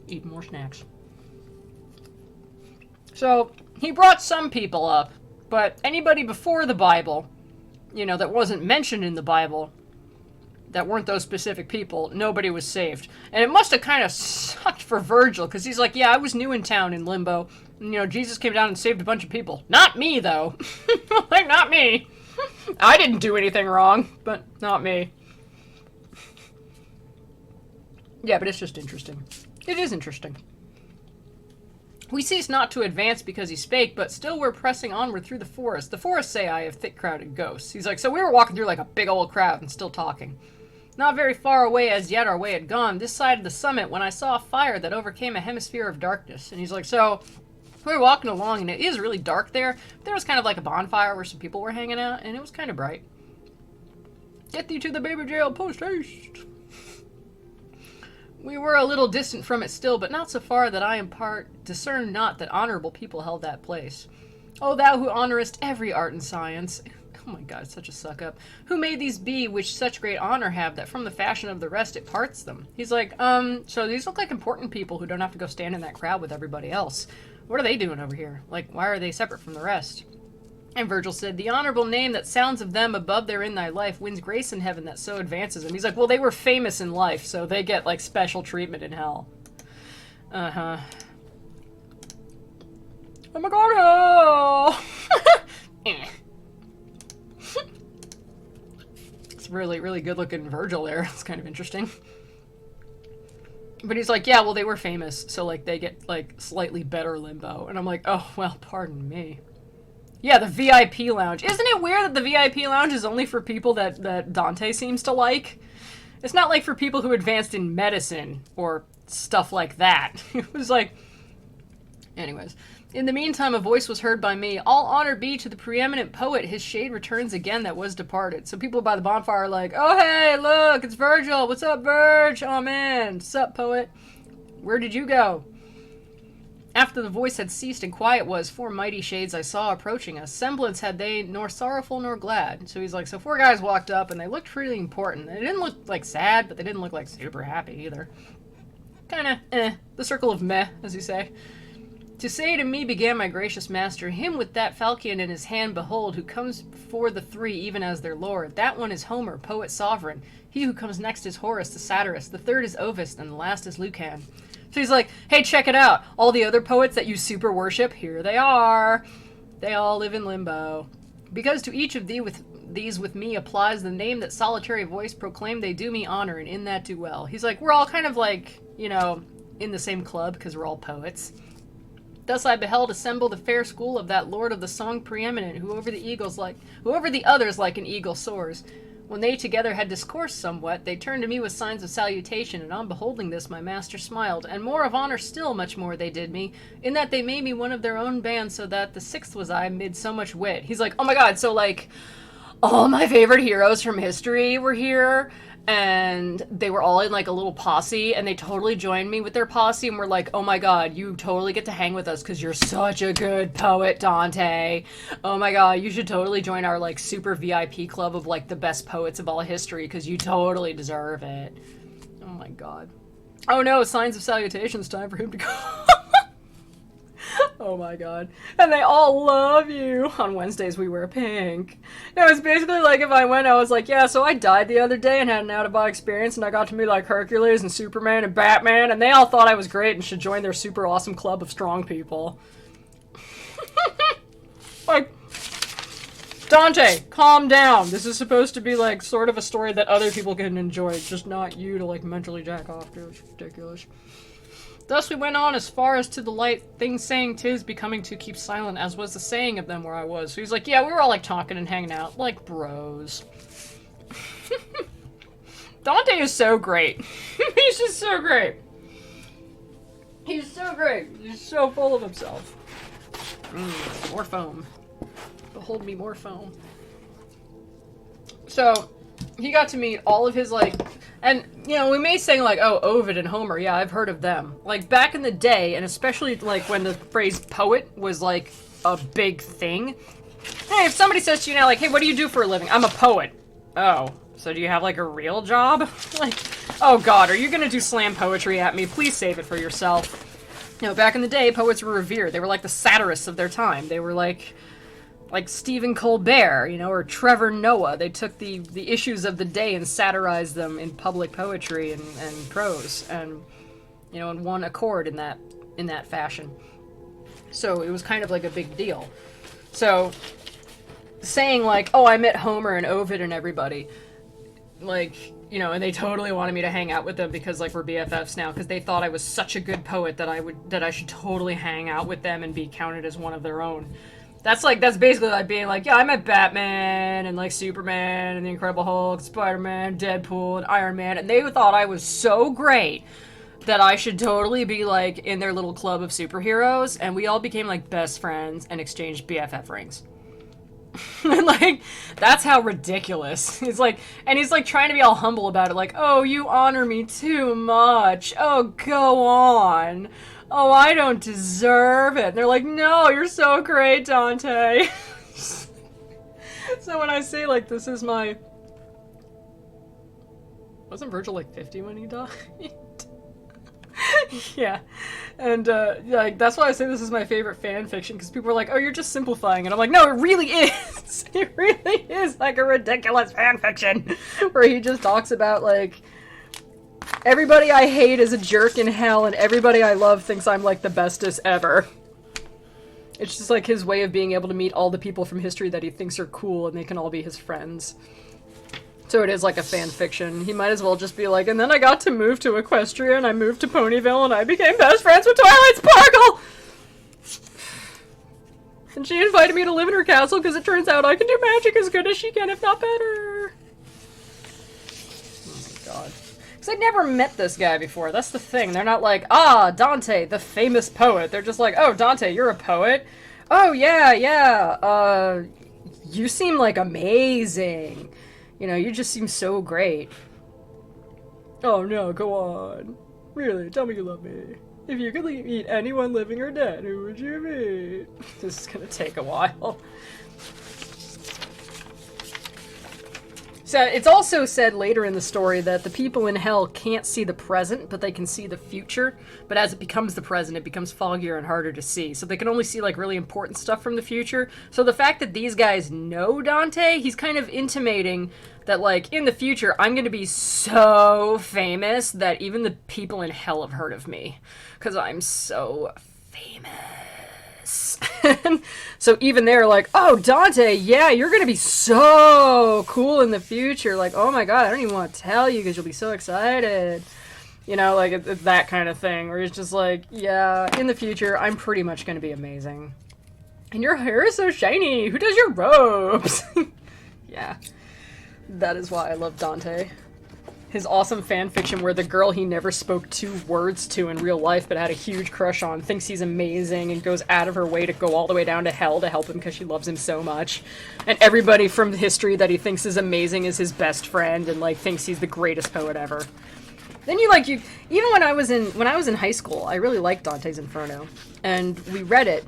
eat more snacks. So, he brought some people up, but anybody before the Bible, you know, that wasn't mentioned in the Bible, that weren't those specific people, nobody was saved. And it must have kind of sucked for Virgil, because he's like, yeah, I was new in town in Limbo, and, you know, Jesus came down and saved a bunch of people. Not me, though. Like, not me. I didn't do anything wrong, but not me. Yeah, but it's just interesting. It is interesting. We cease not to advance because he spake, but still we're pressing onward through the forest. The forest say I have thick crowded ghosts. He's like, so we were walking through like a big old crowd and still talking. Not very far away as yet our way had gone, this side of the summit, when I saw a fire that overcame a hemisphere of darkness. And he's like, so we were walking along, and it is really dark there. There was kind of like a bonfire where some people were hanging out, and it was kind of bright. Get thee to the baby jail, post haste. We were a little distant from it still, but not so far that I in part discern not that honorable people held that place. O thou who honorest every art and science, oh my god, such a suck-up, who made these be which such great honor have, that from the fashion of the rest it parts them. He's like, so these look like important people who don't have to go stand in that crowd with everybody else. What are they doing over here? Like, why are they separate from the rest? And Virgil said, the honorable name that sounds of them above there in thy life wins grace in heaven that so advances them. He's like, well, they were famous in life, so they get, like, special treatment in hell. Uh-huh. Oh my god, hell! It's really, really good-looking Virgil there. It's kind of interesting. But he's like, yeah, well, they were famous, so, like, they get, like, slightly better limbo. And I'm like, oh, well, pardon me. Yeah, the VIP lounge. Isn't it weird that the VIP lounge is only for people that Dante seems to like? It's not like for people who advanced in medicine or stuff like that. It was like... Anyways. In the meantime, a voice was heard by me. All honor be to the preeminent poet. His shade returns again that was departed. So people by the bonfire are like, oh, hey, look, it's Virgil. What's up, Virg? Oh, man. Sup, poet? Where did you go? After the voice had ceased and quiet was, 4 mighty shades I saw approaching us. Semblance had they, nor sorrowful nor glad. So he's like, so 4 guys walked up, and they looked really important. They didn't look, like, sad, but they didn't look, like, super happy either. Kinda, the circle of meh, as you say. To say to me began my gracious master, him with that falchion in his hand behold, who comes before the 3 even as their lord. That one is Homer, poet sovereign. He who comes next is Horace, the satirist. The 3rd is Ovid, and the last is Lucan. So he's like, hey, check it out. All the other poets that you super worship, here they are. They all live in limbo. Because to each of these with me applies the name that solitary voice proclaimed, they do me honor, and in that do well. He's like, we're all kind of like, you know, in the same club, because we're all poets. Thus I beheld assemble the fair school of that lord of the song preeminent, who over the others like an eagle soars. When they together had discoursed somewhat, they turned to me with signs of salutation, and on beholding this my master smiled, and more of honor still much more they did me, in that they made me one of their own band, so that the 6th was I mid so much wit. He's like, oh my god, so like, all my favorite heroes from history were here, and they were all in like a little posse, and they totally joined me with their posse, and were like, oh my god, you totally get to hang with us because you're such a good poet, Dante. Oh my god, you should totally join our like super VIP club of like the best poets of all history because you totally deserve it. Oh my god. Oh no, signs of salutations, time for him to go. Oh my god. And they all love you. On Wednesdays we wear pink. It was basically like if I went, I was like, yeah, so I died the other day and had an out-of-body experience, and I got to meet like Hercules and Superman and Batman, and they all thought I was great and should join their super awesome club of strong people. Like, Dante, calm down. This is supposed to be like sort of a story that other people can enjoy, just not you to like mentally jack off to. It's ridiculous. Thus we went on as far as to the light, things saying 'tis becoming to keep silent, as was the saying of them where I was. So he's like, yeah, we were all like talking and hanging out, like bros. Dante is so great. He's just so great. He's so great. He's so full of himself. More foam. Behold me more foam. So, he got to meet all of his, like... And, you know, we may say, like, oh, Ovid and Homer, yeah, I've heard of them. Like, back in the day, and especially, like, when the phrase poet was, like, a big thing. Hey, if somebody says to you now, like, hey, what do you do for a living? I'm a poet. Oh, so do you have, like, a real job? Like, oh, God, are you gonna do slam poetry at me? Please save it for yourself. You know, back in the day, poets were revered. They were, like, the satirists of their time. They were, like Stephen Colbert, you know, or Trevor Noah. They took the issues of the day and satirized them in public poetry and prose, and, you know, in one accord in that fashion. So it was kind of like a big deal. So saying like, oh, I met Homer and Ovid and everybody, like, you know, and they totally wanted me to hang out with them because like we're BFFs now, because they thought I was such a good poet that I should totally hang out with them and be counted as one of their own. That's basically like being like, yeah, I met Batman and like Superman and the Incredible Hulk, Spider-Man, Deadpool, and Iron Man, and they thought I was so great that I should totally be like in their little club of superheroes, and we all became like best friends and exchanged BFF rings. And like, that's how ridiculous. He's like trying to be all humble about it, like, oh, you honor me too much. Oh, go on. Oh, I don't deserve it. And they're like, no, you're so great, Dante. So when I say, like, this is my... Wasn't Virgil, like, 50 when he died? Yeah. And, like, that's why I say this is my favorite fan fiction, because people are like, oh, you're just simplifying. And I'm like, no, it really is. It really is, like, a ridiculous fan fiction. Where he just talks about, like... Everybody I hate is a jerk in hell, and everybody I love thinks I'm, like, the bestest ever. It's just, like, his way of being able to meet all the people from history that he thinks are cool, and they can all be his friends. So it is, like, a fan fiction. He might as well just be like, and then I got to move to Equestria, and I moved to Ponyville, and I became best friends with Twilight Sparkle! And she invited me to live in her castle, because it turns out I can do magic as good as she can, if not better. god. Because I'd never met this guy before. That's the thing. They're not like, ah, Dante, the famous poet. They're just like, oh, Dante, you're a poet? Oh, yeah. You seem, like, amazing. You know, you just seem so great. Oh, no, go on. Really, tell me you love me. If you could meet anyone living or dead, who would you meet? This is gonna take a while. So it's also said later in the story that the people in hell can't see the present, but they can see the future. But as it becomes the present, it becomes foggier and harder to see. So they can only see, like, really important stuff from the future. So the fact that these guys know Dante, he's kind of intimating that, like, in the future, I'm going to be so famous that even the people in hell have heard of me. Because I'm so famous. So even they're like, oh, Dante, yeah, you're gonna be so cool in the future. Like, oh my god, I don't even want to tell you because you'll be so excited. You know, like, it's that kind of thing where it's just like, yeah, in the future, I'm pretty much gonna be amazing. And your hair is so shiny. Who does your robes? Yeah, that is why I love Dante. His awesome fanfiction where the girl he never spoke 2 words to in real life but had a huge crush on thinks he's amazing and goes out of her way to go all the way down to hell to help him because she loves him so much. And everybody from history that he thinks is amazing is his best friend and, like, thinks he's the greatest poet ever. Then even when I was in high school, I really liked Dante's Inferno. And we read it,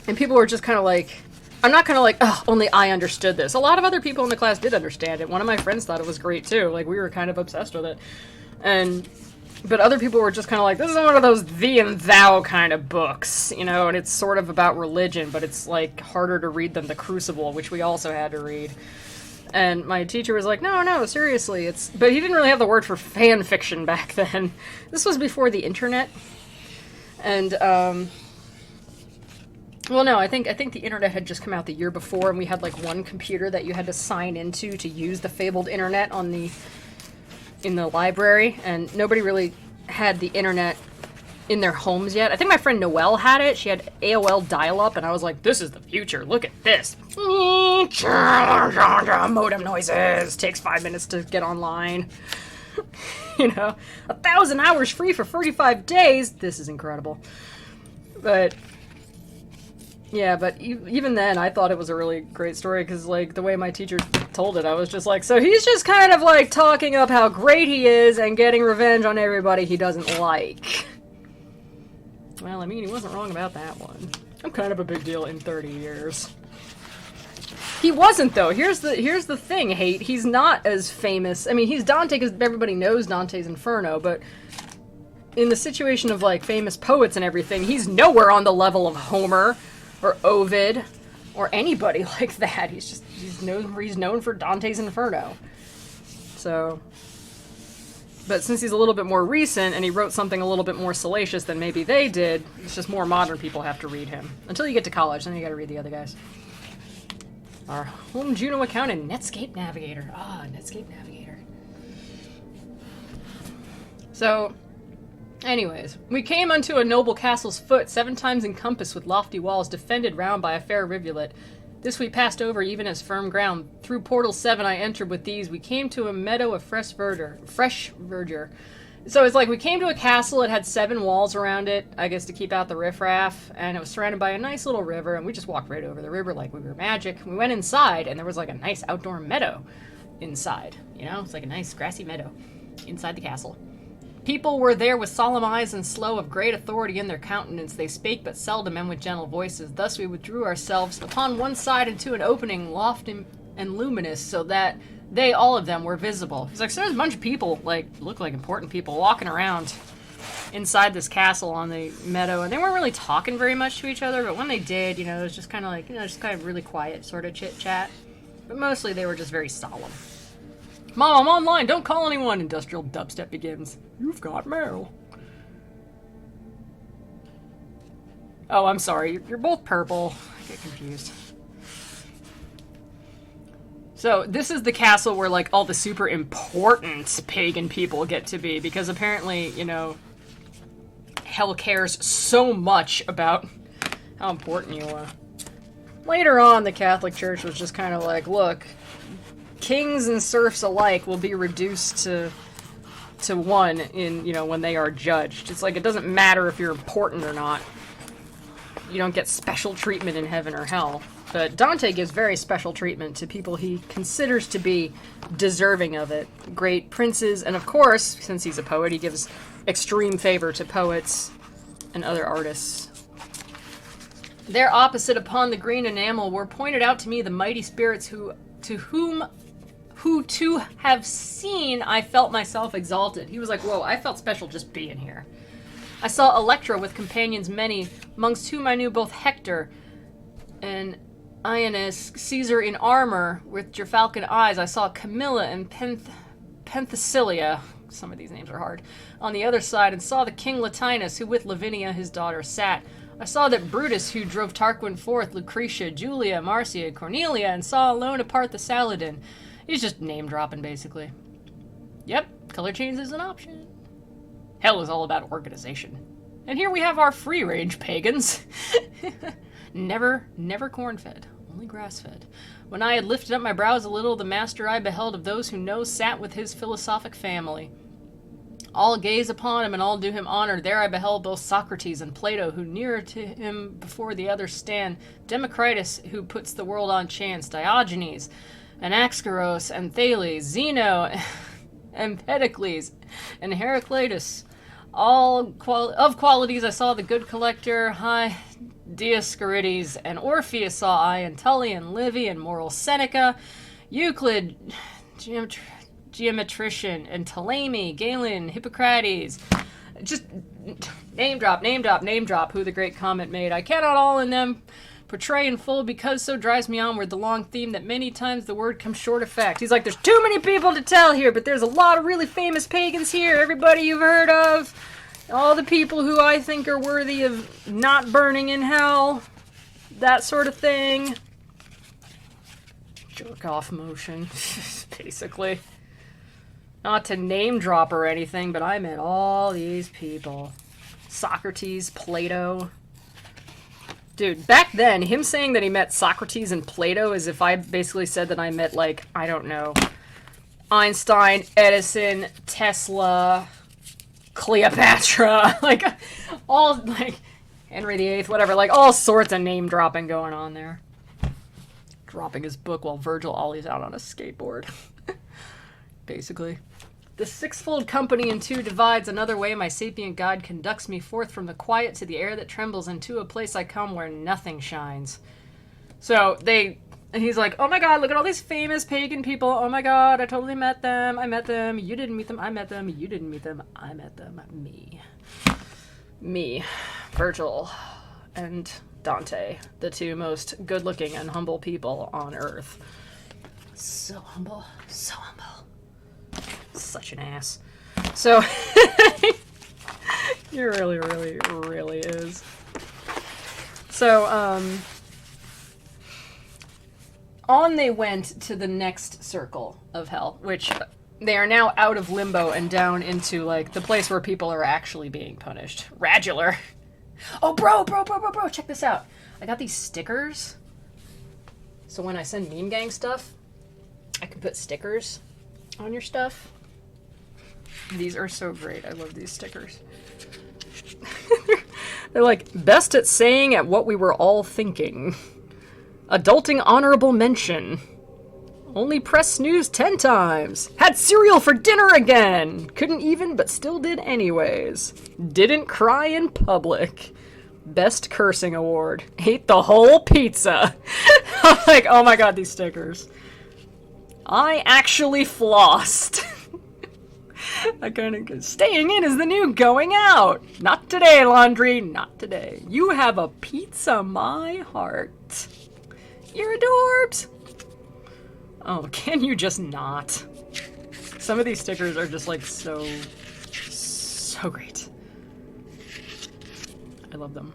and people were just kind of like, I'm not kind of like, oh, only I understood this. A lot of other people in the class did understand it. One of my friends thought it was great, too. Like, we were kind of obsessed with it. But other people were just kind of like, this is one of those thee and thou kind of books, you know, and it's sort of about religion, but it's, like, harder to read than The Crucible, which we also had to read. And my teacher was like, no, seriously, but he didn't really have the word for fan fiction back then. This was before the internet. And, well, no, I think the internet had just come out the year before, and we had, like, one computer that you had to sign into to use the fabled internet in the library, and nobody really had the internet in their homes yet. I think my friend Noelle had it. She had AOL dial-up, and I was like, this is the future. Look at this. Modem noises. Takes 5 minutes to get online. You know, 1,000 hours free for 45 days. This is incredible. But yeah, but even then, I thought it was a really great story, because, like, the way my teacher told it, I was just like, so he's just kind of, like, talking up how great he is and getting revenge on everybody he doesn't like. Well, I mean, he wasn't wrong about that one. I'm kind of a big deal in 30 years. He wasn't, though. Here's the thing, Hate. He's not as famous. I mean, he's Dante because everybody knows Dante's Inferno, but in the situation of, like, famous poets and everything, he's nowhere on the level of Homer or Ovid, or anybody like that. He's known for Dante's Inferno. So, but since he's a little bit more recent, and he wrote something a little bit more salacious than maybe they did, it's just more modern people have to read him. Until you get to college, then you gotta read the other guys. Our home Juno account and Netscape Navigator. Ah, Netscape Navigator. So, anyways, we came unto a noble castle's foot, 7 times encompassed with lofty walls, defended round by a fair rivulet. This we passed over even as firm ground. Through portal 7 I entered with these. We came to a meadow of fresh verdure. So it's like we came to a castle, it had 7 walls around it, I guess to keep out the riffraff, and it was surrounded by a nice little river, and we just walked right over the river like we were magic. We went inside, and there was like a nice outdoor meadow inside, you know? It's like a nice grassy meadow inside the castle. People were there with solemn eyes and slow, of great authority in their countenance. They spake but seldom and with gentle voices. Thus we withdrew ourselves upon one side into an opening, lofty and luminous, so that they, all of them, were visible. It's like, so there's a bunch of people, like, look like important people, walking around inside this castle on the meadow, and they weren't really talking very much to each other, but when they did, you know, it was just kind of like, you know, just kind of really quiet sort of chit-chat. But mostly they were just very solemn. Mom, I'm online, don't call anyone! Industrial dubstep begins. You've got mail. Oh, I'm sorry, you're both purple. I get confused. So, this is the castle where, like, all the super important pagan people get to be, because apparently, you know, hell cares so much about how important you are. Later on, the Catholic Church was just kind of like, look, kings and serfs alike will be reduced to to one in, you know, when they are judged. It's like, it doesn't matter if you're important or not. You don't get special treatment in heaven or hell. But Dante gives very special treatment to people he considers to be deserving of it. Great princes, and of course, since he's a poet, he gives extreme favor to poets and other artists. There opposite upon the green enamel were pointed out to me the mighty spirits who to have seen I felt myself exalted. He was like, whoa, I felt special just being here. I saw Electra with companions many, amongst whom I knew both Hector and Ionis, Caesar in armor with gerfalcon eyes. I saw Camilla and Penthesilea, some of these names are hard, on the other side, and saw the king Latinus, who with Lavinia his daughter sat. I saw that Brutus, who drove Tarquin forth, Lucretia, Julia, Marcia, Cornelia, and saw alone apart the Saladin. He's just name-dropping, basically. Yep, color change is an option. Hell is all about organization. And here we have our free-range pagans. Never corn-fed, only grass-fed. When I had lifted up my brows a little, the master I beheld of those who know sat with his philosophic family. All gaze upon him and all do him honor. There I beheld both Socrates and Plato, who nearer to him before the others stand. Democritus, who puts the world on chance. Diogenes, Anaxagoras, and Thales, Zeno, Empedocles, and Heraclitus. All of qualities I saw the good collector, high Dioscorides, and Orpheus saw I, and Tully, and Livy, and moral Seneca, Euclid, geometrician, and Ptolemy, Galen, Hippocrates. Just name drop who the great comment made. I cannot all in them portray in full, because so drives me onward the long theme that many times the word comes short of fact. He's like, there's too many people to tell here, but there's a lot of really famous pagans here, everybody you've heard of, all the people who I think are worthy of not burning in hell, that sort of thing. Jerk off motion, basically. Not to name drop or anything, but I met all these people. Socrates, Plato. Dude, back then, him saying that he met Socrates and Plato is if I basically said that I met, like, I don't know, Einstein, Edison, Tesla, Cleopatra, like, all, like, Henry VIII, whatever, like, all sorts of name-dropping going on there. Dropping his book while Virgil ollies out on a skateboard. Basically. The sixfold company in two divides. Another way my sapient guide conducts me forth from the quiet to the air that trembles, and to a place I come where nothing shines. So he's like, oh my god, look at all these famous pagan people. Oh my god, I totally met them. I met them. You didn't meet them. I met them. You didn't meet them. I met them. Me. Virgil and Dante, the two most good-looking and humble people on Earth. So humble. So humble. Such an ass. So, he really is. So, on they went to the next circle of hell, which they are now out of Limbo and down into, like, the place where people are actually being punished. Radular. Oh, bro, check this out. I got these stickers. So when I send Meme Gang stuff, I can put stickers on your stuff. These are so great. I love these stickers. They're like, best at saying at what we were all thinking. Adulting honorable mention. Only press snooze 10 times. Had cereal for dinner again. Couldn't even, but still did anyways. Didn't cry in public. Best cursing award. Ate the whole pizza. I'm like, oh my god, these stickers. I actually flossed. I kind of, staying in is the new going out. Not today, laundry, not today. You have a pizza, my heart. You're adorbs. Oh, can you just not? Some of these stickers are just like so great. I love them.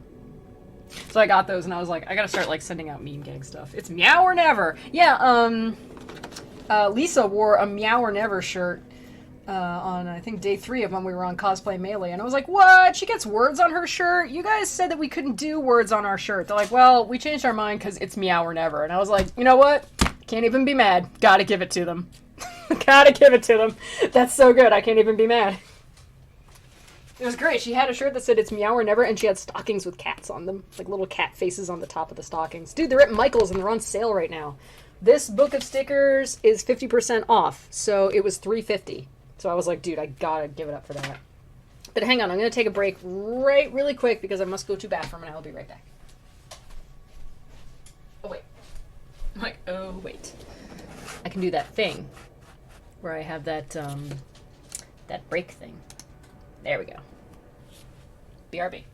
So I got those and I was like, I gotta start like sending out Meme Gang stuff. It's meow or never. Yeah, Lisa wore a meow or never shirt on, I think, day 3 of when we were on Cosplay Melee, and I was like, what? She gets words on her shirt? You guys said that we couldn't do words on our shirt. They're like, well, we changed our mind because it's meow or never. And I was like, you know what? Can't even be mad. Gotta give it to them. Gotta give it to them. That's so good. I can't even be mad. It was great. She had a shirt that said "It's meow or never," and she had stockings with cats on them, like little cat faces on the top of the stockings. Dude, they're at Michael's and they're on sale right now. This book of stickers is 50% off, so it was $3.50. So I was like, dude, I gotta give it up for that. But hang on, I'm gonna take a break really quick because I must go to the bathroom and I will be right back. Oh wait. I'm like, oh wait. I can do that thing where I have that that break thing. There we go. BRB.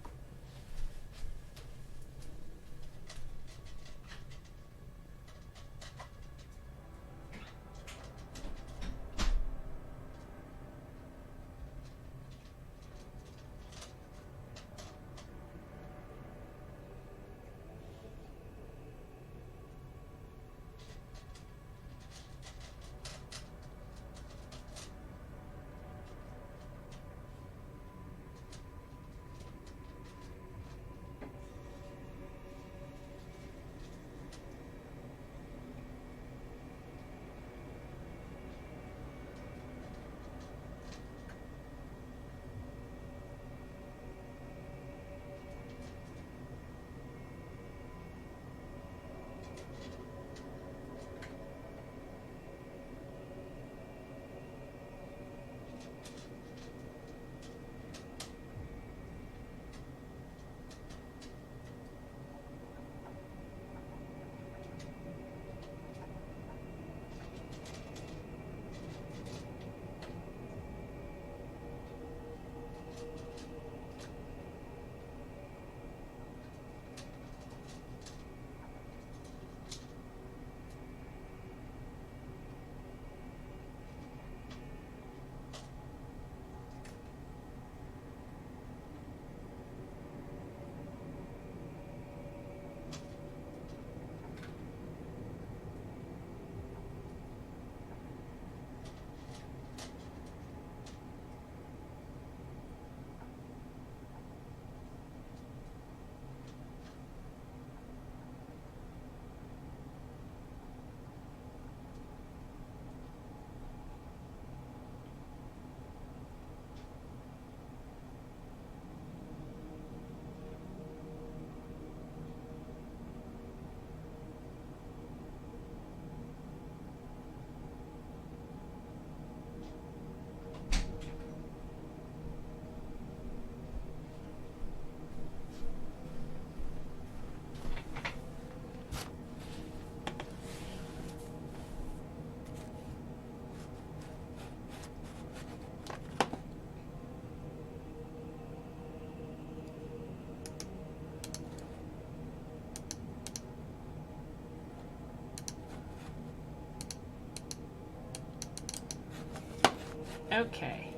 Okay.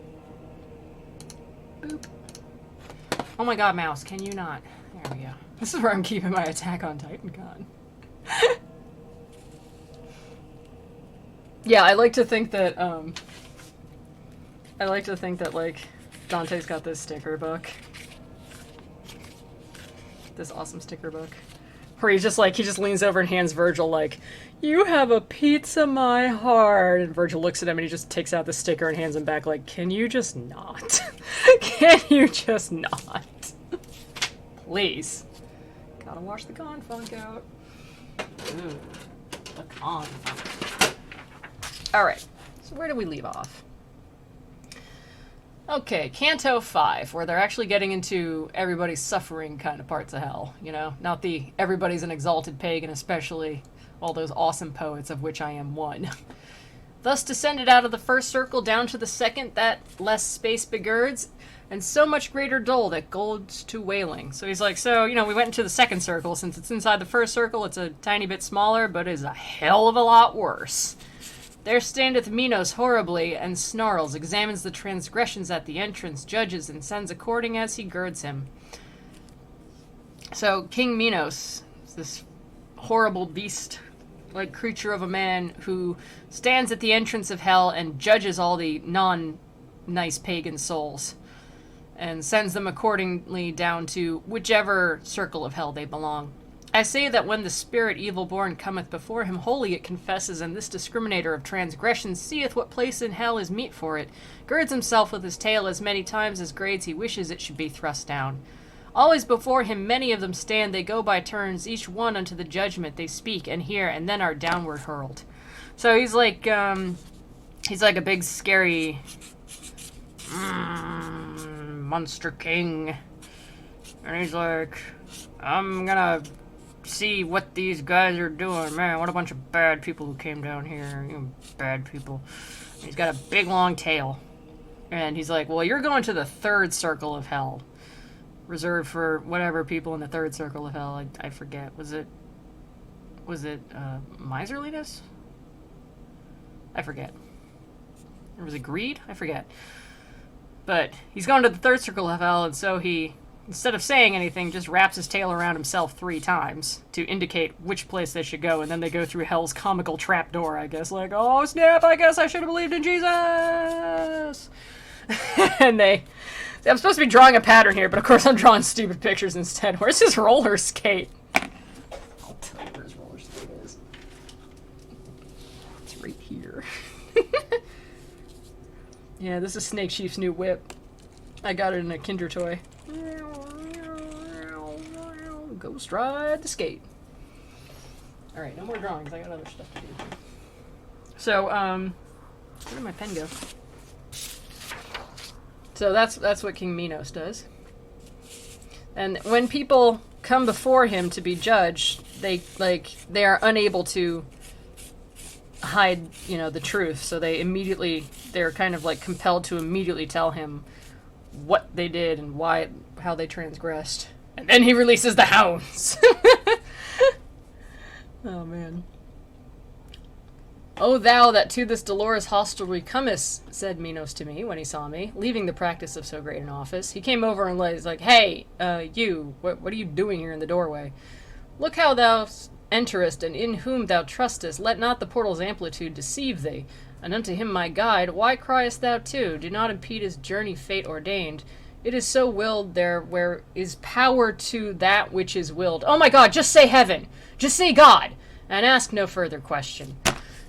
Boop. Oh my god, mouse, can you not? There we go. This is where I'm keeping my Attack on Titan con. Yeah, I like to think that, like, Dante's got this sticker book. This awesome sticker book. Where he's just like, he just leans over and hands Virgil, like, "You have a pizza, my heart." And Virgil looks at him and he just takes out the sticker and hands him back, like, "Can you just not? Can you just not? Please." Gotta wash the con funk out. Ooh, the con funk. Alright, so where do we leave off? Okay, Canto 5, where they're actually getting into everybody's suffering kind of parts of hell, you know? Not the everybody's an exalted pagan, especially all those awesome poets of which I am one. Thus descended out of the first circle down to the second, that less space begirds, and so much greater dole that goes to wailing. So he's like, so, you know, we went into the second circle. Since it's inside the first circle, it's a tiny bit smaller, but is a hell of a lot worse. There standeth Minos horribly, and snarls, examines the transgressions at the entrance, judges, and sends according as he girds him. So, King Minos, this horrible beast-like creature of a man who stands at the entrance of hell and judges all the non-nice pagan souls, and sends them accordingly down to whichever circle of hell they belong. I say that when the spirit evil-born cometh before him wholly it confesses, and this discriminator of transgressions seeth what place in hell is meet for it, girds himself with his tail as many times as grades he wishes it should be thrust down. Always before him many of them stand, they go by turns, each one unto the judgment, they speak and hear, and then are downward hurled. So he's like a big scary monster king. And he's like, I'm gonna see what these guys are doing. Man, what a bunch of bad people who came down here. You bad people. And he's got a big long tail. And he's like, well, you're going to the third circle of hell. Reserved for whatever people in the third circle of hell. I forget. Was it miserliness? I forget. Or was it greed? I forget. But he's going to the third circle of hell, and so he, instead of saying anything, just wraps his tail around himself 3 times to indicate which place they should go, and then they go through hell's comical trapdoor, I guess. Like, oh snap, I guess I should have believed in Jesus! And I'm supposed to be drawing a pattern here, but of course I'm drawing stupid pictures instead. Where's his roller skate? I'll tell you where his roller skate is. It's right here. Yeah, this is Snake Chief's new whip. I got it in a Kinder toy. Ghost ride the skate. Alright, no more drawings. I got other stuff to do. So, where did my pen go? So that's what King Minos does. And when people come before him to be judged, they are unable to hide, the truth. So they're kind of like compelled to immediately tell him what they did and how they transgressed. And then he releases the hounds. Oh man. O thou that to this dolorous hostelry comest, said Minos to me when he saw me, leaving the practice of so great an office. He came over and was like, hey, you, what are you doing here in the doorway? Look how thou enterest, and in whom thou trustest. Let not the portal's amplitude deceive thee. And unto him my guide, why criest thou too? Do not impede his journey fate ordained. It is so willed there where is power to that which is willed. Oh my god, just say heaven. Just say God. And ask no further question.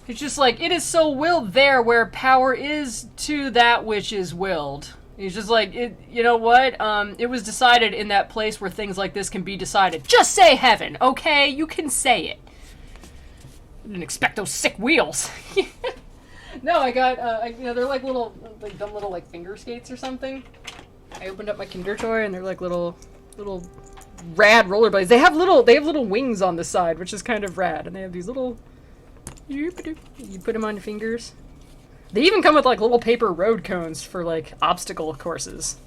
It's just like, it is so willed there where power is to that which is willed. He's just like, you know what? It was decided in that place where things like this can be decided. Just say heaven, okay? You can say it. I didn't expect those sick wheels. No, I got, they're like dumb little finger skates or something. I opened up my Kinder toy and they're like little rad rollerblades. They have little wings on the side, which is kind of rad, and they have these little. You put them on your fingers. They even come with little paper road cones for obstacle courses.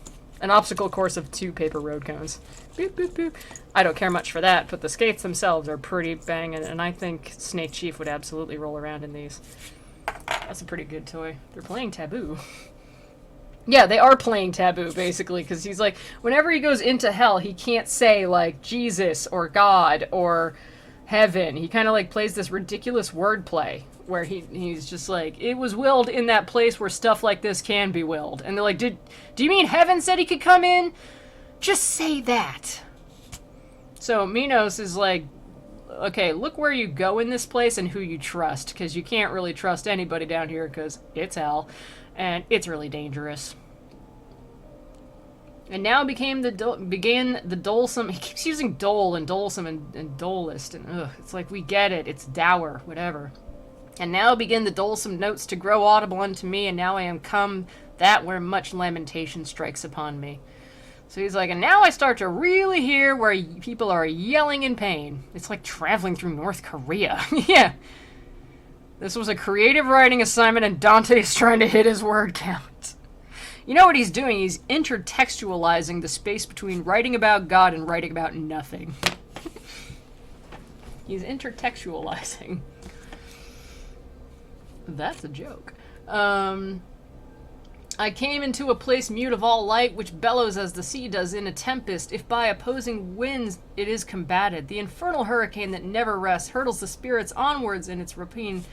An obstacle course of 2 paper road cones. Boop, boop, boop. I don't care much for that, but the skates themselves are pretty banging, and I think Snake Chief would absolutely roll around in these. That's a pretty good toy. They're playing Taboo. Yeah, they are playing Taboo, basically, because he's like, whenever he goes into hell, he can't say, Jesus or God or heaven. He kind of, plays this ridiculous wordplay, where he's just like, it was willed in that place where stuff like this can be willed. And they're like, do you mean heaven said he could come in? Just say that. So Minos is like, okay, look where you go in this place and who you trust, because you can't really trust anybody down here, because it's hell. And it's really dangerous. And now began the dolesome. He keeps using dole and dolesome and dolest, and it's like, we get it. It's dour, whatever. And now begin the dolesome notes to grow audible unto me, and now I am come that where much lamentation strikes upon me. So he's like, and now I start to really hear where people are yelling in pain. It's like traveling through North Korea. Yeah. This was a creative writing assignment, and Dante is trying to hit his word count. You know what he's doing? He's intertextualizing the space between writing about God and writing about nothing. He's intertextualizing. That's a joke. I came into a place mute of all light, which bellows as the sea does in a tempest, if by opposing winds it is combated. The infernal hurricane that never rests hurtles the spirits onwards in its rapine,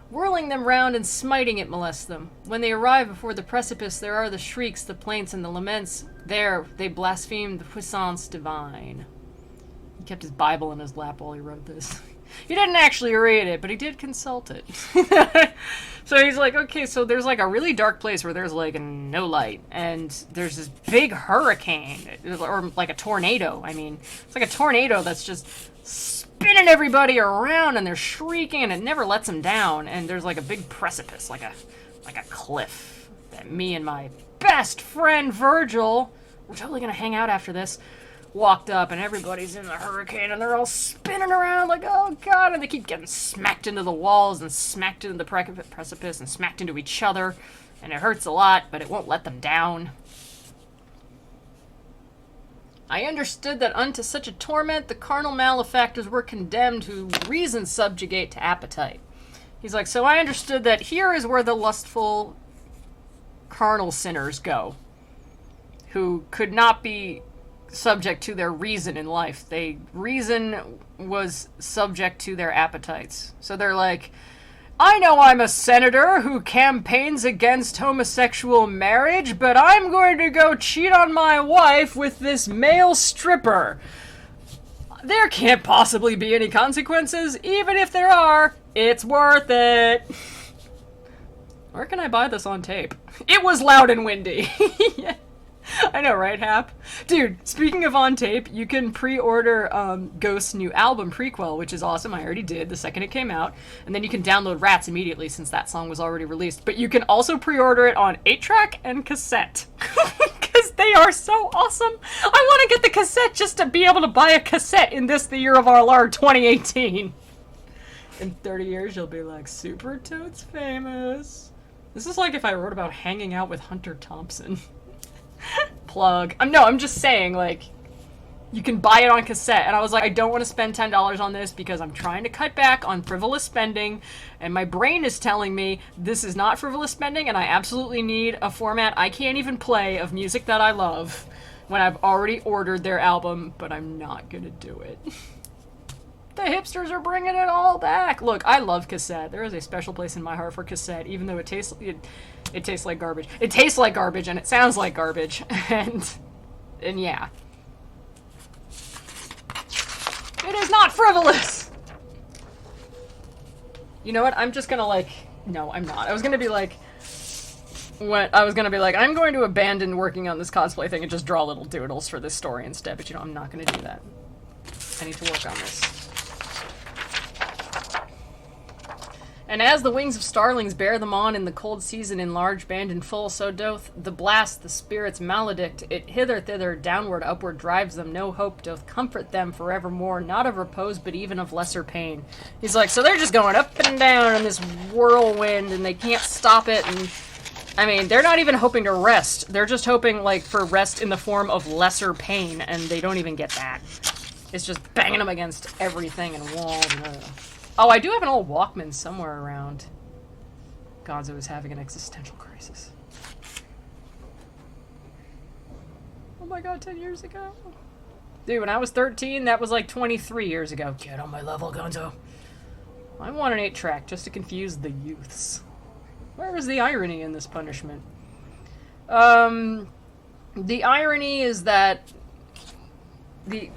whirling them round and smiting it molests them. When they arrive before the precipice, there are the shrieks, the plaints, and the laments. There they blaspheme the puissance divine. He kept his Bible in his lap while he wrote this. He didn't actually read it, but he did consult it. So he's like, okay, so there's like a really dark place where there's like no light, and there's this big hurricane, or like a tornado. I mean, it's like a tornado that's just spinning everybody around, and they're shrieking, and it never lets them down. And there's like a big precipice, like a cliff that me and my best friend Virgil, we're totally gonna hang out after this, walked up, and everybody's in the hurricane, and they're all spinning around like, oh god, and they keep getting smacked into the walls and smacked into the precipice and smacked into each other, and it hurts a lot, but it won't let them down. I understood that unto such a torment the carnal malefactors were condemned, who reason subjugate to appetite. He's like, so I understood that here is where the lustful carnal sinners go, who could not be subject to their reason in life. Reason was subject to their appetites. So they're like, I know I'm a senator who campaigns against homosexual marriage, but I'm going to go cheat on my wife with this male stripper. There can't possibly be any consequences. Even if there are, it's worth it. Where can I buy this on tape? It was loud and windy. Yeah. I know, right, Hap? Dude, speaking of on tape, you can pre-order Ghost's new album, Prequel, which is awesome. I already did the second it came out. And then you can download Rats immediately since that song was already released. But you can also pre-order it on 8-track and cassette. Because they are so awesome. I want to get the cassette just to be able to buy a cassette in this, the year of our Lord, 2018. In 30 years, you'll be like, Super Toad's famous. This is like if I wrote about hanging out with Hunter Thompson. Plug. I'm just saying, like, you can buy it on cassette. And I was like, I don't want to spend $10 on this because I'm trying to cut back on frivolous spending. And my brain is telling me this is not frivolous spending, and I absolutely need a format I can't even play of music that I love when I've already ordered their album, but I'm not gonna do it. The hipsters are bringing it all back. Look, I love cassette. There is a special place in my heart for cassette, even though it tastes like garbage. It tastes like garbage, and it sounds like garbage, and yeah. It is not frivolous! You know what? I'm just gonna, like... No, I'm not. I was gonna be like... I'm going to abandon working on this cosplay thing and just draw little doodles for this story instead, but I'm not gonna do that. I need to work on this. And as the wings of starlings bear them on in the cold season in large band and full, so doth the blast the spirits maledict. It hither, thither, downward, upward drives them. No hope doth comfort them forevermore, not of repose, but even of lesser pain. He's like, so they're just going up and down in this whirlwind, and they can't stop it, and... I mean, they're not even hoping to rest. They're just hoping, like, for rest in the form of lesser pain, and they don't even get that. It's just banging them against everything and walls and... Oh, I do have an old Walkman somewhere around. Gonzo is having an existential crisis. Oh my god, 10 years ago. Dude, when I was 13, that was like 23 years ago. Get on my level, Gonzo. I want an 8-track just to confuse the youths. Where is the irony in this punishment? The irony is that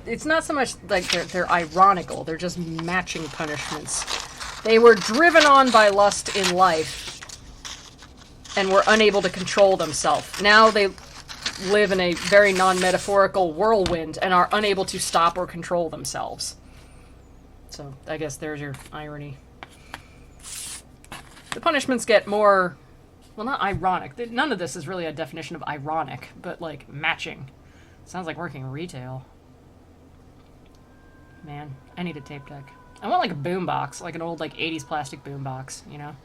it's not so much like they're ironical, they're just matching punishments. They were driven on by lust in life and were unable to control themselves. Now they live in a very non-metaphorical whirlwind and are unable to stop or control themselves. So I guess there's your irony. The punishments get more, well, not ironic. None of this is really a definition of ironic, but like matching. Sounds like working retail. Man, I need a tape deck. I want like a boombox, like an old like 80s plastic boombox, you know?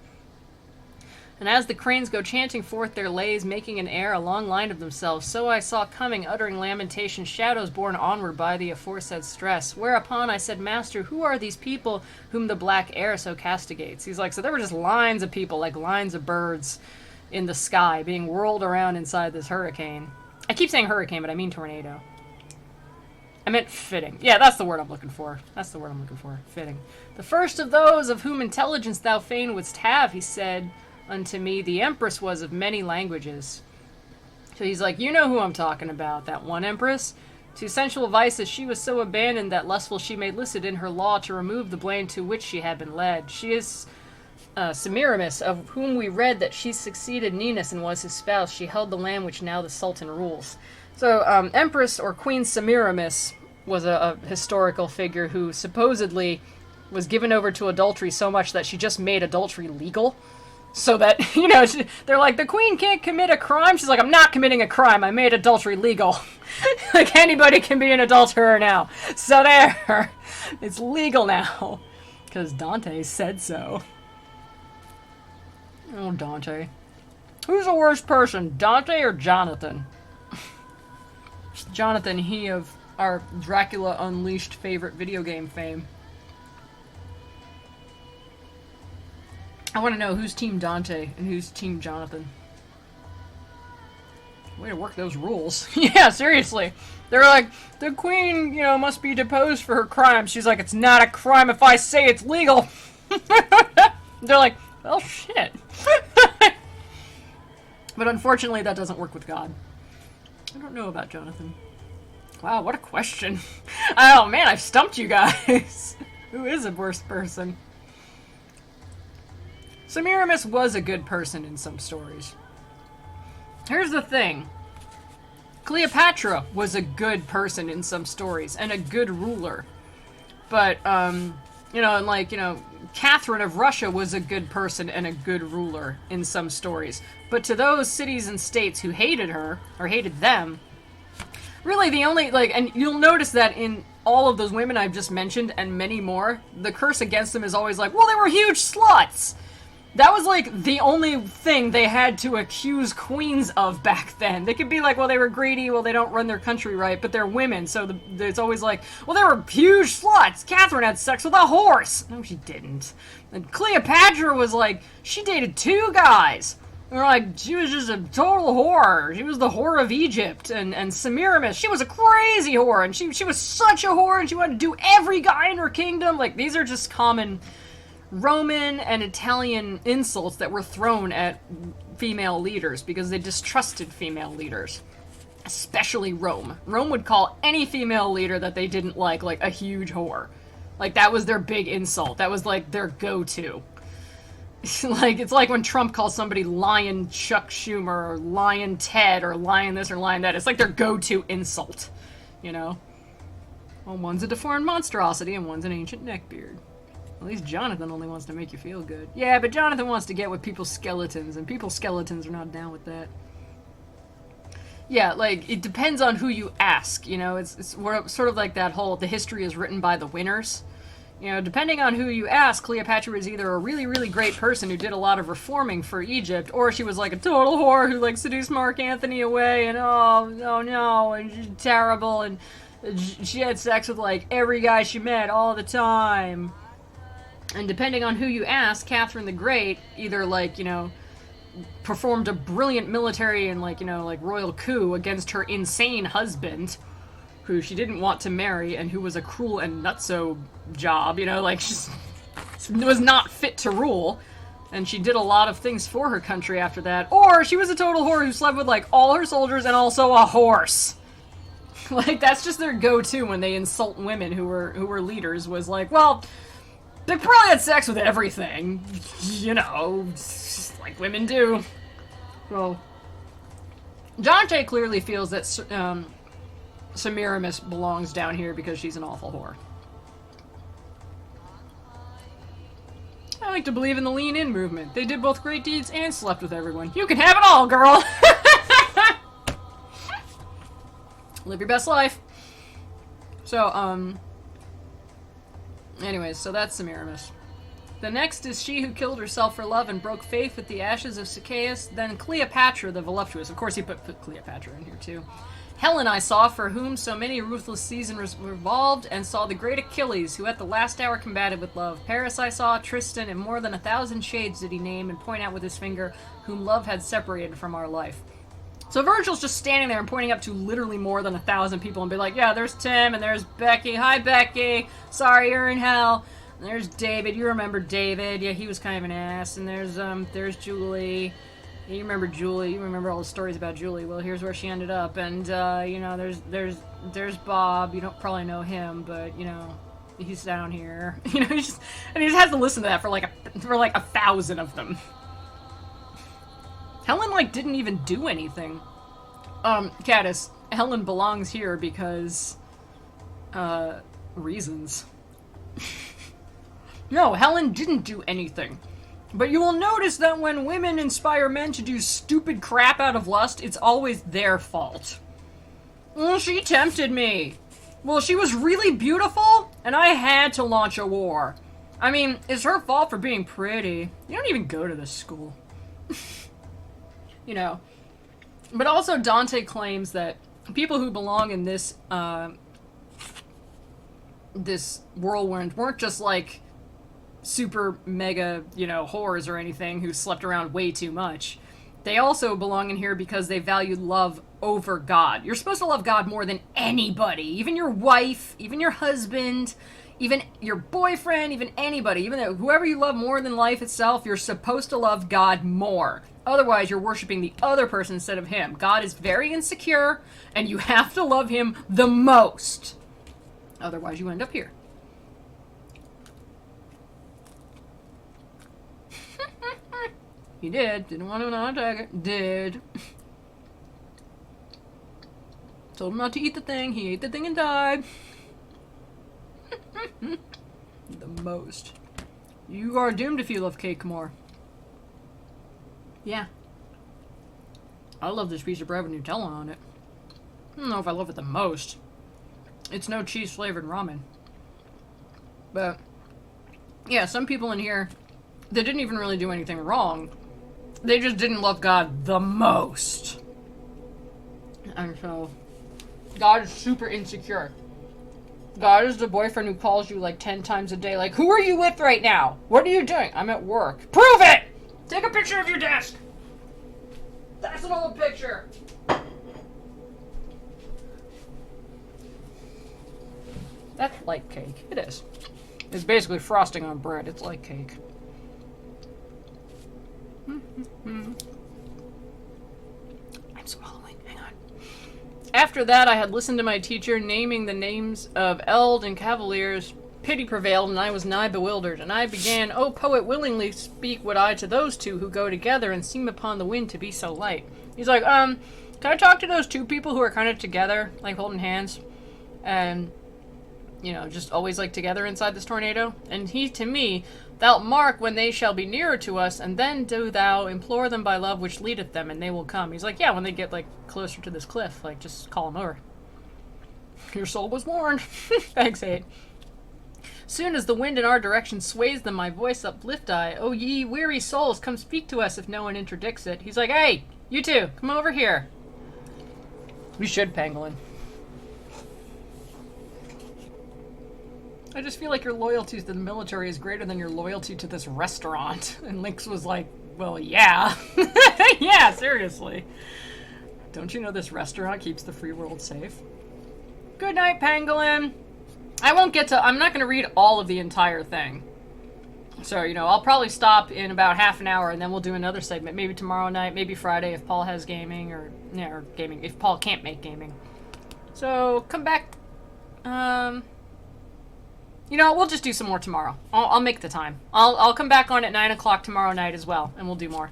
And as the cranes go chanting forth their lays, making an air a long line of themselves, so I saw coming, uttering lamentation, shadows borne onward by the aforesaid stress. Whereupon I said, Master, who are these people whom the black air so castigates? He's like, so there were just lines of people, like lines of birds in the sky, being whirled around inside this hurricane. I keep saying hurricane, but I mean tornado. I meant fitting. Yeah, that's the word I'm looking for. That's the word I'm looking for. Fitting. The first of those of whom intelligence thou fain wouldst have, he said unto me, the empress was of many languages. So he's like, you know who I'm talking about. That one empress? To sensual vices she was so abandoned that lustful she made licit in her law to remove the blame to which she had been led. She is Semiramis, of whom we read that she succeeded Ninus and was his spouse. She held the land which now the Sultan rules. So, Empress or Queen Semiramis was a historical figure who supposedly was given over to adultery so much that she just made adultery legal. So that, you know, they're like, the queen can't commit a crime. She's like, I'm not committing a crime. I made adultery legal. Like, anybody can be an adulterer now. So there. It's legal now. Because Dante said so. Oh, Dante. Who's the worst person, Dante or Jonathan? Jonathan, he of our Dracula Unleashed favorite video game fame. I want to know who's Team Dante and who's Team Jonathan. Way to work those rules. Yeah, seriously. They're like, the queen, you know, must be deposed for her crime. She's like, it's not a crime if I say it's legal. They're like, well, shit. But unfortunately, that doesn't work with God. I don't know about Jonathan. Wow, what a question. Oh, man, I've stumped you guys. Who is a worse person? Semiramis was a good person in some stories. Here's the thing. Cleopatra was a good person in some stories, and a good ruler. But, you know, and like, you know, Catherine of Russia was a good person and a good ruler in some stories. But to those cities and states who hated her, or hated them, really the only, like, and you'll notice that in all of those women I've just mentioned, and many more, the curse against them is always like, well, they were huge sluts! That was, like, the only thing they had to accuse queens of back then. They could be like, well, they were greedy, well, they don't run their country right, but they're women, so it's always like, well, they were huge sluts! Catherine had sex with a horse! No, she didn't. And Cleopatra was like, she dated 2 guys! And we're like, she was just a total whore. She was the whore of Egypt. And Semiramis, she was a crazy whore, and she was such a whore, and she wanted to do every guy in her kingdom. Like, these are just common Roman and Italian insults that were thrown at female leaders because they distrusted female leaders. Especially Rome. Rome would call any female leader that they didn't like a huge whore. Like, that was their big insult. That was, like, their go-to. Like, it's like when Trump calls somebody Lion Chuck Schumer, or Lion Ted, or Lion this or Lion that. It's like their go-to insult, you know? Well, one's a deformed monstrosity and one's an ancient neckbeard. At least Jonathan only wants to make you feel good. Yeah, but Jonathan wants to get with people's skeletons, and people's skeletons are not down with that. Yeah, like, it depends on who you ask, you know? It's sort of like that whole, the history is written by the winners. You know, depending on who you ask, Cleopatra was either a really, really great person who did a lot of reforming for Egypt, or she was like a total whore who, like, seduced Mark Antony away, and oh no, and she's terrible, and she had sex with, like, every guy she met all the time. And depending on who you ask, Catherine the Great either, like, you know, performed a brilliant military and, like, you know, like, royal coup against her insane husband, who she didn't want to marry, and who was a cruel and nutso job, you know, like, she was not fit to rule, and she did a lot of things for her country after that. Or she was a total whore who slept with, like, all her soldiers and also a horse. Like, that's just their go-to when they insult women who were leaders, was like, well, they probably had sex with everything, you know, like women do. Well, Dante clearly feels that Semiramis belongs down here because she's an awful whore. I like to believe in the lean-in movement. They did both great deeds and slept with everyone. You can have it all, girl! Live your best life. So, anyways, so that's Semiramis. The next is she who killed herself for love and broke faith with the ashes of Sichaeus. Then Cleopatra the voluptuous. Of course he put Cleopatra in here too. Helen I saw, for whom so many ruthless seasons revolved, and saw the great Achilles, who at the last hour combated with love. Paris I saw, Tristan, and more than 1,000 shades did he name and point out with his finger, whom love had separated from our life. So Virgil's just standing there and pointing up to literally more than 1,000 people and be like, yeah, there's Tim, and there's Becky. Hi, Becky. Sorry, you're in hell. And there's David. You remember David. Yeah, he was kind of an ass. And there's Julie. You remember Julie, you remember all the stories about Julie. Well, here's where she ended up. And, you know, there's Bob. You don't probably know him, but, you know, he's down here. You know, and he just has to listen to that for like 1,000 of them. Helen, like, didn't even do anything. Caddis, Helen belongs here because, reasons. No, Helen didn't do anything. But you will notice that when women inspire men to do stupid crap out of lust, it's always their fault. Well, she tempted me. Well, she was really beautiful, and I had to launch a war. I mean, it's her fault for being pretty. You don't even go to this school. You know. But also Dante claims that people who belong in this, this whirlwind weren't just like super mega, you know, whores or anything who slept around way too much. They also belong in here because they valued love over God. You're supposed to love God more than anybody. Even your wife, even your husband, even your boyfriend, even anybody. Even whoever you love more than life itself, you're supposed to love God more. Otherwise, you're worshiping the other person instead of him. God is very insecure, and you have to love him the most. Otherwise, you end up here. He did. Didn't want to not attack it. Did. Told him not to eat the thing. He ate the thing and died. The most. You are doomed if you love cake more. Yeah. I love this piece of bread with Nutella on it. I don't know if I love it the most. It's no cheese flavored ramen. But, yeah, some people in here, they didn't even really do anything wrong. They just didn't love God the most. And so, God is super insecure. God is the boyfriend who calls you like 10 times a day, like, who are you with right now? What are you doing? I'm at work. Prove it! Take a picture of your desk! That's an old picture! That's like cake. It is. It's basically frosting on bread. It's like cake. I'm swallowing. Hang on. After that, I had listened to my teacher naming the names of Eld and Cavaliers. Pity prevailed, and I was nigh bewildered. And I began, O poet, willingly speak would I to those two who go together and seem upon the wind to be so light. He's like, can I talk to those two people who are kind of together, like holding hands? And, you know, just always like together inside this tornado? And he to me, thou mark when they shall be nearer to us, and then do thou implore them by love which leadeth them, and they will come. He's like, yeah, when they get, like, closer to this cliff, like, just call them over. Your soul was warned. Thanks, 8. Soon as the wind in our direction sways them, my voice uplift I. O ye weary souls, come speak to us if no one interdicts it. He's like, hey, you two, come over here. We should, Pangolin. I just feel like your loyalty to the military is greater than your loyalty to this restaurant. And Lynx was like, well, yeah. Yeah, seriously. Don't you know this restaurant keeps the free world safe? Good night, Pangolin. I'm not going to read all of the entire thing. So, you know, I'll probably stop in about half an hour and then we'll do another segment. Maybe tomorrow night, maybe Friday if Paul has gaming, or gaming, if Paul can't make gaming. So, come back, you know, we'll just do some more tomorrow. I'll make the time. I'll come back on at 9 o'clock tomorrow night as well, and we'll do more.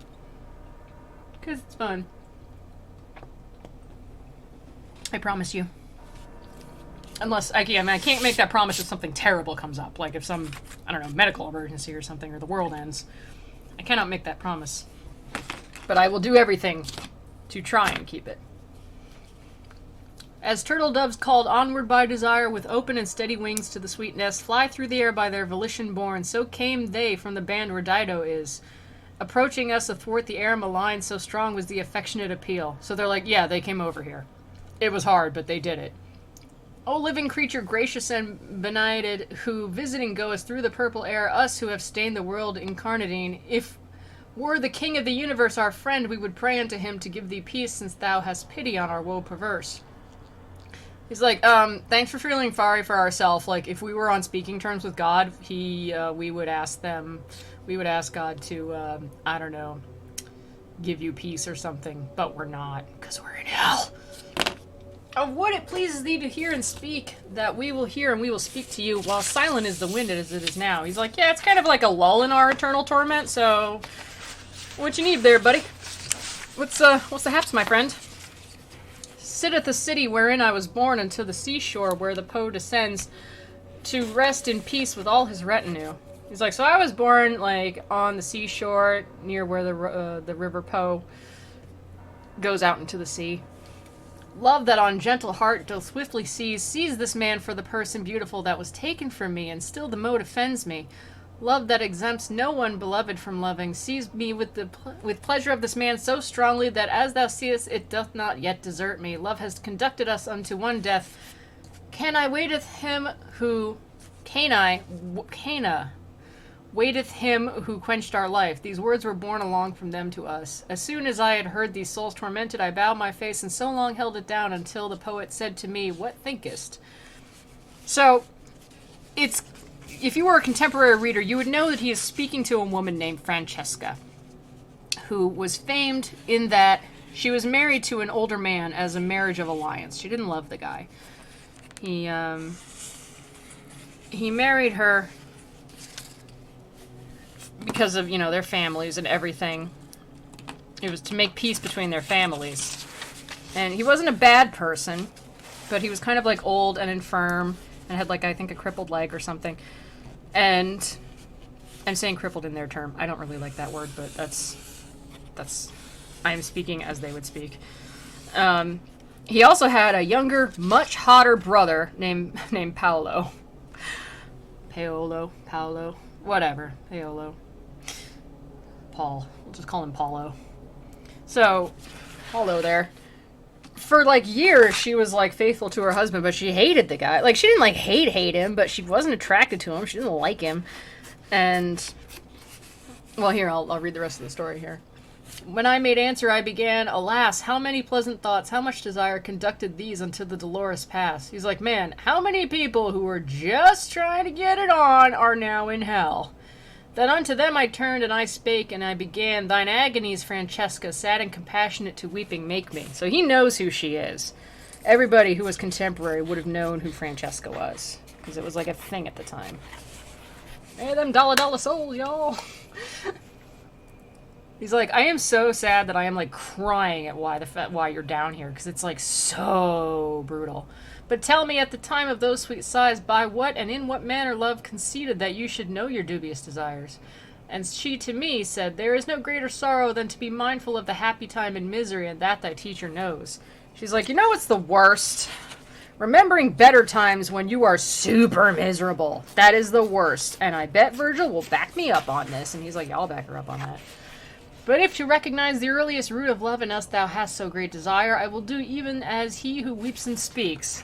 Because it's fun. I promise you. Unless, I can't make that promise if something terrible comes up. Like if some, I don't know, medical emergency or something, or the world ends. I cannot make that promise. But I will do everything to try and keep it. As turtle doves called onward by desire, with open and steady wings to the sweet nest, fly through the air by their volition born, so came they from the band where Dido is. Approaching us athwart the air malign, so strong was the affectionate appeal. So they're like, yeah, they came over here. It was hard, but they did it. O living creature gracious and benighted, who visiting goest through the purple air, us who have stained the world incarnadine, if were the king of the universe our friend, we would pray unto him to give thee peace, since thou hast pity on our woe perverse. He's like, thanks for feeling sorry for ourselves. Like, if we were on speaking terms with God, we would ask God to, I don't know, give you peace or something, but we're not, because we're in hell. Of what it pleases thee to hear and speak, that we will hear and we will speak to you, while silent is the wind as it is now. He's like, yeah, it's kind of like a lull in our eternal torment, so what you need there, buddy? What's the haps, my friend? Sitteth the city wherein I was born unto the seashore where the Po descends to rest in peace with all his retinue. He's like, so I was born, like, on the seashore near where the river Po goes out into the sea. Love that on gentle heart doth swiftly seize this man for the person beautiful that was taken from me, and still the mote offends me. Love that exempts no one beloved from loving, seized me with pleasure of this man so strongly that as thou seest it doth not yet desert me. Love has conducted us unto one death. Cana waiteth him who quenched our life. These words were borne along from them to us. As soon as I had heard these souls tormented, I bowed my face and so long held it down until the poet said to me, what thinkest? So, if you were a contemporary reader, you would know that he is speaking to a woman named Francesca, who was famed in that she was married to an older man as a marriage of alliance. She didn't love the guy. He married her because of, their families and everything. It was to make peace between their families. And he wasn't a bad person, but he was kind of like old and infirm and had like, I think, a crippled leg or something. And I'm saying crippled in their term. I don't really like that word, but that's I am speaking as they would speak. He also had a younger, much hotter brother named Paolo. Paolo, whatever. Paolo. Paul. We'll just call him Paulo. So, Paulo there. For, like, years, she was, like, faithful to her husband, but she hated the guy. Like, she didn't, like, hate him, but she wasn't attracted to him. She didn't like him. And, well, here, I'll read the rest of the story here. When I made answer, I began, alas, how many pleasant thoughts, how much desire conducted these unto the dolorous pass. He's like, man, how many people who were just trying to get it on are now in hell? Then unto them I turned, and I spake, and I began, thine agonies, Francesca, sad and compassionate to weeping make me. So he knows who she is. Everybody who was contemporary would have known who Francesca was, because it was like a thing at the time. Hey, them dollar souls, y'all. He's like, I am so sad that I am, like, crying at why you're down here, because it's, like, so brutal. But tell me at the time of those sweet sighs, by what and in what manner love conceded that you should know your dubious desires. And she to me said, there is no greater sorrow than to be mindful of the happy time and misery, and that thy teacher knows. She's like, what's the worst? Remembering better times when you are super miserable. That is the worst. And I bet Virgil will back me up on this. And he's like, yeah, I'll back her up on that. But if to recognize the earliest root of love in us thou hast so great desire, I will do even as he who weeps and speaks.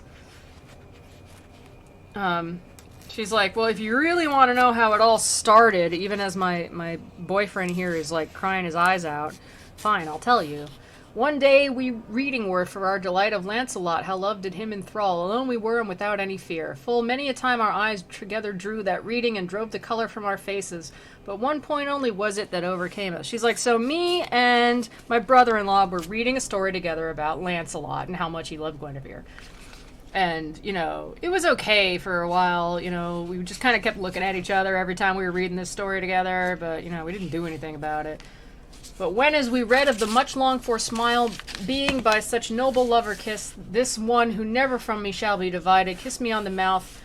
She's like, well, if you really want to know how it all started, even as my boyfriend here is, like, crying his eyes out, fine, I'll tell you. One day we reading were for our delight of Lancelot, how love did him enthrall. Alone we were and without any fear. Full many a time our eyes together drew that reading and drove the color from our faces. But one point only was it that overcame us. She's like, so me and my brother-in-law were reading a story together about Lancelot and how much he loved Guinevere. And, it was okay for a while. We just kind of kept looking at each other every time we were reading this story together. But, we didn't do anything about it. But when, as we read of the much longed-for smile, being by such noble lover kissed, this one who never from me shall be divided, kissed me on the mouth.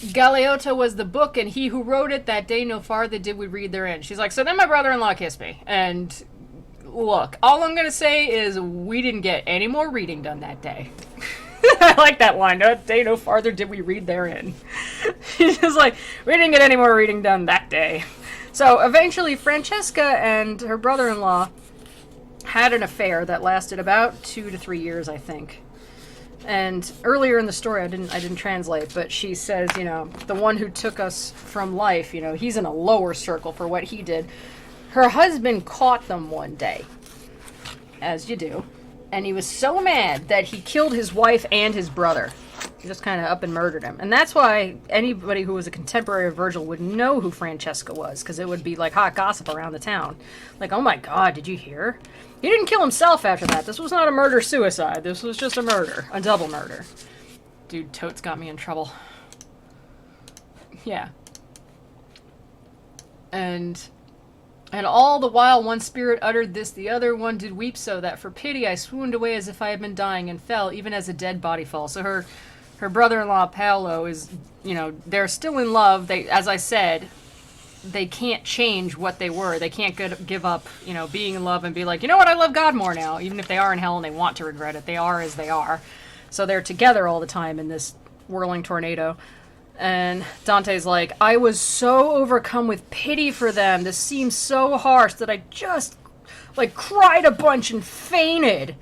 Galeota was the book, and he who wrote it, that day no farther did we read therein. She's like, so then my brother-in-law kissed me. And look, all I'm going to say is we didn't get any more reading done that day. I like that line. No day no farther did we read therein. She's just like, we didn't get any more reading done that day. So eventually Francesca and her brother-in-law had an affair that lasted about 2 to 3 years, I think. And earlier in the story, I didn't translate, but she says, the one who took us from life, he's in a lower circle for what he did. Her husband caught them one day, as you do, and he was so mad that he killed his wife and his brother. He just kind of up and murdered him. And that's why anybody who was a contemporary of Virgil would know who Francesca was, because it would be like hot gossip around the town. Like, oh my god, did you hear? He didn't kill himself after that. This was not a murder-suicide. This was just a murder. A double murder. Dude, totes got me in trouble. Yeah. And all the while one spirit uttered this, the other one did weep so that for pity I swooned away as if I had been dying and fell, even as a dead body falls. So her brother-in-law Paolo is, you know, they're still in love. They, as I said, they can't change what they were. They can't give up, you know, being in love and be like, you know what, I love God more now. Even if they are in hell and they want to regret it, they are as they are. So they're together all the time in this whirling tornado. And Dante's like, I was so overcome with pity for them. This seems so harsh that I just, like, cried a bunch and fainted. And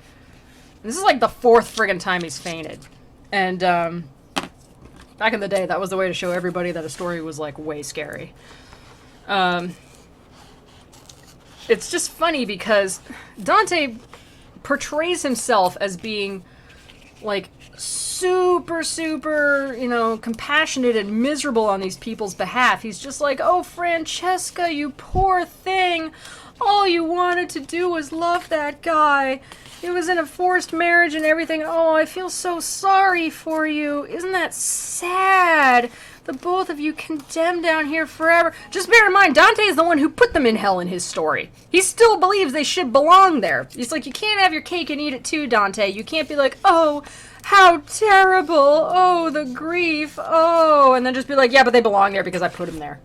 this is, like, the 4th friggin' time he's fainted. And, back in the day, that was the way to show everybody that a story was, like, way scary. It's just funny because Dante portrays himself as being, like, super, you know, compassionate and miserable on these people's behalf. He's just like, oh, Francesca, you poor thing. All you wanted to do was love that guy. He was in a forced marriage and everything. Oh, I feel so sorry for you. Isn't that sad? The both of you condemned down here forever. Just bear in mind, Dante is the one who put them in hell in his story. He still believes they should belong there. He's like, you can't have your cake and eat it too, Dante. You can't be like, oh, how terrible. Oh, the grief. Oh, and then just be like, yeah, but they belong there because I put them there.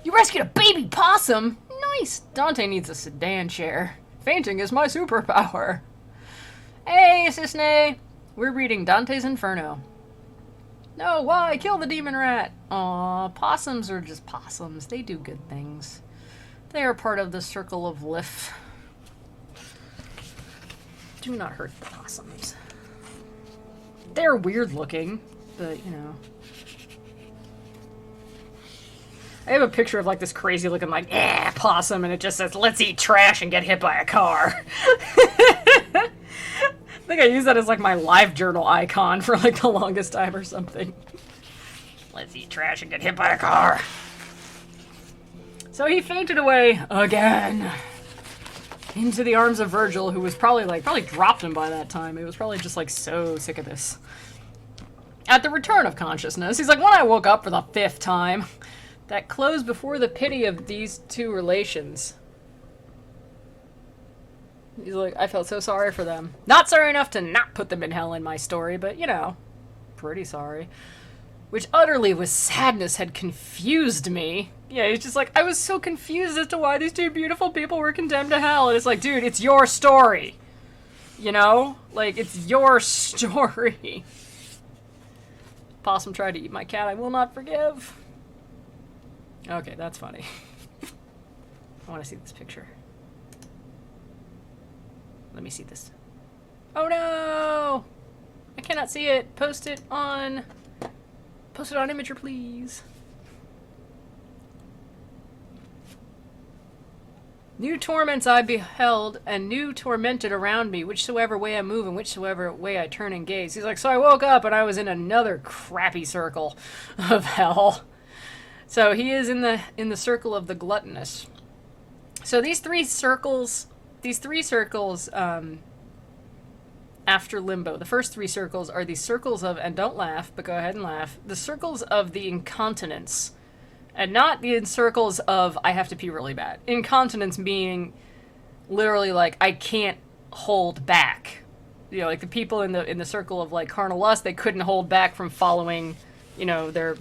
You rescued a baby possum. Nice. Dante needs a sedan chair. Fainting is my superpower. Hey, Cisne. We're reading Dante's Inferno. No, why? Kill the demon rat. Aw, possums are just possums. They do good things. They are part of the circle of life. Do not hurt the possums. They're weird looking, but, you know. I have a picture of, like, this crazy looking, like, possum, and it just says, let's eat trash and get hit by a car. I think I use that as, like, my live journal icon for, like, the longest time or something. Let's eat trash and get hit by a car. So he fainted away again into the arms of Virgil, who was probably dropped him by that time. He was probably just, like, so sick of this. At the return of consciousness, he's like, when I woke up for the 5th time, that closed before the pity of these two relations. He's like, I felt so sorry for them. Not sorry enough to not put them in hell in my story, but, you know, pretty sorry. Which utterly with sadness had confused me. Yeah, he's just like, I was so confused as to why these two beautiful people were condemned to hell. And it's like, dude, it's your story. You know? Like, it's your story. Possum tried to eat my cat. I will not forgive. Okay, that's funny. I want to see this picture. Let me see this. Oh no! I cannot see it. Post it on Imager, please. New torments I beheld, and new tormented around me, whichsoever way I move and whichsoever way I turn and gaze. He's like, so I woke up and I was in another crappy circle of hell. So he is in the circle of the gluttonous. So these three circles after Limbo, the first 3 circles are the circles of, and don't laugh, but go ahead and laugh, the circles of the incontinence. And not the circles of, I have to pee really bad. Incontinence being literally like, I can't hold back. You know, like the people in the circle of, like, carnal lust, they couldn't hold back from following, you know, their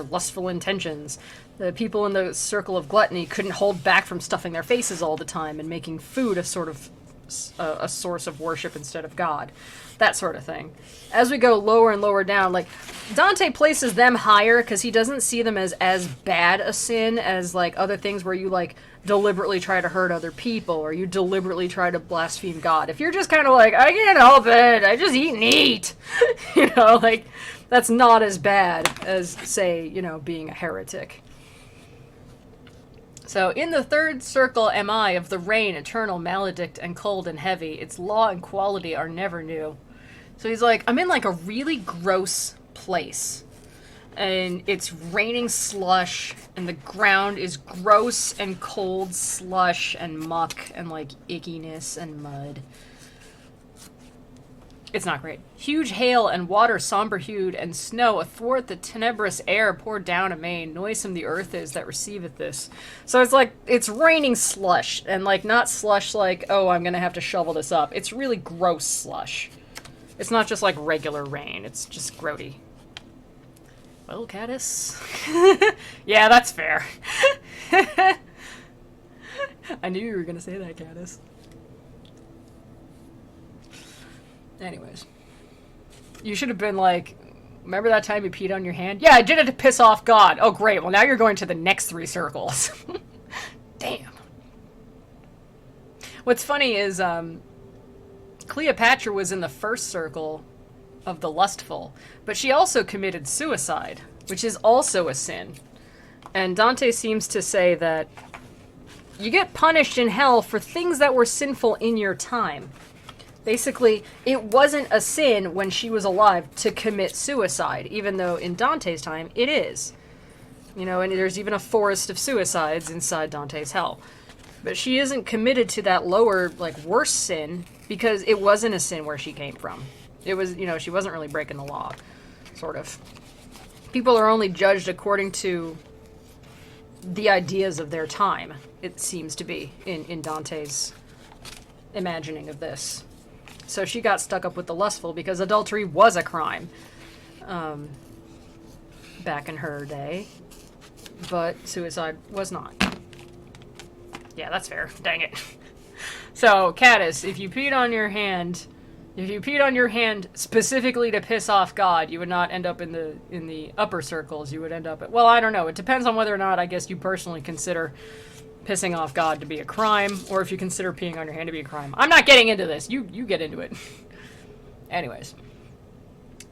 lustful intentions. The people in the circle of gluttony couldn't hold back from stuffing their faces all the time and making food a sort of a source of worship instead of God. That sort of thing. As we go lower and lower down, like, Dante places them higher because he doesn't see them as bad a sin as, like, other things where you, like, deliberately try to hurt other people or you deliberately try to blaspheme God. If you're just kind of like, I can't help it, I just eat and eat, you know, like, that's not as bad as, say, you know, being a heretic. So, in the 3rd circle am I of the rain, eternal, maledict, and cold and heavy. Its law and quality are never new. So he's like, I'm in like a really gross place. And it's raining slush, and the ground is gross and cold slush and muck and like ickiness and mud. It's not great. Huge hail and water somber-hued, and snow athwart the tenebrous air poured down amain. Noisome the earth is that receiveth this. So it's like, it's raining slush, and like, not slush like, oh, I'm gonna have to shovel this up. It's really gross slush. It's not just like regular rain, it's just grody. Well, Caddis. Yeah, that's fair. I knew you were gonna say that, Caddis. Anyways. You should have been like, remember that time you peed on your hand? Yeah, I did it to piss off God. Oh, great. Well, now you're going to the next 3 circles. Damn. What's funny is, Cleopatra was in the first circle of the lustful, but she also committed suicide, which is also a sin. And Dante seems to say that you get punished in hell for things that were sinful in your time. Basically, it wasn't a sin when she was alive to commit suicide, even though in Dante's time, it is. You know, and there's even a forest of suicides inside Dante's hell. But she isn't committed to that lower, like, worse sin, because it wasn't a sin where she came from. It was, you know, she wasn't really breaking the law, sort of. People are only judged according to the ideas of their time, it seems to be, in Dante's imagining of this. So she got stuck up with the lustful because adultery was a crime back in her day, but suicide was not. Yeah, that's fair. Dang it. So, Caddis, if you peed on your hand specifically to piss off God, you would not end up in the upper circles. You would end up at, well, I don't know. It depends on whether or not, I guess, you personally consider pissing off God to be a crime, or if you consider peeing on your hand to be a crime. I'm not getting into this. You get into it. Anyways.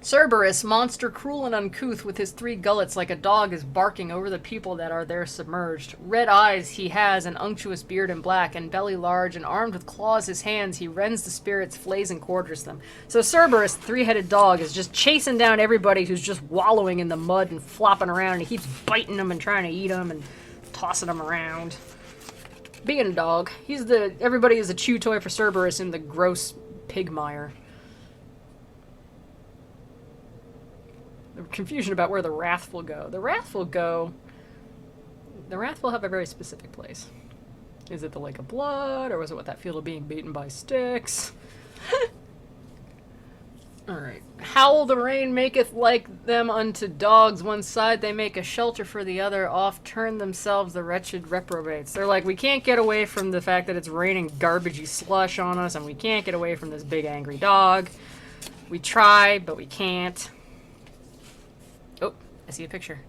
Cerberus, monster cruel and uncouth, with his 3 gullets like a dog, is barking over the people that are there submerged. Red eyes he has, an unctuous beard and black, and belly large, and armed with claws his hands, he rends the spirits, flays and quarters them. So Cerberus, the 3-headed dog, is just chasing down everybody who's just wallowing in the mud and flopping around, and he keeps biting them and trying to eat them and tossing them around. Being a dog, everybody is a chew toy for Cerberus in the gross pig mire. The confusion about where the wrathful go. The wrathful have a very specific place. Is it the lake of blood, or was it what that field of being beaten by sticks? Alright. Howl the rain maketh like them unto dogs. One side they make a shelter for the other. Oft turn themselves the wretched reprobates. They're like, we can't get away from the fact that it's raining garbagey slush on us, and we can't get away from this big angry dog. We try, but we can't. Oh, I see a picture.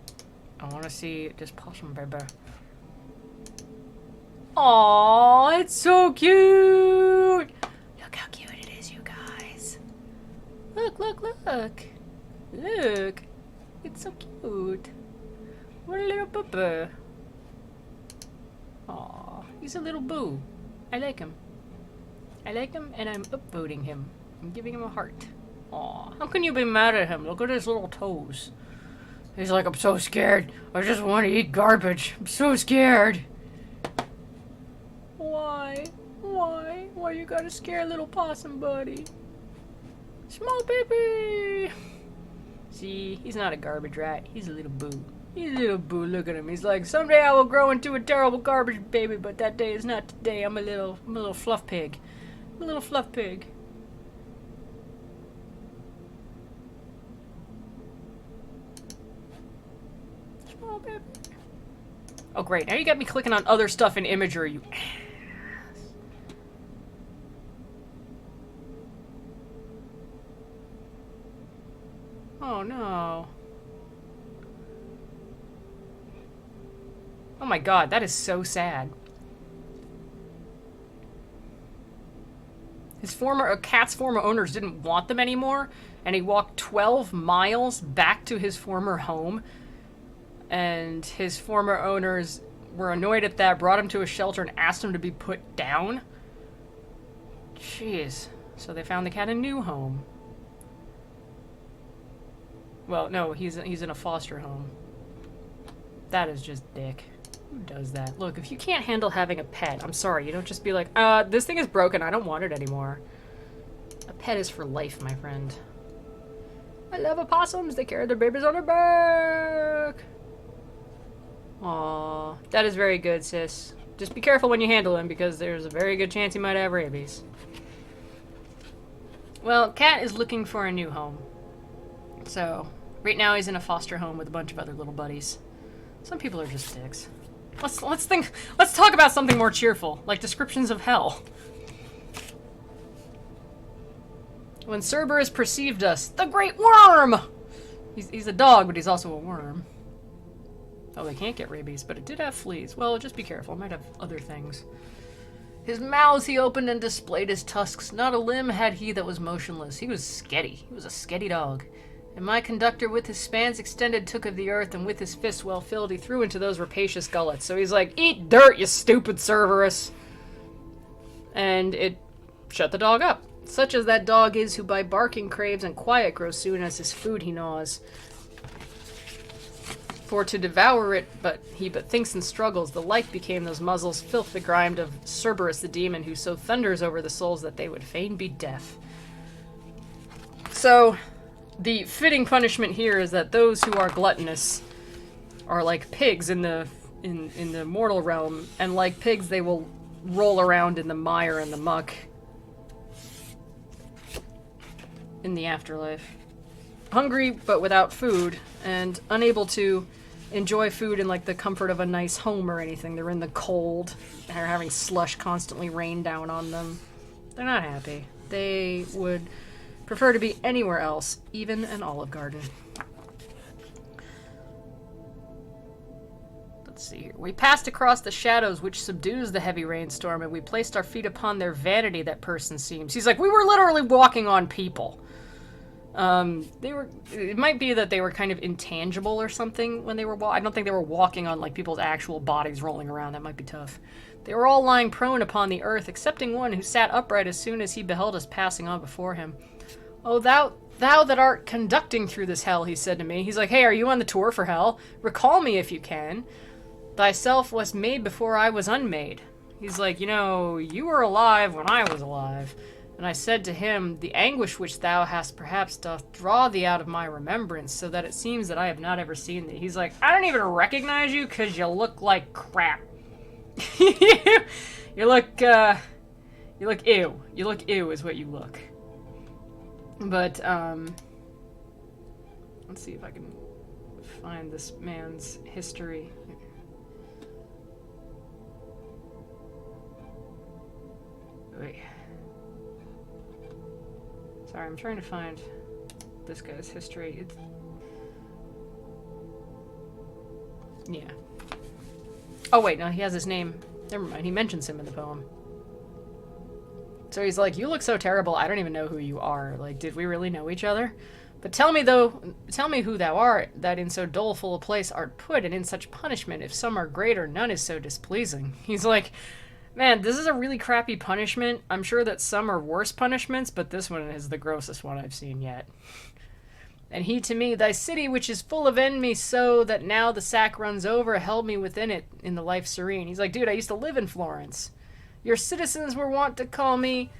I want to see this possum baby. Aww, it's so cute! Look how cute it is, you guys. Look, look, look. Look. It's so cute. What a little boo-boo. Aww, he's a little boo. I like him. I like him, and I'm upvoting him. I'm giving him a heart. Aw, how can you be mad at him? Look at his little toes. He's like, I'm so scared. I just want to eat garbage. I'm so scared. Why? Why? Why you gotta scare little possum buddy? Small baby! See, he's not a garbage rat. He's a little boo. He's a little boo. Look at him. He's like, someday I will grow into a terrible garbage baby, but that day is not today. I'm a little fluff pig. I'm a little fluff pig. Small baby. Oh, great. Now you got me clicking on other stuff in Imager, you ass. Oh, no. Oh my god, that is so sad. Cat's former owners didn't want them anymore, and he walked 12 miles back to his former home, and his former owners were annoyed at that, brought him to a shelter, and asked him to be put down. Jeez. So they found the cat a new home. Well, no, he's in a foster home. That is just dick. Who does that? Look, if you can't handle having a pet, I'm sorry, you don't just be like, this thing is broken, I don't want it anymore. A pet is for life, my friend. I love opossums, they carry their babies on their back. Aww, that is very good, sis. Just be careful when you handle him, because there's a very good chance he might have rabies. Well, Cat is looking for a new home. So, right now he's in a foster home with a bunch of other little buddies. Some people are just dicks. Let's talk about something more cheerful, like descriptions of hell. When Cerberus perceived us, the great worm! He's a dog, but he's also a worm. Oh, they can't get rabies, but it did have fleas. Well, just be careful, it might have other things. His mouths he opened and displayed his tusks. Not a limb had he that was motionless. He was sketty. He was a sketty dog. And my conductor with his spans extended took of the earth, and with his fists well filled he threw into those rapacious gullets. So he's like, eat dirt, you stupid Cerberus! And it shut the dog up. Such as that dog is who by barking craves and quiet grows soon as his food he gnaws. For to devour it he but thinks and struggles, the like became those muzzles filth begrimed of Cerberus the demon, who so thunders over the souls that they would fain be deaf. So, the fitting punishment here is that those who are gluttonous are like pigs in the mortal realm, and like pigs they will roll around in the mire and the muck in the afterlife. Hungry but without food, and unable to enjoy food in like the comfort of a nice home or anything. They're in the cold, they're having slush constantly rain down on them. They're not happy. They would prefer to be anywhere else, even an Olive Garden. Let's see here. We passed across the shadows which subdues the heavy rainstorm, and we placed our feet upon their vanity, that person seems. He's like, we were literally walking on people. It might be that they were kind of intangible or something when they were I don't think they were walking on like people's actual bodies rolling around. That might be tough. They were all lying prone upon the earth, excepting one who sat upright as soon as he beheld us passing on before him. Oh, thou that art conducting through this hell, he said to me. He's like, hey, are you on the tour for hell? Recall me if you can. Thyself was made before I was unmade. He's like, you know, you were alive when I was alive. And I said to him, the anguish which thou hast perhaps doth draw thee out of my remembrance, so that it seems that I have not ever seen thee. He's like, I don't even recognize you because you look like crap. You look ew. You look ew is what you look. But, let's see if I can find this man's history. Wait. Sorry, I'm trying to find this guy's history. Yeah. Oh wait, no, he has his name. Never mind, he mentions him in the poem. So he's like, you look so terrible, I don't even know who you are. Like, did we really know each other? But tell me who thou art, that in so doleful a place art put, and in such punishment, if some are greater, none is so displeasing. He's like, man, this is a really crappy punishment. I'm sure that some are worse punishments, but this one is the grossest one I've seen yet. And he to me, thy city which is full of envy, so that now the sack runs over, held me within it in the life serene. He's like, dude, I used to live in Florence. Your citizens were wont to call me,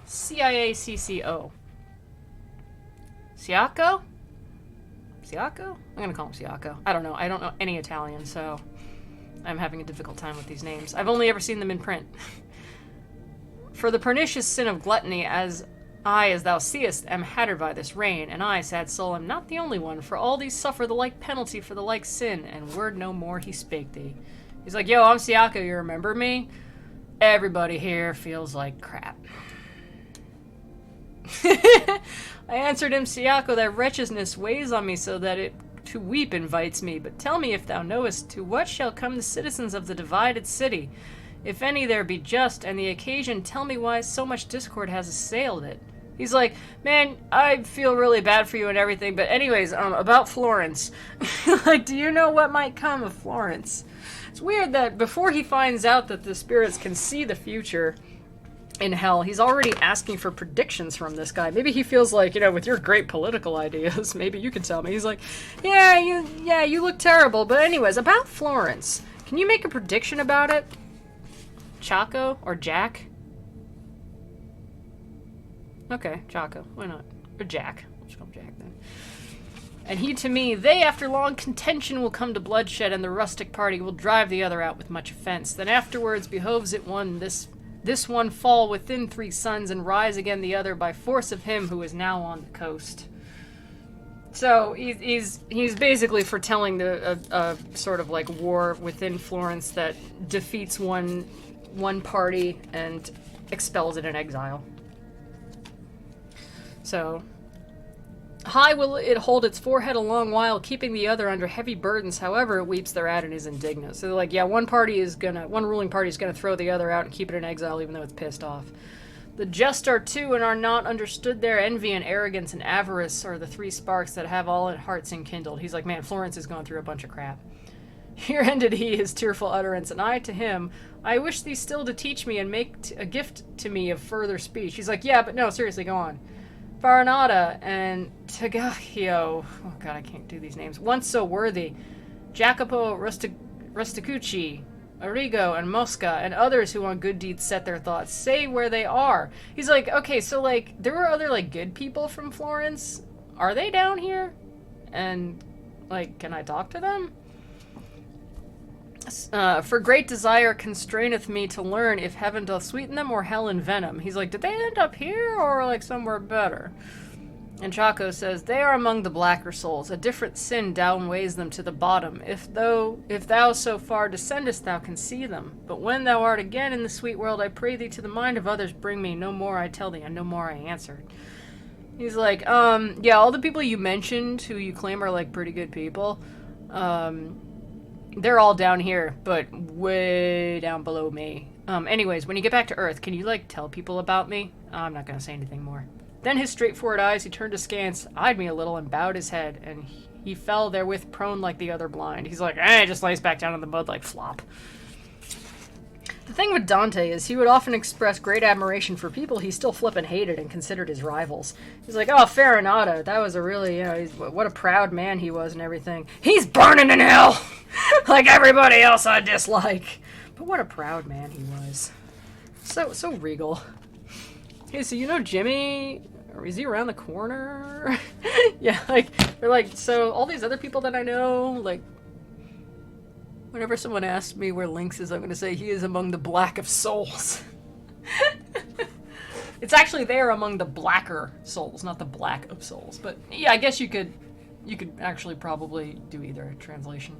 C-I-A-C-C-O. Siaco? Siaco? I'm gonna call him Siaco. I don't know any Italian, so I'm having a difficult time with these names. I've only ever seen them in print. For the pernicious sin of gluttony, as thou seest, am hattered by this rain, and I, sad soul, am not the only one, for all these suffer the like penalty for the like sin, and word no more he spake thee. He's like, yo, I'm Siaco, you remember me? Everybody here feels like crap. I answered him, Siaco, thy wretchedness weighs on me so that it to weep invites me, but tell me if thou knowest to what shall come the citizens of the divided city, if any there be just, and the occasion tell me why so much discord has assailed it. He's like, man, I feel really bad for you and everything, but anyways, about Florence. Like, do you know what might come of Florence? It's weird that before he finds out that the spirits can see the future, in hell. He's already asking for predictions from this guy. Maybe he feels like, you know, with your great political ideas, maybe you can tell me. He's like, yeah, you look terrible. But anyways, about Florence, can you make a prediction about it? Chaco or Jack? Okay, Chaco. Why not? Or Jack. Let's call him Jack then. And he to me, they after long contention will come to bloodshed, and the rustic party will drive the other out with much offense. Then afterwards behoves it one this one fall within 3 suns, and rise again the other by force of him who is now on the coast. So he's basically foretelling a sort of like war within Florence that defeats one party and expels it in exile. So, high will it hold its forehead a long while, keeping the other under heavy burdens, however it weeps thereat and is indignant. So they're like, yeah, one ruling party is gonna throw the other out and keep it in exile even though it's pissed off. The just are two and are not understood there. Envy and arrogance and avarice are the 3 sparks that have all hearts enkindled. He's like, man, Florence is going through a bunch of crap. Here ended he his tearful utterance, and I to him, I wish thee still to teach me and make a gift to me of further speech. He's like, yeah, but no, seriously, go on. Farinata and Tagahio, oh god, I can't do these names, once so worthy, Jacopo Rusticucci, Arrigo and Mosca, and others who on good deeds set their thoughts, say where they are. He's like, okay, so like, there were other like good people from Florence. Are they down here? And like, can I talk to them? For great desire constraineth me to learn if heaven doth sweeten them or hell in venom. He's like, did they end up here or like somewhere better? And Chaco says, they are among the blacker souls. A different sin downweighs them to the bottom. If thou so far descendest, thou can see them. But when thou art again in the sweet world, I pray thee to the mind of others bring me. No more I tell thee, and no more I answer. He's like, yeah, all the people you mentioned who you claim are like pretty good people, they're all down here, but way down below me. Anyways, when you get back to Earth, can you, like, tell people about me? I'm not gonna say anything more. Then his straightforward eyes he turned askance, eyed me a little, and bowed his head, and he fell therewith prone like the other blind. He's like, just lays back down in the mud like flop. The thing with Dante is he would often express great admiration for people he still flippin' hated and considered his rivals. He's like, oh, Farinata, that was a really, what a proud man he was and everything. He's burning in hell! Like everybody else I dislike. But what a proud man he was. So regal. Hey, so you know Jimmy? Or is he around the corner? Yeah, like, they're like, so all these other people that I know, like, whenever someone asks me where Lynx is, I'm going to say he is among the black of souls. It's actually there among the blacker souls, not the black of souls. But yeah, I guess you could actually probably do either translation.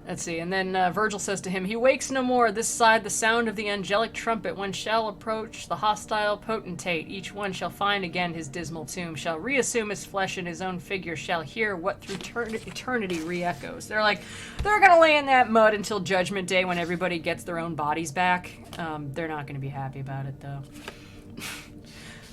Let's see, and then Virgil says to him, he wakes no more, this side the sound of the angelic trumpet, one shall approach the hostile potentate, each one shall find again his dismal tomb, shall reassume his flesh and his own figure, shall hear what through eternity re-echoes. They're like, they're gonna lay in that mud until Judgment Day when everybody gets their own bodies back. They're not gonna be happy about it, though.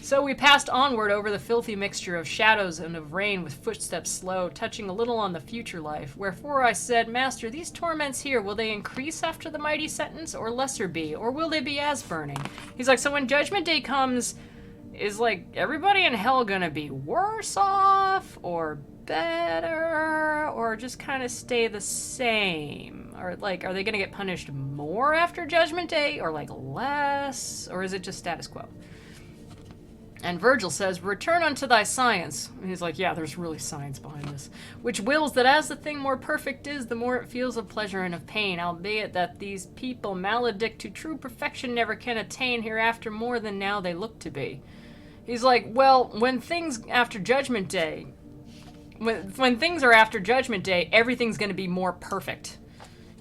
So we passed onward over the filthy mixture of shadows and of rain with footsteps slow, touching a little on the future life. Wherefore I said, Master, these torments here, will they increase after the mighty sentence, or lesser be? Or will they be as burning? He's like, so when Judgment Day comes, is like everybody in hell gonna be worse off, or better, or just kind of stay the same? Or like, are they gonna get punished more after Judgment Day, or like less? Or is it just status quo? And Virgil says, return unto thy science. And he's like, yeah, there's really science behind this. Which wills that as the thing more perfect is, the more it feels of pleasure and of pain, albeit that these people maledict to true perfection never can attain hereafter more than now they look to be. He's like, well, when things after Judgment Day, when things are after Judgment Day, everything's going to be more perfect.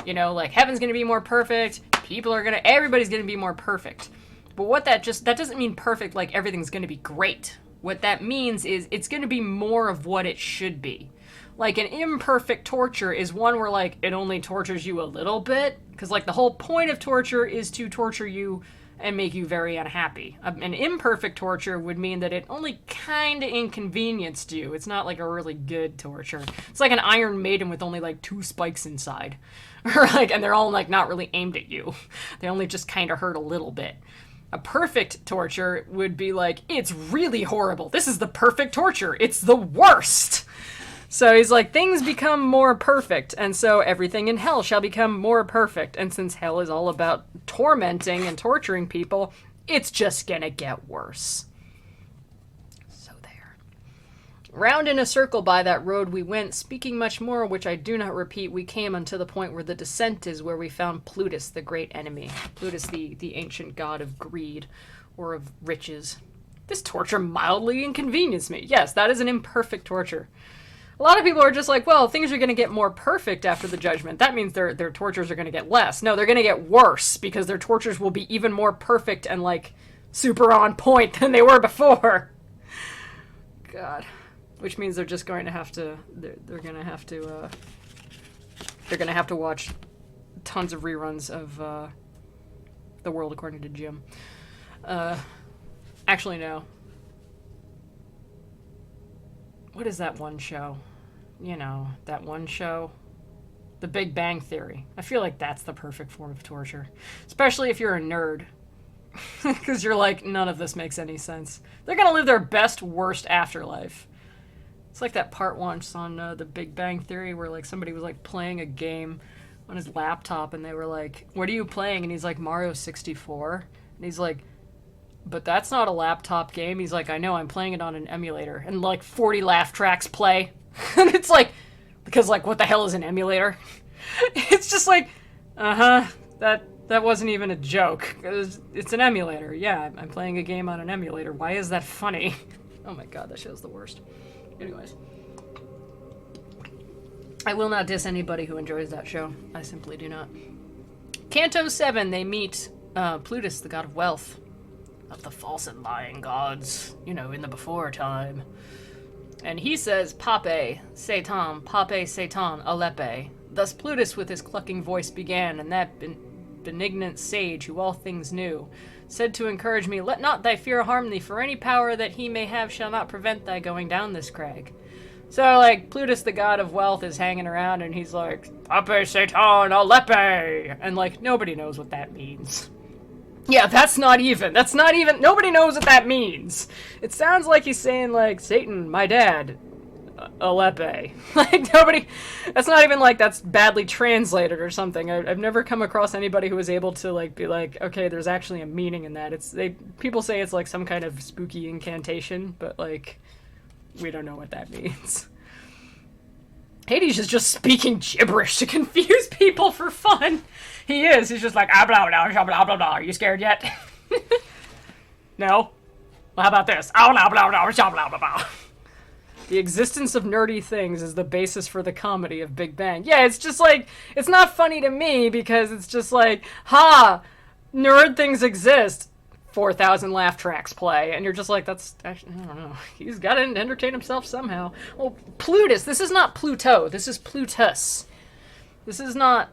You know, like heaven's going to be more perfect, everybody's going to be more perfect. But what that doesn't mean perfect, like everything's going to be great. What that means is it's going to be more of what it should be. Like an imperfect torture is one where like it only tortures you a little bit. Because like the whole point of torture is to torture you and make you very unhappy. An imperfect torture would mean that it only kind of inconvenienced you. It's not like a really good torture. It's like an Iron Maiden with only like 2 spikes inside. Or like, and they're all like not really aimed at you. They only just kind of hurt a little bit. A perfect torture would be like, it's really horrible. This is the perfect torture. It's the worst. So he's like, things become more perfect, and so everything in hell shall become more perfect. And since hell is all about tormenting and torturing people, it's just gonna get worse. So there. Round in a circle by that road we went, speaking much more, which I do not repeat. We came unto the point where the descent is, where we found Plutus, the great enemy. Plutus, the ancient god of greed, or of riches. This torture mildly inconvenienced me. Yes, that is an imperfect torture. A lot of people are just like, well, things are going to get more perfect after the judgment. That means their tortures are going to get less. No, they're going to get worse, because their tortures will be even more perfect and, like, super on point than they were before. God. Which means they're just going to have to, they're going to have to watch tons of reruns of The World According to Jim. Actually, no. What is that one show? You know, that one show? The Big Bang Theory. I feel like that's the perfect form of torture. Especially if you're a nerd. Because you're like, none of this makes any sense. They're going to live their best, worst afterlife. It's like that part once on The Big Bang Theory where, like, somebody was, like, playing a game on his laptop and they were like, what are you playing? And he's like, Mario 64. And he's like, but that's not a laptop game. He's like, I know, I'm playing it on an emulator. And, like, 40 laugh tracks play. And it's like, because, like, what the hell is an emulator? It's just like, that wasn't even a joke. It's an emulator. Yeah, I'm playing a game on an emulator. Why is that funny? Oh my god, that show's the worst. Anyways. I will not diss anybody who enjoys that show. I simply do not. Canto 7, they meet Plutus, the god of wealth. Of the false and lying gods, you know, in the before time. And he says, Pape, Satan, Alepe. Thus Plutus with his clucking voice began, and that benignant sage, who all things knew, said to encourage me, let not thy fear harm thee, for any power that he may have shall not prevent thy going down this crag. So, like, Plutus, the god of wealth, is hanging around, and he's like, Pape, Satan, Alepe! And, like, nobody knows what that means. Yeah, that's not even, nobody knows what that means. It sounds like he's saying, like, Satan, my dad, Alepe. Like, nobody, that's not even, like, that's badly translated or something. I've never come across anybody who was able to, like, be like, okay, there's actually a meaning in that. People say it's, like, some kind of spooky incantation, but, like, we don't know what that means. Hades is just speaking gibberish to confuse people for fun. He is. He's just like, ah, blah, blah, blah, blah, blah, blah. Are you scared yet? No? Well, how about this? Oh, blah, blah, blah, blah, blah, blah, blah. The existence of nerdy things is the basis for the comedy of Big Bang. Yeah, it's just like, it's not funny to me because it's just like, ha, nerd things exist. 4,000 laugh tracks play, and you're just like, that's actually, I don't know. He's got to entertain himself somehow. Well, Plutus, this is not Pluto, this is Plutus. This is not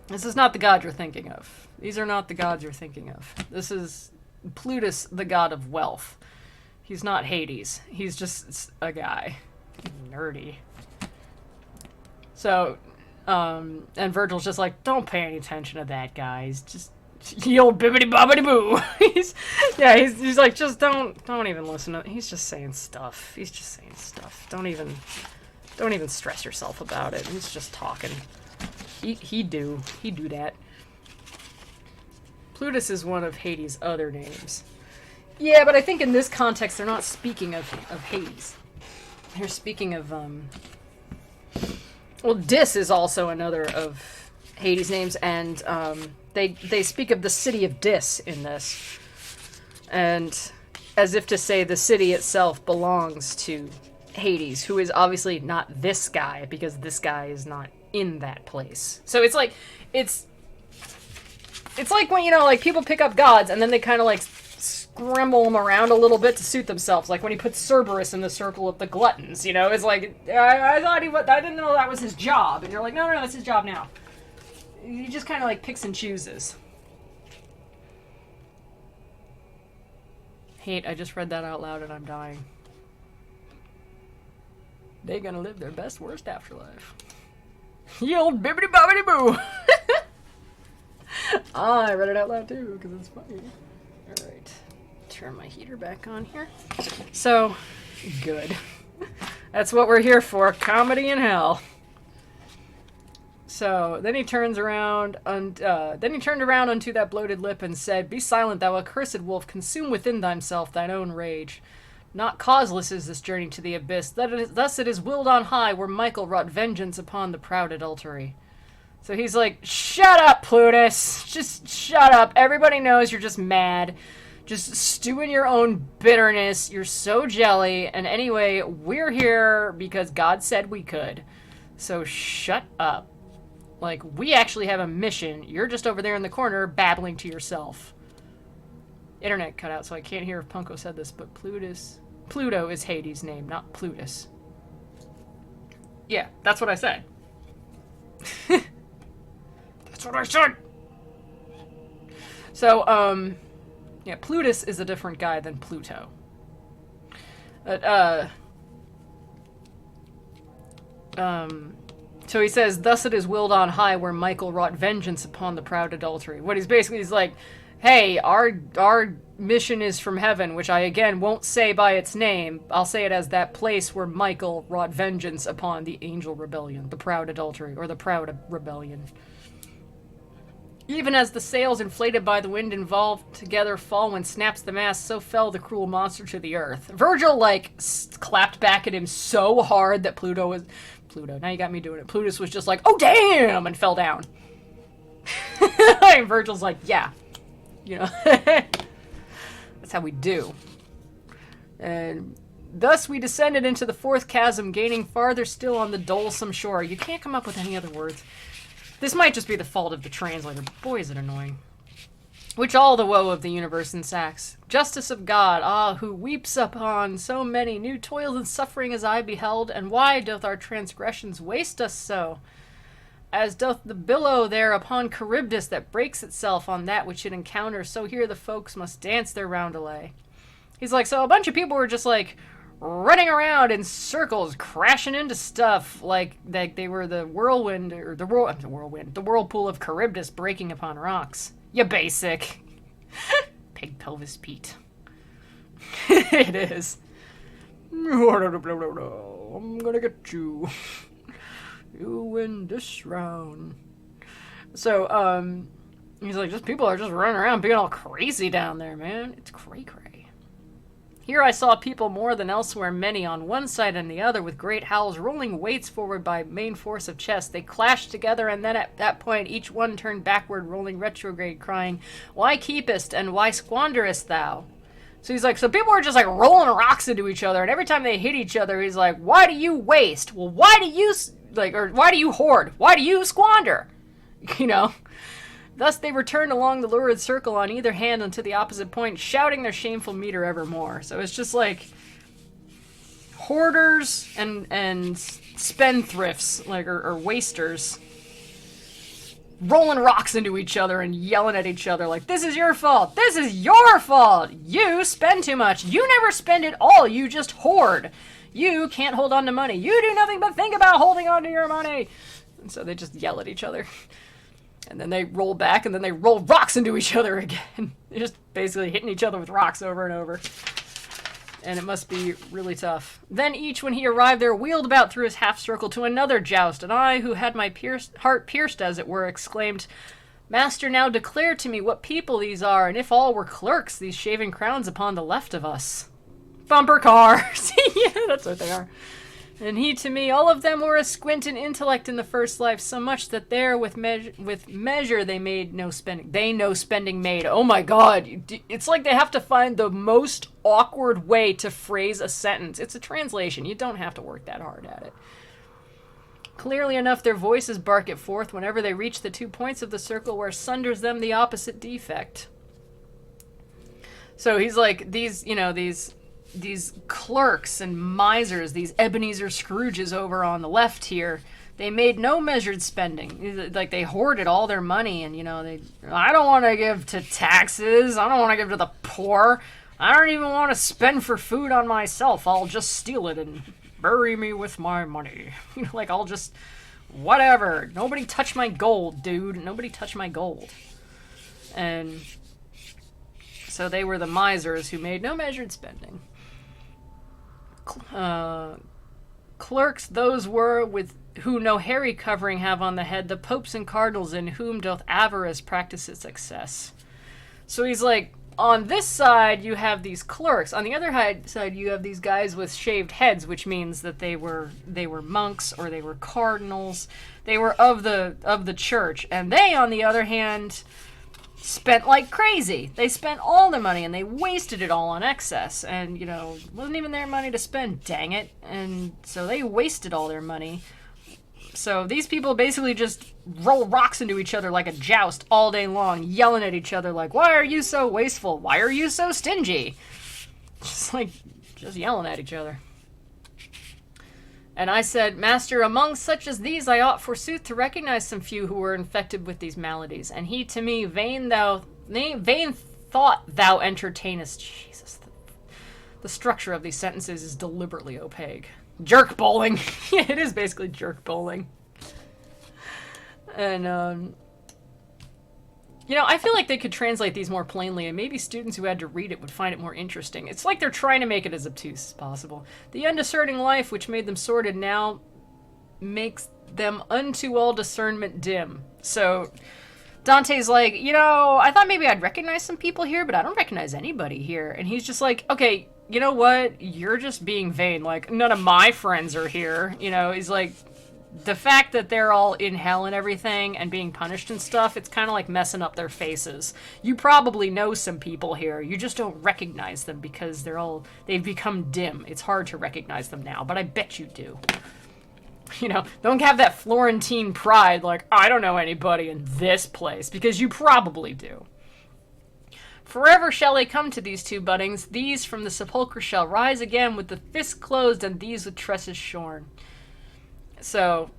the god you're thinking of. These are not the gods you're thinking of. This is Plutus, the god of wealth. He's not Hades. He's just a guy. Nerdy. So, and Virgil's just like, don't pay any attention to that, guys. Just, ye old bibbity bobbity boo. he's like, just don't even listen to, he's just saying stuff. He's just saying stuff. Don't even stress yourself about it. He's just talking. He do that. Plutus is one of Hades' other names. Yeah, but I think in this context they're not speaking of Hades. They're speaking of well, Dis is also another of Hades' names, and they speak of the city of Dis in this. And as if to say the city itself belongs to Hades, who is obviously not this guy, because this guy is not in that place. So it's like when, you know, like, people pick up gods and then they kind of like scramble them around a little bit to suit themselves. Like when he puts Cerberus in the circle of the gluttons, you know, it's like, I didn't know that was his job. And you're like, no, that's his job now. He just kind of like picks and chooses. Hate, I just read that out loud and I'm dying. They're gonna live their best, worst afterlife. Ye old bibbity bobbity boo! I read it out loud too, because it's funny. Alright. Turn my heater back on here. So, good. That's what we're here for. Comedy in hell. So, then he turns around, then he turned around unto that bloated lip and said, Be silent, thou accursed wolf, consume within thyself thine own rage. Not causeless is this journey to the abyss. Thus it is willed on high, where Michael wrought vengeance upon the proud adultery. So he's like, shut up, Plutus! Just shut up. Everybody knows you're just mad. Just stew in your own bitterness. You're so jelly. And anyway, we're here because God said we could. So shut up. Like, we actually have a mission. You're just over there in the corner babbling to yourself. Internet cut out, so I can't hear if Punko said this, but Pluto is Hades' name, not Plutus. Yeah, that's what I said. That's what I said! So, yeah, Plutus is a different guy than Pluto. So he says, Thus it is willed on high, where Michael wrought vengeance upon the proud adultery. What he's like, hey, our mission is from heaven, which I, again, won't say by its name. I'll say it as that place where Michael wrought vengeance upon the angel rebellion, the proud adultery, or the proud rebellion. Even as the sails inflated by the wind involved together fall when snaps the mast, so fell the cruel monster to the earth. Virgil, like, clapped back at him so hard that Pluto, now you got me doing it. Plutus was just like, oh damn, and fell down. And Virgil's like, yeah. You know, that's how we do. And thus we descended into the fourth chasm, gaining farther still on the dolesome shore. You can't come up with any other words. This might just be the fault of the translator, but boy is it annoying. Which all the woe of the universe ensacks. Justice of God, who weeps upon so many new toils and suffering as I beheld, and why doth our transgressions waste us so? As doth the billow there upon Charybdis that breaks itself on that which it encounters, so here the folks must dance their roundelay. He's like, so a bunch of people were just like running around in circles, crashing into stuff like they were the whirlwind, or the whirlpool of Charybdis breaking upon rocks. You basic. Pig pelvis Pete. It is. I'm gonna get you. You win this round. So, he's like, just people are just running around being all crazy down there, man. It's cray-cray. Here I saw people more than elsewhere, many on one side and the other, with great howls, rolling weights forward by main force of chest. They clashed together, and then at that point each one turned backward, rolling retrograde, crying, Why keepest, and why squanderest thou? So he's like, so people are just like rolling rocks into each other, and every time they hit each other, he's like, why do you waste? Well, why do you, or why do you hoard? Why do you squander? You know? Thus they returned along the lurid circle on either hand unto the opposite point, shouting their shameful meter evermore. So it's just like hoarders and spendthrifts, like or wasters, rolling rocks into each other and yelling at each other like, this is your fault! This is your fault! You spend too much! You never spend it all! You just hoard! You can't hold on to money! You do nothing but think about holding on to your money! And so they just yell at each other. And then they roll back, and then they roll rocks into each other again. They're just basically hitting each other with rocks over and over. And it must be really tough. Then each, when he arrived there, wheeled about through his half-circle to another joust, and I, who had my heart pierced, as it were, exclaimed, Master, now declare to me what people these are, and if all were clerks, these shaven crowns upon the left of us. Bumper cars! Yeah, that's what they are. And he to me, all of them were a squint in intellect in the first life, so much that there with measure they made no spending. They no spending made. Oh my god. It's like they have to find the most awkward way to phrase a sentence. It's a translation. You don't have to work that hard at it. Clearly enough, their voices bark it forth whenever they reach the 2 points of the circle where sunders them the opposite defect. So he's like, these clerks and misers, these Ebenezer Scrooges over on the left here, they made no measured spending. Like, they hoarded all their money, and, I don't want to give to taxes, I don't want to give to the poor, I don't even want to spend for food on myself, I'll just steal it and bury me with my money. I'll just, whatever, nobody touch my gold, dude, nobody touch my gold. And So they were the misers who made no measured spending. Clerks, those were with who no hairy covering have on the head, the popes and cardinals in whom doth avarice practice its excess. So he's like, on this side you have these clerks. On the other side you have these guys with shaved heads, which means that they were monks or they were cardinals. They were of the church. And they, on the other hand, spent like crazy. They spent all their money and they wasted it all on excess. And, wasn't even their money to spend, dang it. And so they wasted all their money. So these people basically just roll rocks into each other like a joust all day long, yelling at each other like, why are you so wasteful? Why are you so stingy? Just yelling at each other. And I said, Master, among such as these I ought forsooth to recognize some few who were infected with these maladies. And he to me, vain thought thou entertainest. Jesus, the structure of these sentences is deliberately opaque. Jerk bowling. Yeah, it is basically jerk bowling. And, I feel like they could translate these more plainly, and maybe students who had to read it would find it more interesting. It's like they're trying to make it as obtuse as possible. The undiscerning life which made them sordid now makes them unto all discernment dim. So Dante's like, I thought maybe I'd recognize some people here, but I don't recognize anybody here. And he's just like, okay, you know what? You're just being vain. Like, none of my friends are here. He's like, the fact that they're all in hell and everything and being punished and stuff, it's kind of like messing up their faces. You probably know some people here. You just don't recognize them because they've become dim. It's hard to recognize them now, but I bet you do. Don't have that Florentine pride like, I don't know anybody in this place, because you probably do. Forever shall they come to these two buddings. These from the sepulchre shall rise again with the fists closed and these with tresses shorn. So,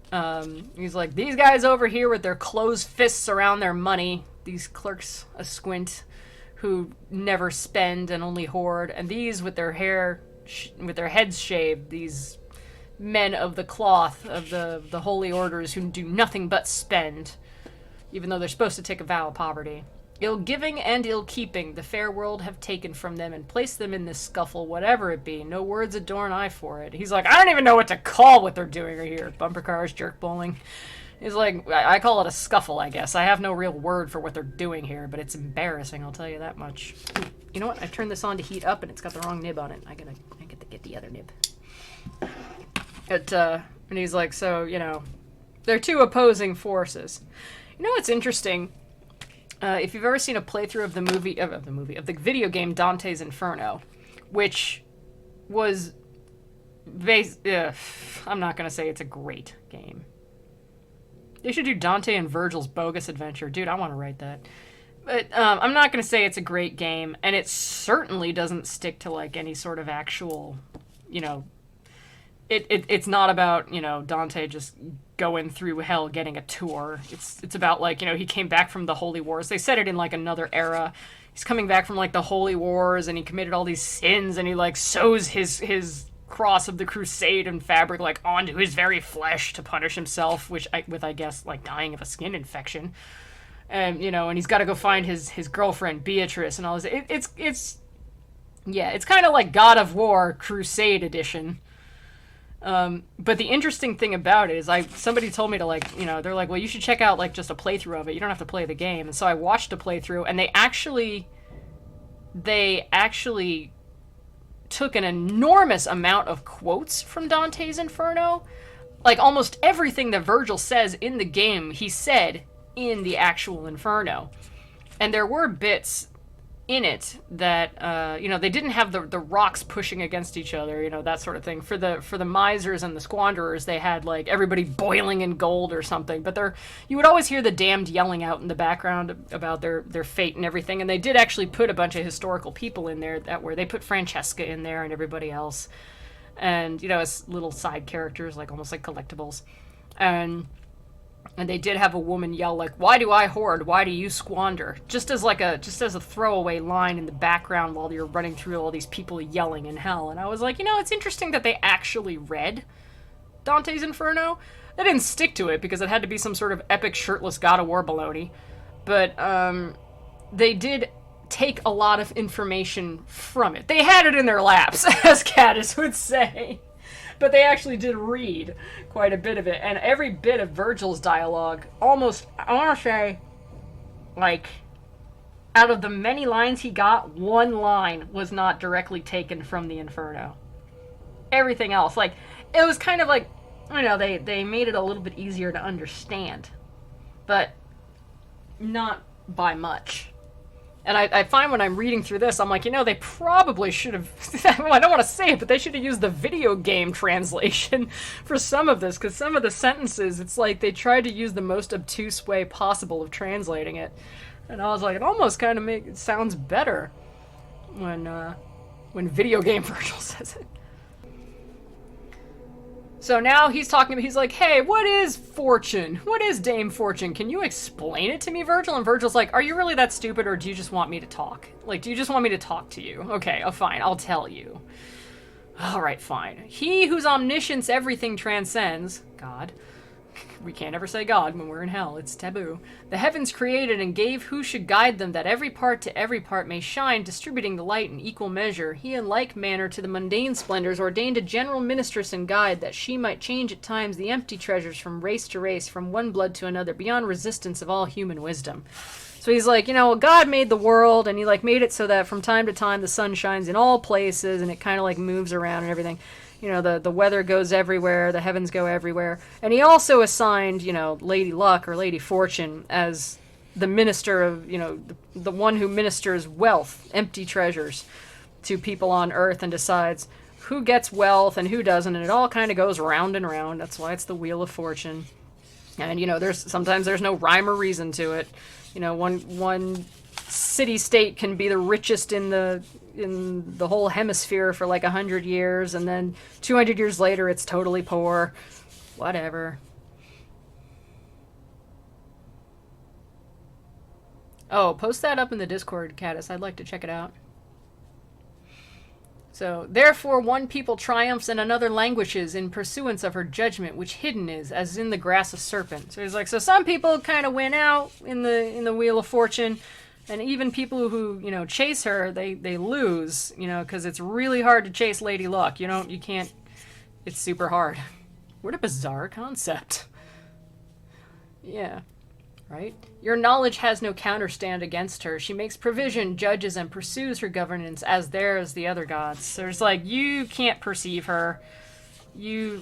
he's like, these guys over here with their closed fists around their money, these clerks asquint who never spend and only hoard, and these with their with their heads shaved, these men of the cloth of the holy orders who do nothing but spend, even though they're supposed to take a vow of poverty. Ill-giving and ill-keeping the fair world have taken from them and placed them in this scuffle, whatever it be. No words adorn I for it. He's like, I don't even know what to call what they're doing right here. Bumper cars, jerk bowling. He's like, I call it a scuffle, I guess. I have no real word for what they're doing here, but it's embarrassing, I'll tell you that much. You know what? I turned this on to heat up and it's got the wrong nib on it. I get to get the other nib. And he's like, so, they're two opposing forces. What's interesting? If you've ever seen a playthrough of the video game Dante's Inferno, which was I'm not going to say it's a great game. They should do Dante and Virgil's Bogus Adventure. Dude, I want to write that. But I'm not going to say it's a great game, and it certainly doesn't stick to like any sort of actual, It's not about, Dante just going through hell getting a tour. It's about, like, he came back from the Holy Wars. They set it in, like, another era. He's coming back from, like, the Holy Wars, and he committed all these sins, and he, like, sews his cross of the crusade and fabric, like, onto his very flesh to punish himself, with, I guess, like, dying of a skin infection. And, and he's got to go find his girlfriend, Beatrice, and all this. It's kind of like God of War Crusade Edition. But the interesting thing about it is somebody told me to, like, they're like, well, you should check out, like, just a playthrough of it. You don't have to play the game. And so I watched a playthrough, and they actually took an enormous amount of quotes from Dante's Inferno. Like, almost everything that Virgil says in the game, he said in the actual Inferno. And there were bits in it that they didn't have the rocks pushing against each other, that sort of thing. For the misers and the squanderers, they had like everybody boiling in gold or something. But you would always hear the damned yelling out in the background about their fate and everything. And they did actually put a bunch of historical people in there where they put Francesca in there and everybody else, and as little side characters, like almost like collectibles. And they did have a woman yell, like, why do I hoard? Why do you squander? Just as a throwaway line in the background while you're running through all these people yelling in hell. And I was like, it's interesting that they actually read Dante's Inferno. They didn't stick to it because it had to be some sort of epic shirtless God of War baloney. But they did take a lot of information from it. They had it in their laps, as Caddis would say. But they actually did read quite a bit of it. And every bit of Virgil's dialogue, almost, I want to say, like, out of the many lines he got, one line was not directly taken from the Inferno. Everything else, like, it was kind of like, I don't know, they made it a little bit easier to understand. But not by much. And I find when I'm reading through this, I'm like, they probably should have, well, I don't want to say it, but they should have used the video game translation for some of this, because some of the sentences, it's like they tried to use the most obtuse way possible of translating it. And I was like, it almost kind of it sounds better when video game Virgil says it. So now he's talking to me, he's like, hey, what is fortune? What is Dame Fortune? Can you explain it to me, Virgil? And Virgil's like, are you really that stupid, or do you just want me to talk? Like, do you just want me to talk to you? Okay, fine, I'll tell you. Alright, fine. He whose omniscience everything transcends, God. We can't ever say God when we're in hell, it's taboo. The heavens created and gave who should guide them, that every part to every part may shine, distributing the light in equal measure. He in like manner to the mundane splendors ordained a general mistress and guide, that she might change at times the empty treasures from race to race, from one blood to another, beyond resistance of all human wisdom. So he's like, God made the world, and he made it so that from time to time the sun shines in all places, and it kind of moves around and everything. The weather goes everywhere, the heavens go everywhere. And he also assigned, Lady Luck or Lady Fortune as the minister of, the one who ministers wealth, empty treasures, to people on Earth and decides who gets wealth and who doesn't. And it all kind of goes round and round. That's why it's the Wheel of Fortune. And, sometimes there's no rhyme or reason to it. One city-state can be the richest in the whole hemisphere for 100 years, and then 200 years later it's totally poor. Whatever. Oh, post that up in the Discord, Caddis. I'd like to check it out. So, therefore one people triumphs and another languishes in pursuance of her judgment, which hidden is, as in the grass a serpent. So he's like, so some people kind of win out in the Wheel of Fortune, and even people who, chase her, they lose, because it's really hard to chase Lady Luck. You can't, it's super hard. What a bizarre concept. Yeah. Right? Your knowledge has no counterstand against her. She makes provision, judges, and pursues her governance as there as the other gods. So there's you can't perceive her. You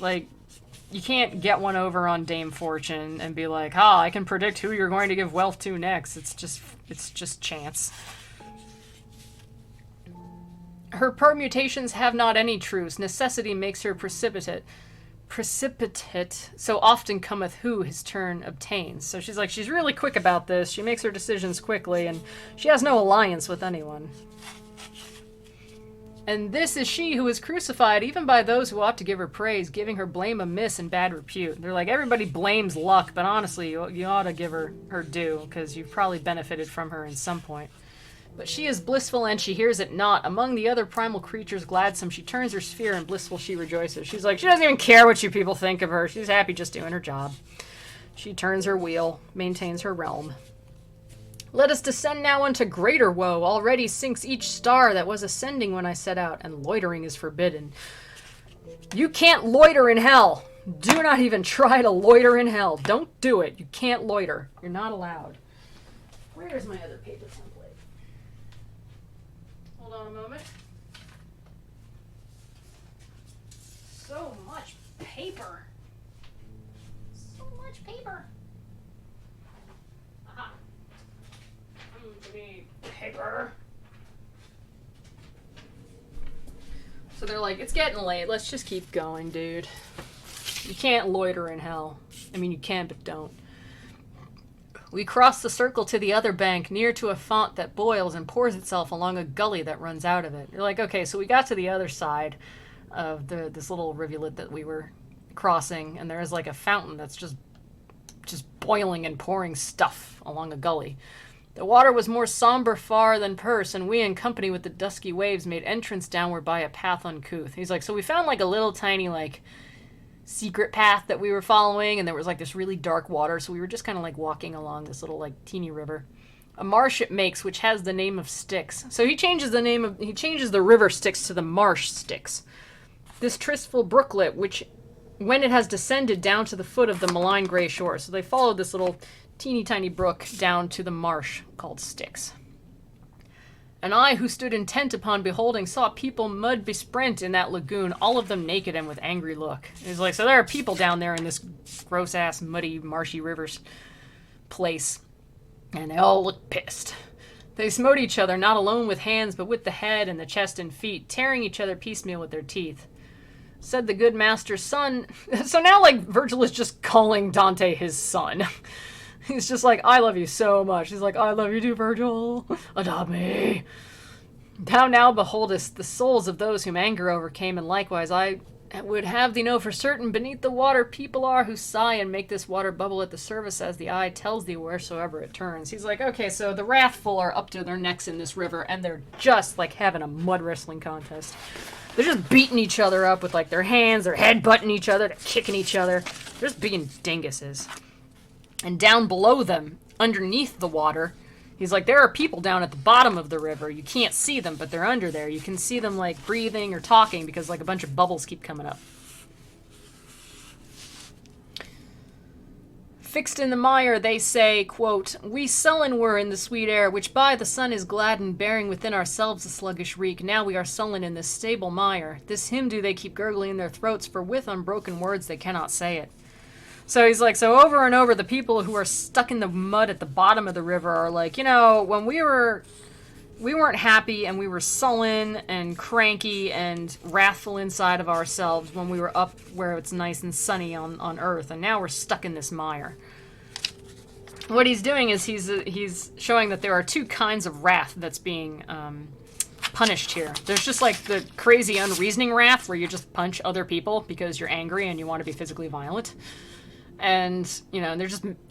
can't get one over on Dame Fortune and be like, I can predict who you're going to give wealth to next. It's just chance. Her permutations have not any truce. Necessity makes her precipitate, so often cometh who his turn obtains. So she's really quick about this. She makes her decisions quickly, and she has no alliance with anyone. And this is she who is crucified even by those who ought to give her praise, giving her blame amiss and bad repute. They're like, everybody blames Luck, but honestly, you ought to give her due, because you've probably benefited from her in some point. But she is blissful, and she hears it not. Among the other primal creatures gladsome, she turns her sphere, and blissful she rejoices. She's like, she doesn't even care what you people think of her. She's happy just doing her job. She turns her wheel, maintains her realm. Let us descend now unto greater woe. Already sinks each star that was ascending when I set out, and loitering is forbidden. You can't loiter in hell. Do not even try to loiter in hell. Don't do it. You can't loiter. You're not allowed. Where is my other paper template? Hold on a moment. So much paper. So much paper. Aha. Give me paper. So they're like, it's getting late. Let's just keep going, dude. You can't loiter in hell. I mean, you can, but don't. We cross the circle to the other bank, near to a fount that boils and pours itself along a gully that runs out of it. You're like, okay, so we got to the other side of this little rivulet that we were crossing, and there is a fountain that's just boiling and pouring stuff along a gully. The water was more somber far than purse, and we, in company with the dusky waves, made entrance downward by a path uncouth. He's like, so we found a little tiny secret path that we were following, and there was this really dark water, so we were just kind of walking along this little teeny river. a marsh it makes, which has the name of Styx. So he changes the river Styx to the marsh Styx. This tristful brooklet, which, when it has descended down to the foot of the malign gray shore. So they followed this little teeny tiny brook down to the marsh called Styx. And I, who stood intent upon beholding, saw people mud besprent in that lagoon, all of them naked and with angry look. It's like, so there are people down there in this gross-ass, muddy, marshy rivers place, and they all look pissed. They smote each other, not alone with hands, but with the head and the chest and feet, tearing each other piecemeal with their teeth. Said the good master's son... So now, like, Virgil is just calling Dante his son. He's just like, I love you so much. He's like, I love you too, Virgil. Adopt me. Thou now beholdest the souls of those whom anger overcame, and likewise I would have thee know for certain, beneath the water people are who sigh and make this water bubble at the surface as the eye tells thee wheresoever it turns. He's like, okay, so the wrathful are up to their necks in this river, and they're just like having a mud wrestling contest. They're just beating each other up with like their hands, they're headbutting each other, they're kicking each other. They're just being dinguses. And down below them, underneath the water, he's like, there are people down at the bottom of the river. You can't see them, but they're under there. You can see them, like, breathing or talking because, like, a bunch of bubbles keep coming up. Fixed in the mire, they say, quote, we sullen were in the sweet air, which by the sun is gladdened, bearing within ourselves a sluggish reek. Now we are sullen in this stable mire. This hymn do they keep gurgling in their throats, for with unbroken words they cannot say it. So he's like, so over and over, the people who are stuck in the mud at the bottom of the river are like, you know, when we weren't happy and we were sullen and cranky and wrathful inside of ourselves when we were up where it's nice and sunny on Earth, and now we're stuck in this mire. What he's doing is he's showing that there are two kinds of wrath that's being punished here. There's just like the crazy unreasoning wrath where you just punch other people because you're angry and you want to be physically violent. And, you know,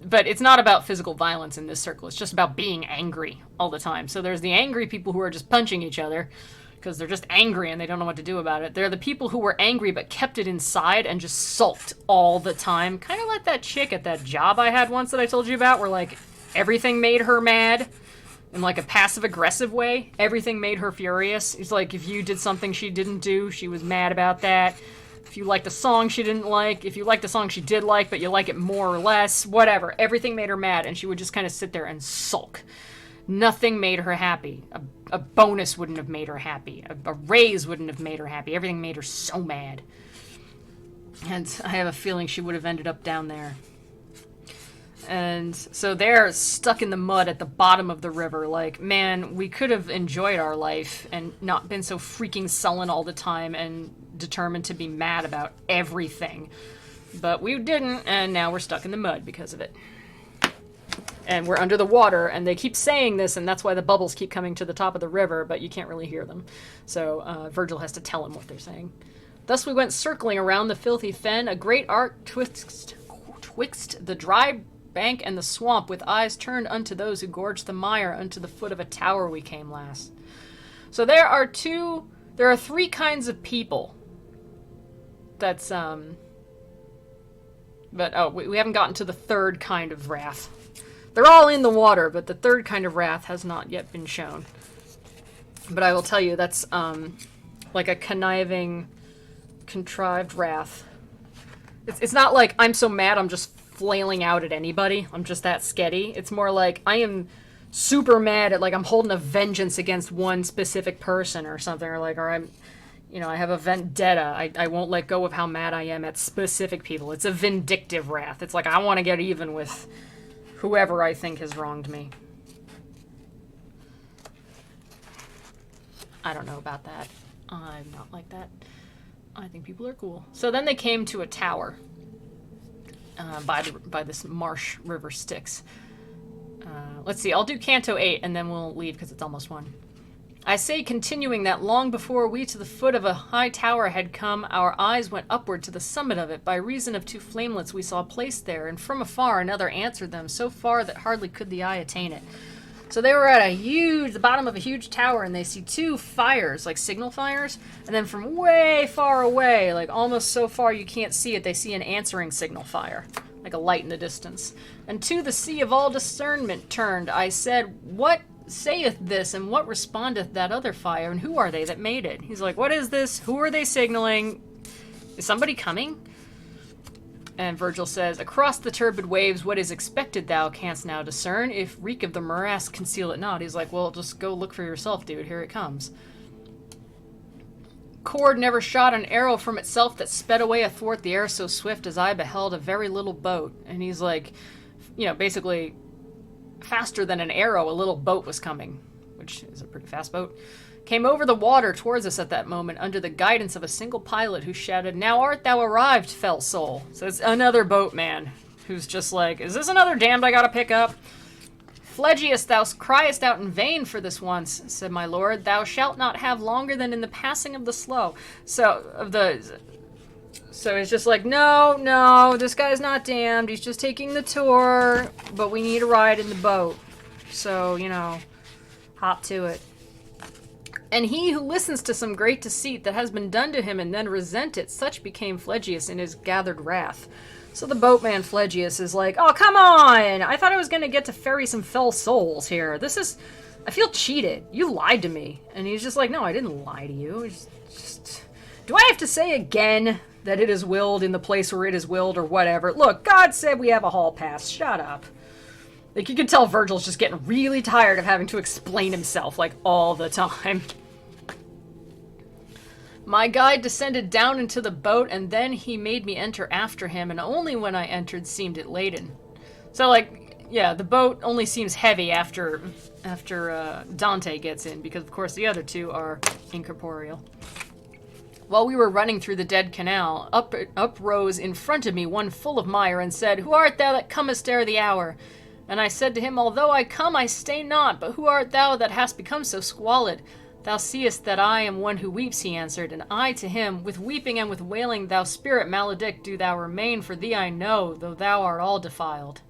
but it's not about physical violence in this circle. It's just about being angry all the time. So there's the angry people who are just punching each other because they're just angry and they don't know what to do about it. There are the people who were angry but kept it inside and just sulked all the time. Kind of like that chick at that job I had once that I told you about where, like, everything made her mad in, like, a passive-aggressive way. Everything made her furious. It's like if you did something she didn't do, she was mad about that. If you liked a song she didn't like, if you liked a song she did like, but you like it more or less, whatever. Everything made her mad, and she would just kind of sit there and sulk. Nothing made her happy. A bonus wouldn't have made her happy. A raise wouldn't have made her happy. Everything made her so mad. And I have a feeling she would have ended up down there. And so they're stuck in the mud at the bottom of the river. Like, man, we could have enjoyed our life and not been so freaking sullen all the time and determined to be mad about everything. But we didn't, and now we're stuck in the mud because of it. And we're under the water, and they keep saying this, and that's why the bubbles keep coming to the top of the river, but you can't really hear them. So Virgil has to tell him what they're saying. Thus we went circling around the filthy fen, a great arc twixt the dry bank and the swamp, with eyes turned unto those who gorged the mire unto the foot of a tower we came last. So there are three kinds of people. That's, but, we haven't gotten to the third kind of wrath. They're all in the water, but the third kind of wrath has not yet been shown. But I will tell you, that's, like a conniving, contrived wrath. It's not like, I'm so mad I'm just flailing out at anybody. I'm just that sketty. It's more like, I am super mad at, like, I'm holding a vengeance against one specific person or something, or I'm, you know, I have a vendetta. I won't let go of how mad I am at specific people. It's a vindictive wrath. It's like, I want to get even with whoever I think has wronged me. I don't know about that. I'm not like that. I think people are cool. So then they came to a tower by this marsh river Styx. Let's see, I'll do Canto 8 and then we'll leave because it's almost 1. I say, continuing, that long before we to the foot of a high tower had come, our eyes went upward to the summit of it. By reason of two flamelets we saw placed there, and from afar another answered them, so far that hardly could the eye attain it. So they were at the bottom of a huge tower, and they see two fires, like signal fires, and then from way far away, like almost so far you can't see it, they see an answering signal fire. like a light in the distance. And to the sea of all discernment turned, I said, what saith this, and what respondeth that other fire, and who are they that made it? He's like, what is this? Who are they signaling? Is somebody coming? And Virgil says, across the turbid waves, what is expected thou canst now discern, if reek of the morass conceal it not. He's like, well, just go look for yourself, dude. Here it comes. Cord never shot an arrow from itself that sped away athwart the air so swift as I beheld a very little boat. And he's like, you know, basically, faster than an arrow, a little boat was coming, which is a pretty fast boat. Came over the water towards us at that moment under the guidance of a single pilot who shouted, now art thou arrived, fell soul. So it's another boatman who's just like, is this another damned I gotta pick up? Phlegyas, thou criest out in vain for this once, said my lord. Thou shalt not have longer than in the passing of the slow. So he's just like, no, this guy's not damned. He's just taking the tour, but we need a ride in the boat. So, you know, hop to it. And he who listens to some great deceit that has been done to him and then resent it, such became Phlegyas in his gathered wrath. So the boatman Phlegyas is like, oh, come on! I thought I was going to get to ferry some fell souls here. I feel cheated. You lied to me. And he's just like, no, I didn't lie to you. Do I have to say again that it is willed in the place where it is willed or whatever? Look, God said we have a hall pass. Shut up. Like, you can tell Virgil's just getting really tired of having to explain himself, like, all the time. My guide descended down into the boat, and then he made me enter after him, and only when I entered seemed it laden. So, like, yeah, the boat only seems heavy after Dante gets in, because, of course, the other two are incorporeal. While we were running through the dead canal, up rose in front of me one full of mire, and said, who art thou that comest ere the hour? And I said to him, although I come, I stay not, but who art thou that hast become so squalid? Thou seest that I am one who weeps, he answered, and I to him, with weeping and with wailing, thou spirit maledict, do thou remain, for thee I know, though thou art all defiled.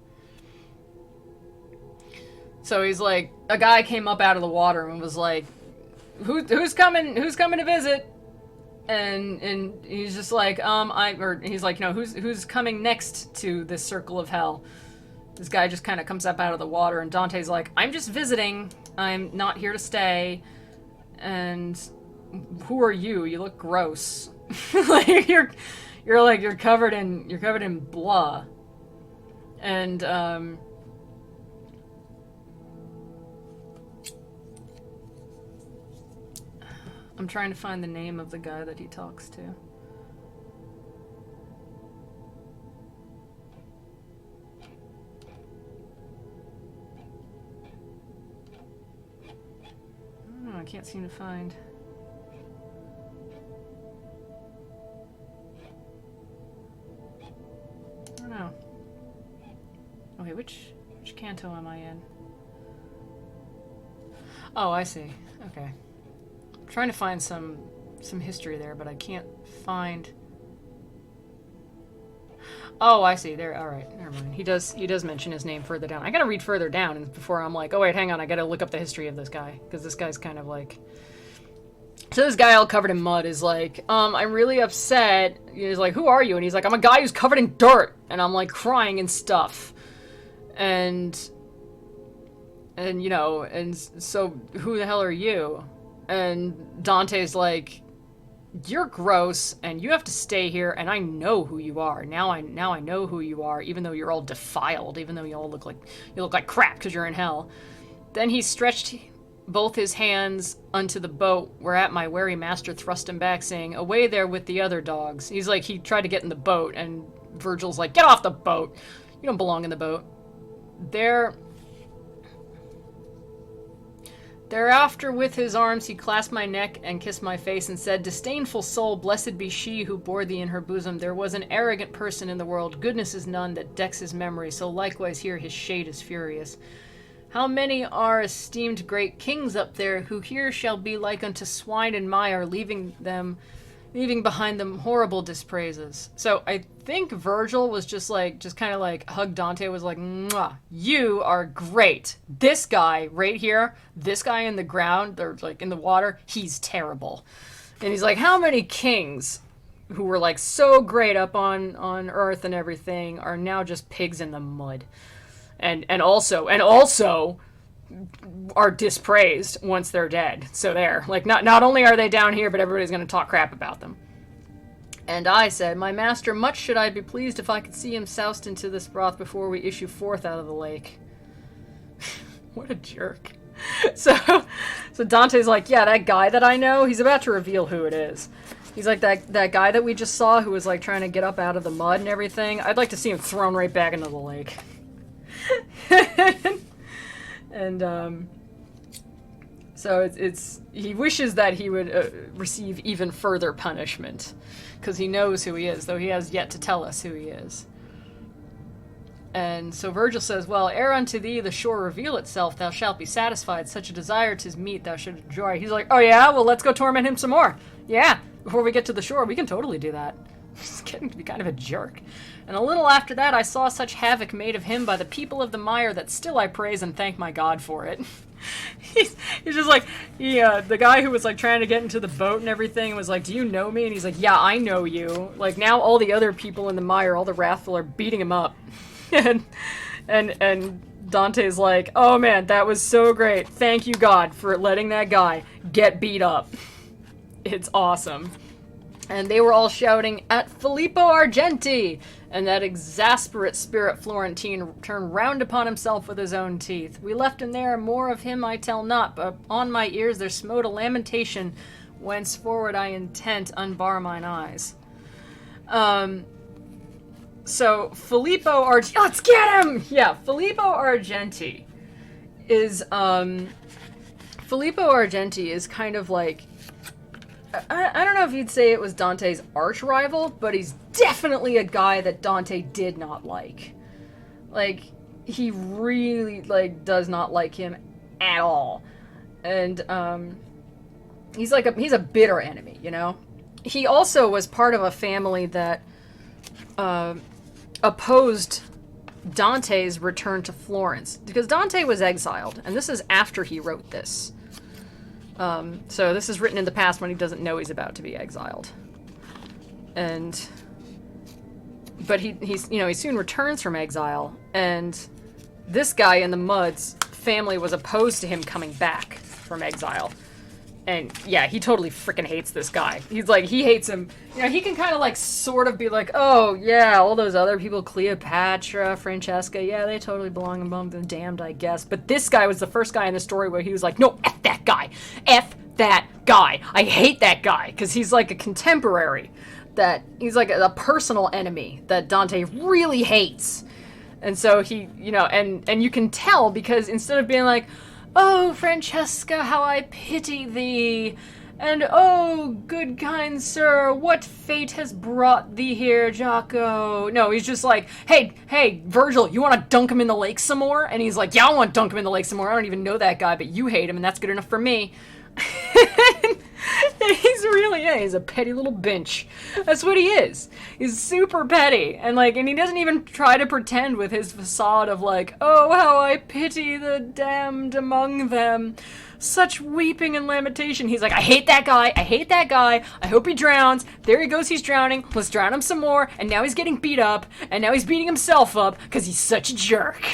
So he's like, a guy came up out of the water and was like, who's coming to visit? And he's just like, he's like, no, who's coming next to this circle of hell? This guy just kind of comes up out of the water, and Dante's like, I'm just visiting. I'm not here to stay. And who are you? You look gross. Like you're covered in blah. And I'm trying to find the name of the guy that he talks to. I can't seem to find. I don't know. Okay, which canto am I in? Oh, I see. Okay. I'm trying to find some history there, but I can't find. Oh, I see. There. All right. Never mind. He does mention his name further down. I gotta read further down and before I'm like, oh wait, hang on. I gotta look up the history of this guy because this guy's kind of like. So this guy all covered in mud is like, I'm really upset. He's like, who are you? And he's like, I'm a guy who's covered in dirt, and I'm like crying and stuff, and you know, and so who the hell are you? And Dante's like, you're gross, and you have to stay here, and I know who you are. Now I know who you are, even though you're all defiled, even though you look like crap because you're in hell. Then he stretched both his hands unto the boat, whereat my wary master thrust him back, saying, away there with the other dogs. He's like, he tried to get in the boat, and Virgil's like, get off the boat. You don't belong in the boat. Thereafter with his arms he clasped my neck and kissed my face and said, disdainful soul, blessed be she who bore thee in her bosom. There was an arrogant person in the world, goodness is none, that decks his memory, so likewise here his shade is furious. How many are esteemed great kings up there, who here shall be like unto swine and mire, leaving behind them horrible dispraises. So I think Virgil was just kind of like hugged Dante, was like, mwah, you are great. This guy right here, this guy in the ground, or like in the water, he's terrible. And he's like, how many kings who were like so great up on Earth and everything are now just pigs in the mud. And also are dispraised once they're dead. So there, like, not only are they down here, but everybody's going to talk crap about them. And I said, my master, much should I be pleased if I could see him soused into this broth before we issue forth out of the lake. What a jerk. So Dante's like, yeah, that guy that I know, he's about to reveal who it is. He's like, that guy that we just saw who was like trying to get up out of the mud and everything, I'd like to see him thrown right back into the lake. And so it's he wishes that he would receive even further punishment, because he knows who he is, though he has yet to tell us who he is. And so Virgil says, well, ere unto thee the shore reveal itself, thou shalt be satisfied. Such a desire 'tis meet, thou should enjoy. He's like, oh yeah, well, let's go torment him some more. Yeah, before we get to the shore, we can totally do that. He's getting to be kind of a jerk. And a little after that, I saw such havoc made of him by the people of the mire that still I praise and thank my God for it. he's just like, the guy who was like trying to get into the boat and everything was like, do you know me? And he's like, yeah, I know you. Like, now all the other people in the mire, all the wrathful, are beating him up. and Dante's like, oh man, that was so great. Thank you, God, for letting that guy get beat up. It's awesome. And they were all shouting, at Filippo Argenti! And that exasperate spirit Florentine turned round upon himself with his own teeth. We left him there, more of him I tell not, but on my ears there smote a lamentation, whence forward I intent unbar mine eyes. So, Filippo Argenti... Let's get him! Yeah, Filippo Argenti is, Filippo Argenti is kind of like... I don't know if you'd say it was Dante's arch rival, but he's definitely a guy that Dante did not like. Like, he really, like, does not like him at all. And, he's a bitter enemy, you know? He also was part of a family that, opposed Dante's return to Florence. Because Dante was exiled, and this is after he wrote this. So this is written in the past when he doesn't know he's about to be exiled. But he soon returns from exile, and this guy in the mud's family was opposed to him coming back from exile. And yeah, he totally freaking hates this guy. He's like, he hates him. You know, he can kind of like sort of be like, oh yeah, all those other people, Cleopatra, Francesca, yeah, they totally belong among the damned, I guess. But this guy was the first guy in the story where he was like, no, F that guy. F that guy. I hate that guy. Because he's like a contemporary. He's like a personal enemy that Dante really hates. And so he, you know, and you can tell because instead of being like, oh, Francesca, how I pity thee, and oh, good kind sir, what fate has brought thee here, Jocko? No, he's just like, hey, Virgil, you want to dunk him in the lake some more? And he's like, yeah, I want to dunk him in the lake some more. I don't even know that guy, but you hate him, and that's good enough for me. He's a petty little bench. That's what he is. He's super petty. And he doesn't even try to pretend with his facade of like, oh, how I pity the damned among them. Such weeping and lamentation. He's like, I hate that guy. I hope he drowns. There he goes, he's drowning. Let's drown him some more. And now he's getting beat up. And now he's beating himself up because he's such a jerk.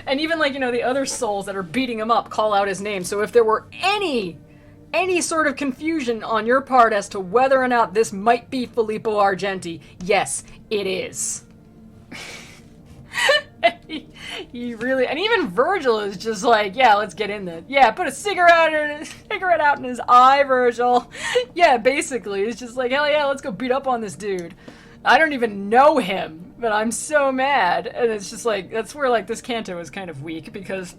And even the other souls that are beating him up call out his name. So if there were any sort of confusion on your part as to whether or not this might be Filippo Argenti, yes, it is. he really, and even Virgil is just like, yeah, let's get in there. Yeah, put a cigarette out in his eye, Virgil. Yeah, basically, it's just like, hell yeah, let's go beat up on this dude. I don't even know him, but I'm so mad. And it's just like, that's where this canto is kind of weak, because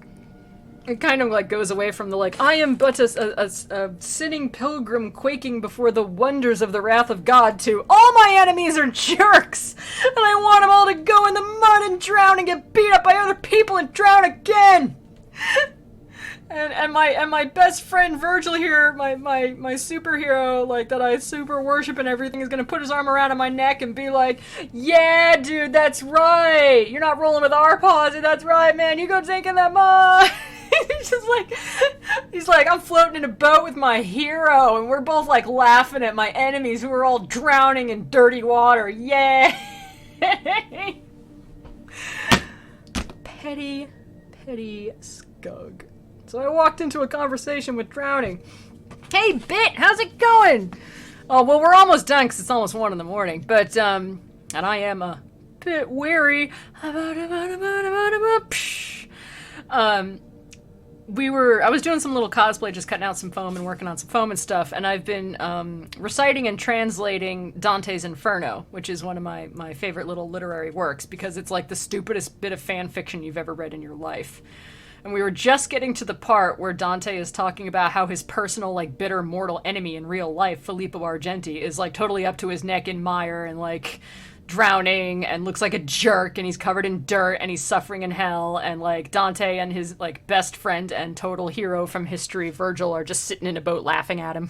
it kind of goes away from the I am but a sinning pilgrim quaking before the wonders of the wrath of God to all my enemies are jerks, and I want them all to go in the mud and drown and get beat up by other people and drown again. And my best friend Virgil here, my superhero, that I super worship and everything, is gonna put his arm around my neck and be like, yeah, dude, that's right. You're not rolling with our paws. That's right, man. You go drink in that mud. It's just He's like, I'm floating in a boat with my hero, and we're both like laughing at my enemies who are all drowning in dirty water. Yay! Petty scug. So I walked into a conversation with Drowning. Hey, Bit, how's it going? Oh, well, we're almost done because it's almost 1 in the morning. But, and I am a bit weary. I was doing some little cosplay, just cutting out some foam and working on some foam and stuff, and I've been reciting and translating Dante's Inferno, which is one of my favorite little literary works, because it's like the stupidest bit of fan fiction you've ever read in your life. And we were just getting to the part where Dante is talking about how his personal, like, bitter mortal enemy in real life, Filippo Argenti, is, like, totally up to his neck in mire and, like, drowning and looks like a jerk, and he's covered in dirt and he's suffering in hell, and, like, Dante and his, like, best friend and total hero from history, Virgil, are just sitting in a boat laughing at him.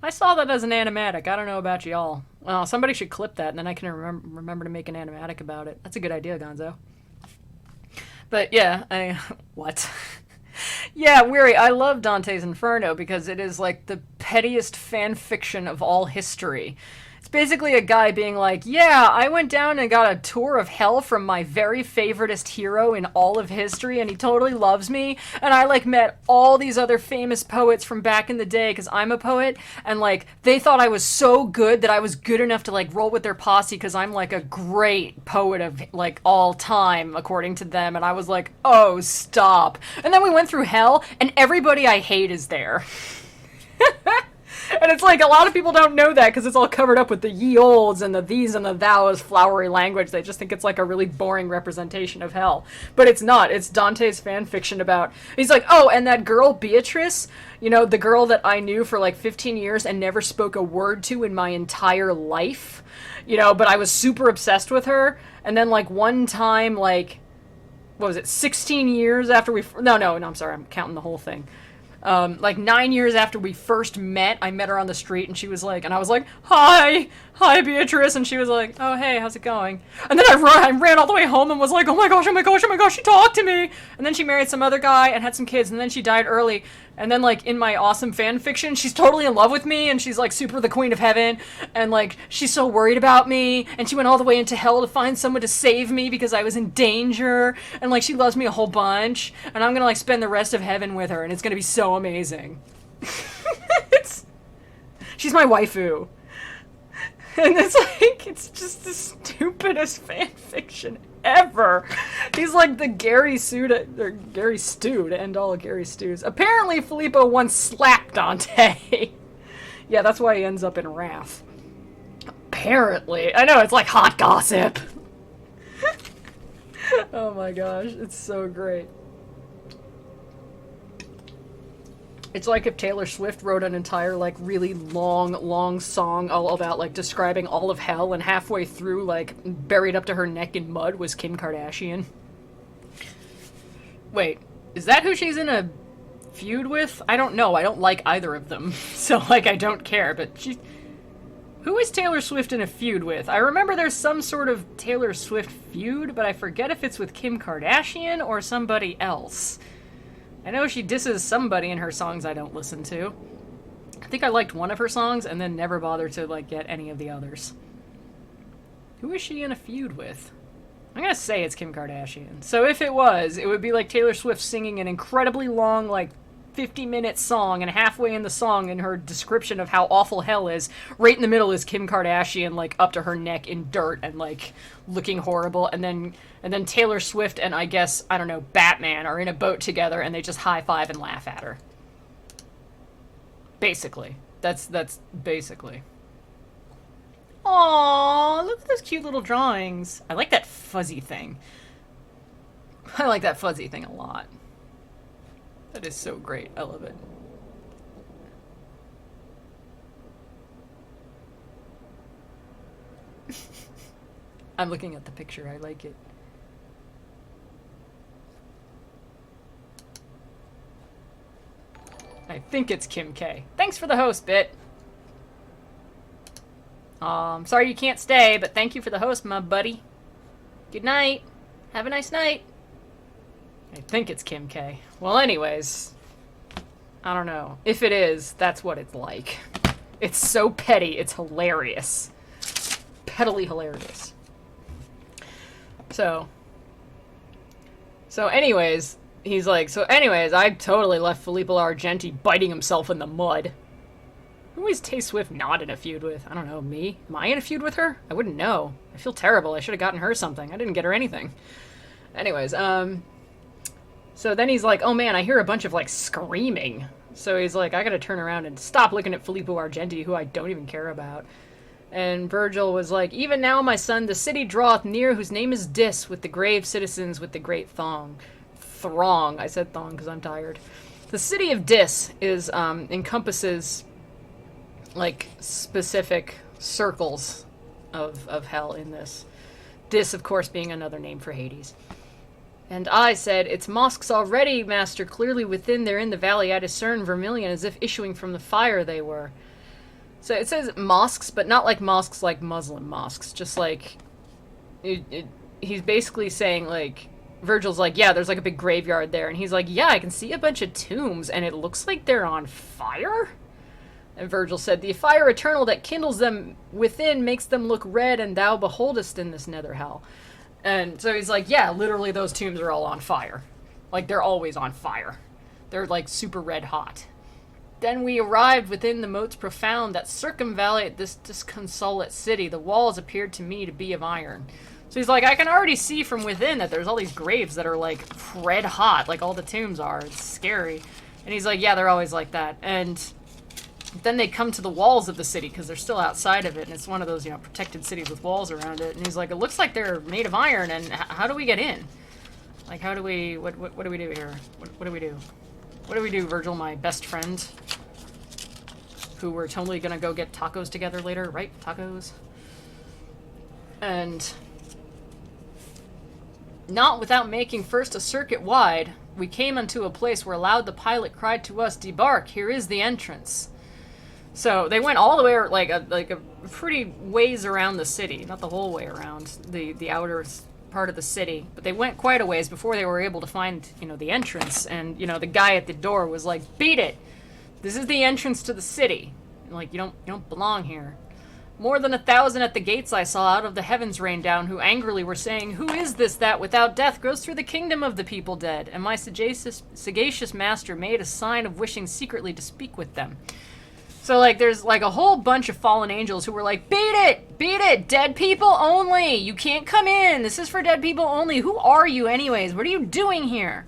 I saw that as an animatic. I don't know about y'all. Well, somebody should clip that, and then I can remember to make an animatic about it. That's a good idea, Gonzo. But yeah, what? Yeah, Weary, I love Dante's Inferno because it is like the pettiest fan fiction of all history. It's basically a guy being like, yeah, I went down and got a tour of hell from my very favoritist hero in all of history, and he totally loves me, and I, like, met all these other famous poets from back in the day, because I'm a poet, and, like, they thought I was so good that I was good enough to, like, roll with their posse, because I'm, like, a great poet of, like, all time, according to them, and I was like, oh, stop. And then we went through hell, and everybody I hate is there. And it's like, a lot of people don't know that because it's all covered up with the ye olds and the these and the thous flowery language. They just think it's like a really boring representation of hell. But it's not. It's Dante's fan fiction about... He's like, oh, and that girl Beatrice, you know, the girl that I knew for like 15 years and never spoke a word to in my entire life, you know, but I was super obsessed with her. And then, like, one time, like, what was it, 16 years after we... No, I'm sorry, I'm counting the whole thing. Like 9 years after we first met, I met her on the street, and she was like, and I was like, hi Beatrice, and she was like, oh hey, how's it going? And then I ran all the way home and was like, oh my gosh, she talked to me, and then she married some other guy and had some kids, and then she died early, and then, like, in my awesome fan fiction, she's totally in love with me, and she's like super the queen of heaven, and, like, she's so worried about me, and she went all the way into hell to find someone to save me because I was in danger, and, like, she loves me a whole bunch, and I'm gonna, like, spend the rest of heaven with her, and it's gonna be so amazing. She's my waifu. And it's like, it's just the stupidest fan fiction ever. He's like the Gary Stu to end all of Gary Stu's. Apparently Filippo once slapped Dante. Yeah, that's why he ends up in Wrath. Apparently. I know, it's like hot gossip. Oh my gosh, it's so great. It's like if Taylor Swift wrote an entire, like, really long song all about, like, describing all of hell, and halfway through, like, buried up to her neck in mud was Kim Kardashian. Wait, is that who she's in a feud with? I don't know. I don't like either of them. So, like, I don't care, but she... Who is Taylor Swift in a feud with? I remember there's some sort of Taylor Swift feud, but I forget if it's with Kim Kardashian or somebody else. I know she disses somebody in her songs I don't listen to. I think I liked one of her songs and then never bothered to, like, get any of the others. Who is she in a feud with? I'm gonna say it's Kim Kardashian. So if it was, it would be like Taylor Swift singing an incredibly long, like, 50-minute song, and halfway in the song, in her description of how awful hell is, right in the middle is Kim Kardashian, like, up to her neck in dirt and, like, looking horrible, and then Taylor Swift and, I guess, I don't know, Batman are in a boat together, and they just high-five and laugh at her. Basically. That's basically. Aww, look at those cute little drawings. I like that fuzzy thing. I like that fuzzy thing a lot. That is so great. I love it. I'm looking at the picture. I like it. I think it's Kim K. Thanks for the host, Bit. Sorry you can't stay, but thank you for the host, my buddy. Good night. Have a nice night. I think it's Kim K. Well, anyways, I don't know. If it is, that's what it's like. It's so petty, it's hilarious. Pettily hilarious. So anyways, he's like, I totally left Filippo Argenti biting himself in the mud. Who is Tay Swift not in a feud with? I don't know, me? Am I in a feud with her? I wouldn't know. I feel terrible. I should have gotten her something. I didn't get her anything. Anyways, so then he's like, oh man, I hear a bunch of, like, screaming. So he's like, I gotta turn around and stop looking at Filippo Argenti, who I don't even care about. And Virgil was like, even now, my son, the city draweth near, whose name is Dis, with the grave citizens with the great throng. I said thong because I'm tired. The city of Dis is, encompasses, like, specific circles of hell in this. Dis, of course, being another name for Hades. And I said, it's mosques already, master, clearly within there in the valley I discern vermilion, as if issuing from the fire they were. So it says mosques, but not like mosques like Muslim mosques, just like, he's basically saying, like, Virgil's like, yeah, there's like a big graveyard there, and he's like, yeah, I can see a bunch of tombs, and it looks like they're on fire? And Virgil said, the fire eternal that kindles them within makes them look red, and thou beholdest in this nether hell. And so he's like, yeah, literally those tombs are all on fire. Like, they're always on fire. They're, like, super red hot. Then we arrived within the moats profound that circumvallate this disconsolate city. The walls appeared to me to be of iron. So he's like, I can already see from within that there's all these graves that are, like, red hot, like all the tombs are. It's scary. And he's like, yeah, they're always like that. And then they come to the walls of the city because they're still outside of it, and it's one of those, you know, protected cities with walls around it. And he's like, it looks like they're made of iron, and how do we get in? Like, how do we, what do we do here? What do we do? What do we do, Virgil, my best friend? Who we're totally gonna go get tacos together later, right? Tacos? And not without making first a circuit wide, we came unto a place where loud the pilot cried to us, debark, here is the entrance. So they went all the way, like a pretty ways around the city, not the whole way around the outer part of the city, but they went quite a ways before they were able to find, you know, the entrance. And, you know, the guy at the door was like, beat it, this is the entrance to the city. And, like, you don't belong here. More than 1,000 at the gates I saw out of the heavens rain down, who angrily were saying, who is this that without death goes through the kingdom of the people dead? And my sagacious master made a sign of wishing secretly to speak with them. So, like, there's, like, a whole bunch of fallen angels who were like, beat it, dead people only, you can't come in, this is for dead people only, who are you anyways, what are you doing here?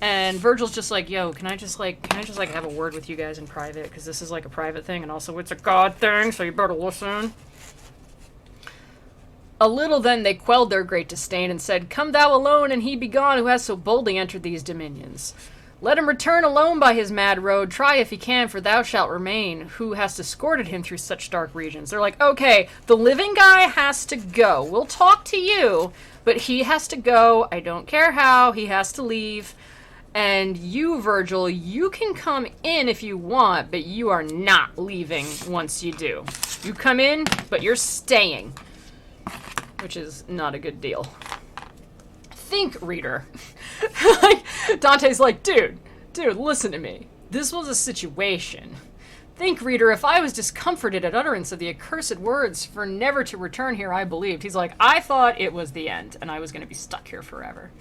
And Virgil's just like, yo, can I just have a word with you guys in private, because this is, like, a private thing, and also it's a God thing, so you better listen. A little then they quelled their great disdain, and said, come thou alone, and he be gone, who has so boldly entered these dominions. Let him return alone by his mad road, try if he can, for thou shalt remain, who hast escorted him through such dark regions. They're like, okay, the living guy has to go. We'll talk to you, but he has to go. I don't care how, he has to leave. And you, Virgil, you can come in if you want, but you are not leaving once you do. You come in, but you're staying, which is not a good deal. Think, reader. Like, Dante's like, dude, listen to me. This was a situation. Think, reader, if I was discomforted at utterance of the accursed words, for never to return here I believed. He's like, I thought it was the end, and I was going to be stuck here forever.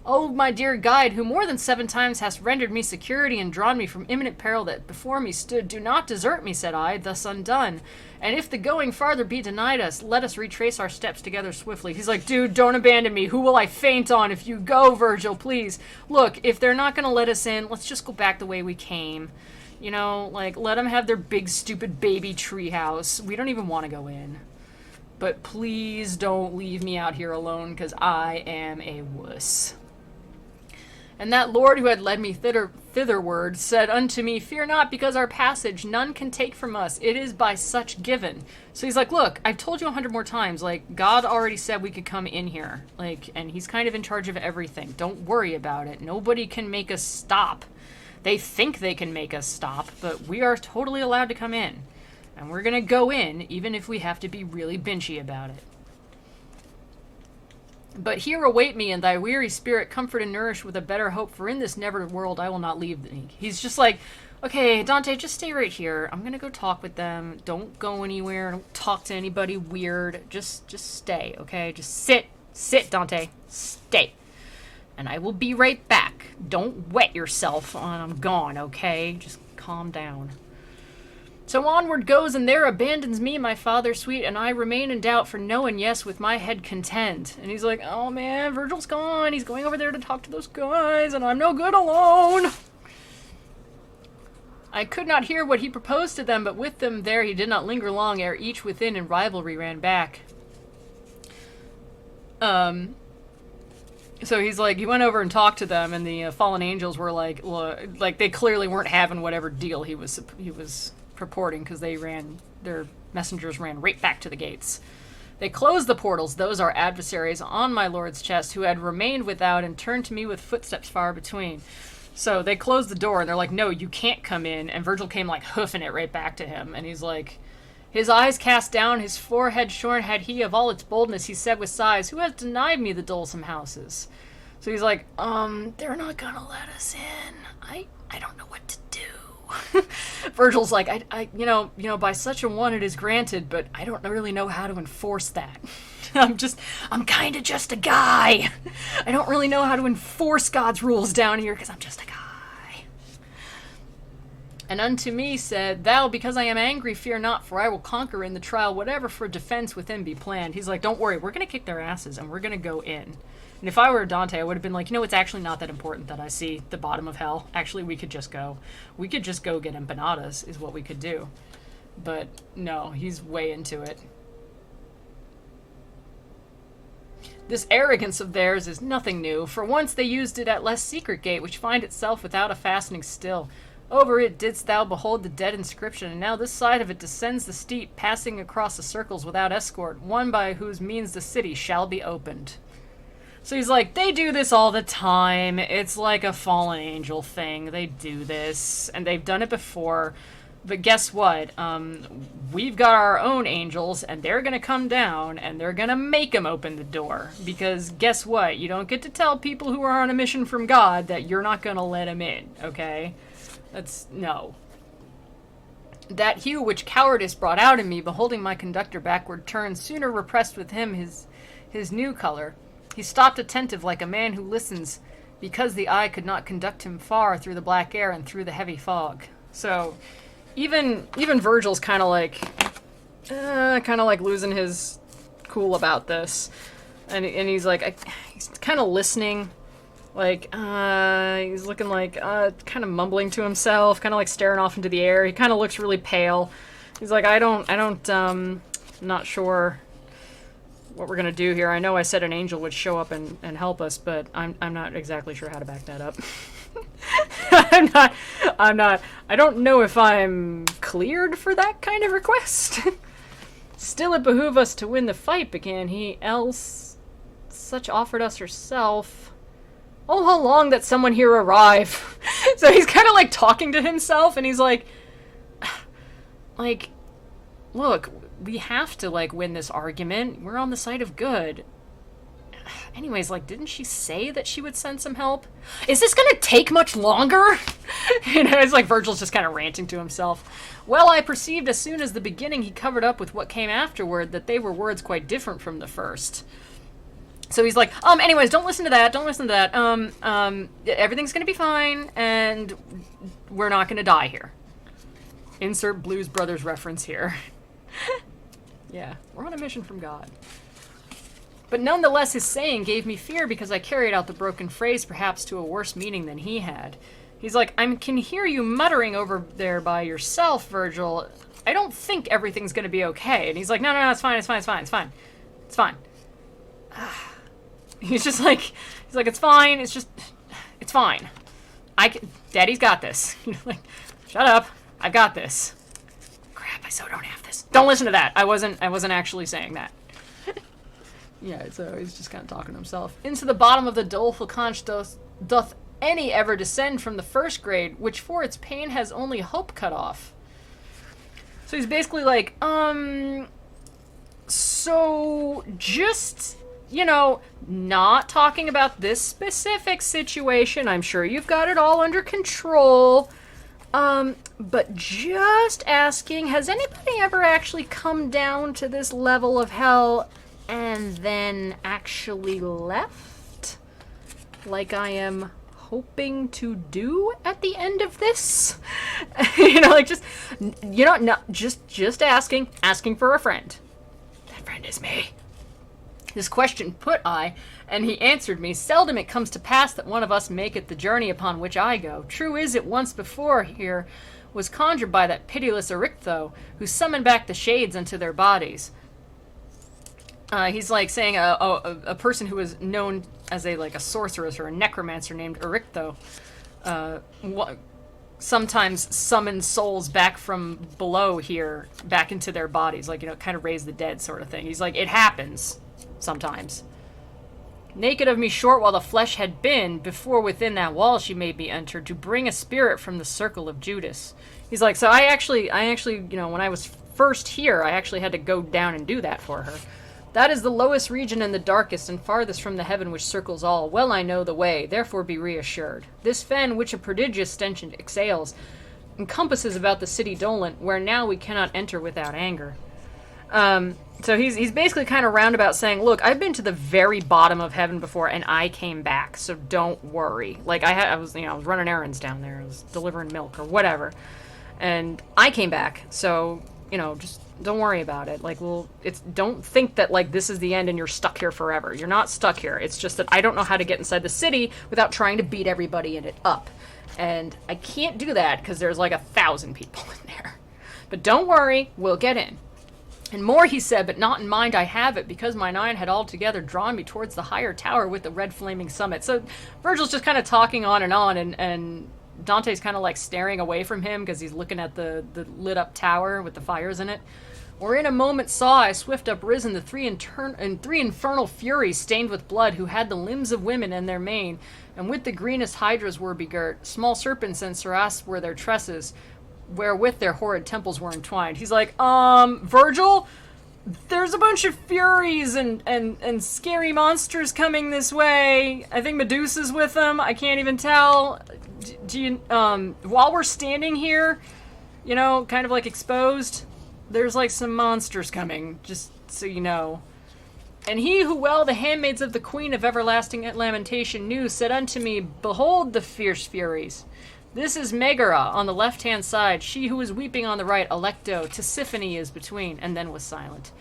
Oh, my dear guide, who more than 7 times hast rendered me security and drawn me from imminent peril that before me stood, do not desert me, said I, thus undone. And if the going farther be denied us, let us retrace our steps together swiftly. He's like, dude, don't abandon me. Who will I faint on if you go, Virgil, please? Look, if they're not going to let us in, let's just go back the way we came. You know, like, let them have their big, stupid baby treehouse. We don't even want to go in. But please don't leave me out here alone, because I am a wuss. And that lord who had led me thitherward said unto me, fear not, because our passage none can take from us. It is by such given. So he's like, look, I've told you 100 more times, like, God already said we could come in here. Like, and he's kind of in charge of everything. Don't worry about it. Nobody can make us stop. They think they can make us stop, but we are totally allowed to come in. And we're going to go in, even if we have to be really binchy about it. But here await me in thy weary spirit, comfort and nourish with a better hope, for in this never world I will not leave thee. He's just like, okay, Dante, just stay right here. I'm gonna go talk with them. Don't go anywhere. Don't talk to anybody weird. Just stay, okay? Just sit. Sit, Dante. Stay. And I will be right back. Don't wet yourself when I'm gone, okay? Just calm down. So onward goes, and there abandons me my father sweet, and I remain in doubt, for no and yes with my head content. And he's like, oh man, Virgil's gone. He's going over there to talk to those guys, and I'm no good alone. I could not hear what he proposed to them, but with them there he did not linger long, ere each within in rivalry ran back. So he's like, he went over and talked to them, and the fallen angels were like, they clearly weren't having whatever deal he was purporting, because their messengers ran right back to the gates. They closed the portals, those our adversaries, on my lord's chest, who had remained without, and turned to me with footsteps far between. So they closed the door, and they're like, no, you can't come in, and Virgil came like hoofing it right back to him, and he's like, his eyes cast down, his forehead shorn had he of all its boldness, he said with sighs, who has denied me the dolesome houses? So he's like, they're not gonna let us in. I don't know what to do. Virgil's like, I by such a one it is granted, but I don't really know how to enforce that. I'm kind of just a guy. I don't really know how to enforce God's rules down here, because I'm just a guy. And unto me said, thou, because I am angry, fear not, for I will conquer in the trial whatever for defense within be planned. He's like, don't worry, we're going to kick their asses, and we're going to go in. And if I were Dante, I would have been like, it's actually not that important that I see the bottom of hell. Actually, we could just go. We could just go get empanadas, is what we could do. But no, he's way into it. This arrogance of theirs is nothing new, for once they used it at less secret gate, which find itself without a fastening still. Over it didst thou behold the dead inscription, and now this side of it descends the steep, passing across the circles without escort, one by whose means the city shall be opened. So he's like, they do this all the time. It's like a fallen angel thing. They do this, and they've done it before. But guess what? We've got our own angels, and they're going to come down, and they're going to make them open the door. Because guess what? You don't get to tell people who are on a mission from God that you're not going to let them in, okay? No. That hue which cowardice brought out in me, beholding my conductor backward turn, sooner repressed with him his new color. He stopped attentive like a man who listens, because the eye could not conduct him far through the black air and through the heavy fog. So, even Virgil's kind of like losing his cool about this, and he's like, he's kind of listening, like he's looking like kind of mumbling to himself, kind of like staring off into the air. He kind of looks really pale. He's like, I'm not sure what we're gonna do here. I know I said an angel would show up and help us, but I'm not exactly sure how to back that up. I don't know if I'm cleared for that kind of request. Still it behoove us to win the fight, began he, else such offered us herself. Oh, how long that someone here arrive. So he's kind of like talking to himself, and he's like, look, we have to, win this argument. We're on the side of good. Anyways, didn't she say that she would send some help? Is this gonna take much longer? It's like Virgil's just kind of ranting to himself. Well, I perceived as soon as the beginning he covered up with what came afterward that they were words quite different from the first. So he's like, anyways, don't listen to that, everything's gonna be fine, and we're not gonna die here. Insert Blues Brothers reference here. Yeah, we're on a mission from God. But nonetheless, his saying gave me fear, because I carried out the broken phrase perhaps to a worse meaning than he had. He's like, I can hear you muttering over there by yourself, Virgil. I don't think everything's gonna be okay. And he's like, no, it's fine. He's like, it's fine. It's fine. Daddy's got this. Shut up. I've got this. Crap, I so don't have this. Don't listen to that. I wasn't actually saying that. Yeah, so he's just kind of talking to himself. Into the bottom of the doleful conch doth any ever descend from the first grade, which for its pain has only hope cut off. So he's basically like, so just you know, not talking about this specific situation. I'm sure you've got it all under control. But just asking, has anybody ever actually come down to this level of hell and then actually left? Like I am hoping to do at the end of this? You know, like just, you know, no, just asking for a friend. That friend is me. This question put I, and he answered me, seldom it comes to pass that one of us maketh the journey upon which I go. True is it once before here was conjured by that pitiless Erichtho, who summoned back the shades unto their bodies. He's like saying a person who was known as a sorceress or a necromancer named Erichtho, sometimes summons souls back from below here, back into their bodies, like, you know, kind of raise the dead sort of thing. He's like, it happens sometimes. Naked of me short while the flesh had been, before within that wall she made me enter, to bring a spirit from the circle of Judas. He's like, so I actually, you know, when I was first here, I actually had to go down and do that for her. That is the lowest region and the darkest, and farthest from the heaven which circles all. Well I know the way, therefore be reassured. This fen, which a prodigious stench exhales, encompasses about the city dolent, where now we cannot enter without anger. So he's basically kind of roundabout saying, look, I've been to the very bottom of heaven before, and I came back, so don't worry. Like, I was running errands down there, I was delivering milk or whatever, and I came back, so, you know, just don't worry about it. Like, don't think that, like, this is the end and you're stuck here forever. You're not stuck here. It's just that I don't know how to get inside the city without trying to beat everybody in it up. And I can't do that because there's like 1,000 people in there. But don't worry, we'll get in. And more he said, but not in mind I have it, because mine eye had altogether drawn me towards the higher tower with the red flaming summit. So Virgil's just kind of talking on, and Dante's kind of like staring away from him because he's looking at the lit up tower with the fires in it. Or in a moment saw I swift uprisen the three infernal furies stained with blood, who had the limbs of women in their mane, and with the greenest hydras were begirt. Small serpents and seraphs were their tresses, wherewith their horrid temples were entwined. He's like, Virgil, there's a bunch of furies and scary monsters coming this way. I think Medusa's with them. I can't even tell. Do you, while we're standing here, you know, kind of like exposed, there's like some monsters coming, just so you know. And he who well the handmaids of the Queen of everlasting lamentation knew, said unto me, behold the fierce furies. This is Megara on the left-hand side, she who is weeping on the right, Alecto, Tisiphone is between, and then was silent.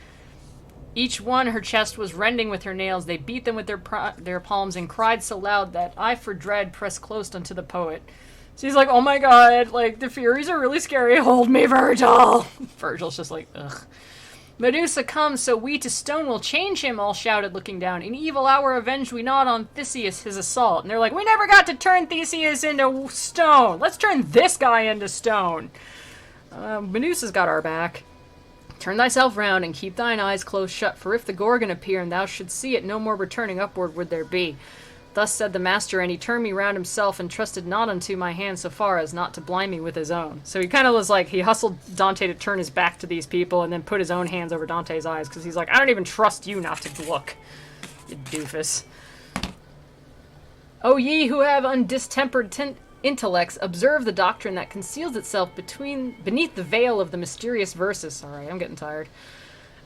Each one her chest was rending with her nails, they beat them with their palms, and cried so loud that I for dread pressed close unto the poet. So he's like, oh my god, like, the Furies are really scary, hold me, Virgil! Virgil's just like, ugh. Medusa comes, so we to stone will change him, all shouted, looking down. In evil hour avenged we not on Theseus his assault. And they're like, we never got to turn Theseus into stone. Let's turn this guy into stone. Medusa's got our back. Turn thyself round, and keep thine eyes close shut, for if the Gorgon appear, and thou shouldst see it, no more returning upward would there be. Thus said the master, and he turned me round himself, and trusted not unto my hand so far as not to blind me with his own. So he kind of was like, he hustled Dante to turn his back to these people, and then put his own hands over Dante's eyes, because he's like, I don't even trust you not to look, you doofus. O ye who have undistempered intellects, observe the doctrine that conceals itself beneath the veil of the mysterious verses. Alright, I'm getting tired.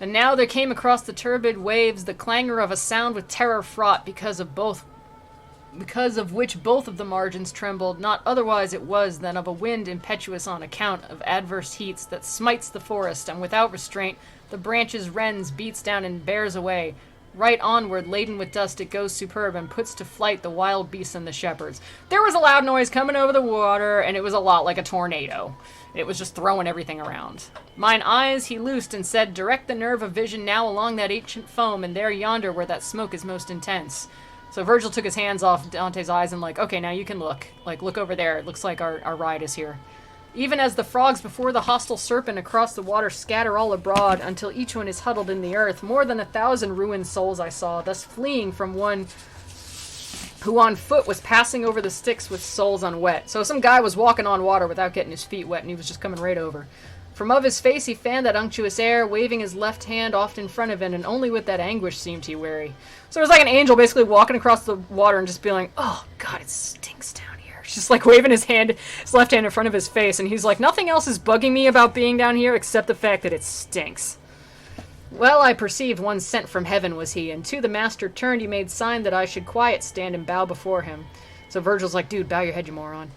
And now there came across the turbid waves the clangor of a sound with terror fraught, because of which both of the margins trembled, not otherwise it was than of a wind impetuous on account of adverse heats that smites the forest, and without restraint the branches rends, beats down, and bears away. Right onward, laden with dust, it goes superb, and puts to flight the wild beasts and the shepherds. There was a loud noise coming over the water, and it was a lot like a tornado. It was just throwing everything around. Mine eyes he loosed, and said, direct the nerve of vision now along that ancient foam, and there yonder where that smoke is most intense. So Virgil took his hands off Dante's eyes and like, okay, now you can look. Like, look over there. It looks like our ride is here. Even as the frogs before the hostile serpent across the water scatter all abroad until each one is huddled in the earth, more than 1,000 ruined souls I saw, thus fleeing from one who on foot was passing over the Styx with souls unwet. So some guy was walking on water without getting his feet wet, and he was just coming right over. From of his face he fanned that unctuous air, waving his left hand oft in front of him, and only with that anguish seemed he weary. So it was like an angel basically walking across the water and just being like, oh god, it stinks down here. He's just like waving his left hand in front of his face, and he's like, nothing else is bugging me about being down here except the fact that it stinks. Well, I perceived one sent from heaven was he, and to the master turned he made sign that I should quiet stand and bow before him. So Virgil's like, dude, bow your head, you moron.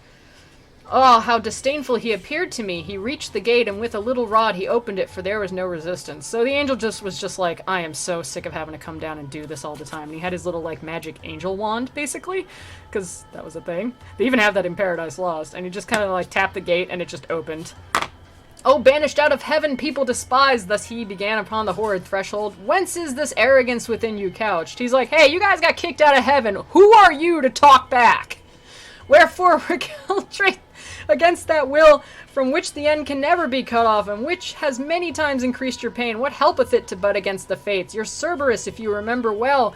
Oh, how disdainful he appeared to me. He reached the gate, and with a little rod he opened it, for there was no resistance. So the angel was just like, I am so sick of having to come down and do this all the time. And he had his little, like, magic angel wand, basically, because that was a thing. They even have that in Paradise Lost. And he just kind of, like, tapped the gate, and it just opened. Oh, banished out of heaven, people despised, thus he began upon the horrid threshold. Whence is this arrogance within you couched? He's like, hey, you guys got kicked out of heaven. Who are you to talk back? Wherefore recalcitrate against that will from which the end can never be cut off, and which has many times increased your pain. What helpeth it to butt against the fates? Your Cerberus, if you remember well,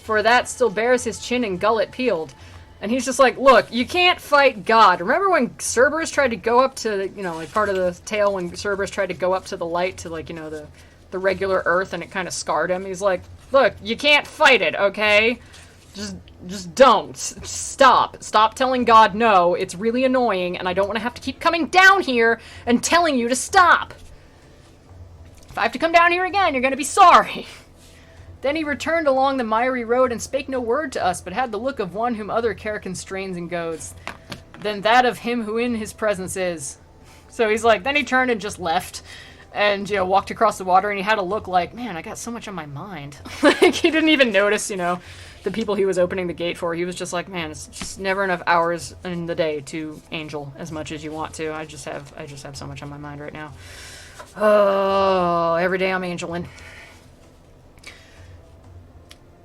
for that still bears his chin and gullet peeled. And he's just like, look, you can't fight God. Remember when Cerberus tried to go up to, you know, like part of the tale when Cerberus tried to go up to the light, to, like, you know, the regular Earth, and it kind of scarred him? He's like, look, you can't fight it, okay? Just don't. Stop. Stop telling God no. It's really annoying, and I don't want to have to keep coming down here and telling you to stop. If I have to come down here again, you're going to be sorry. Then he returned along the miry road and spake no word to us, but had the look of one whom other care constrains and goads, than that of him who in his presence is. So he's like, then he turned and just left, and, you know, walked across the water, and he had a look like, man, I got so much on my mind. Like, he didn't even notice, you know, the people he was opening the gate for. He was just like, man, it's just never enough hours in the day to angel as much as you want to. I just have so much on my mind right now. Oh, every day I'm angeling.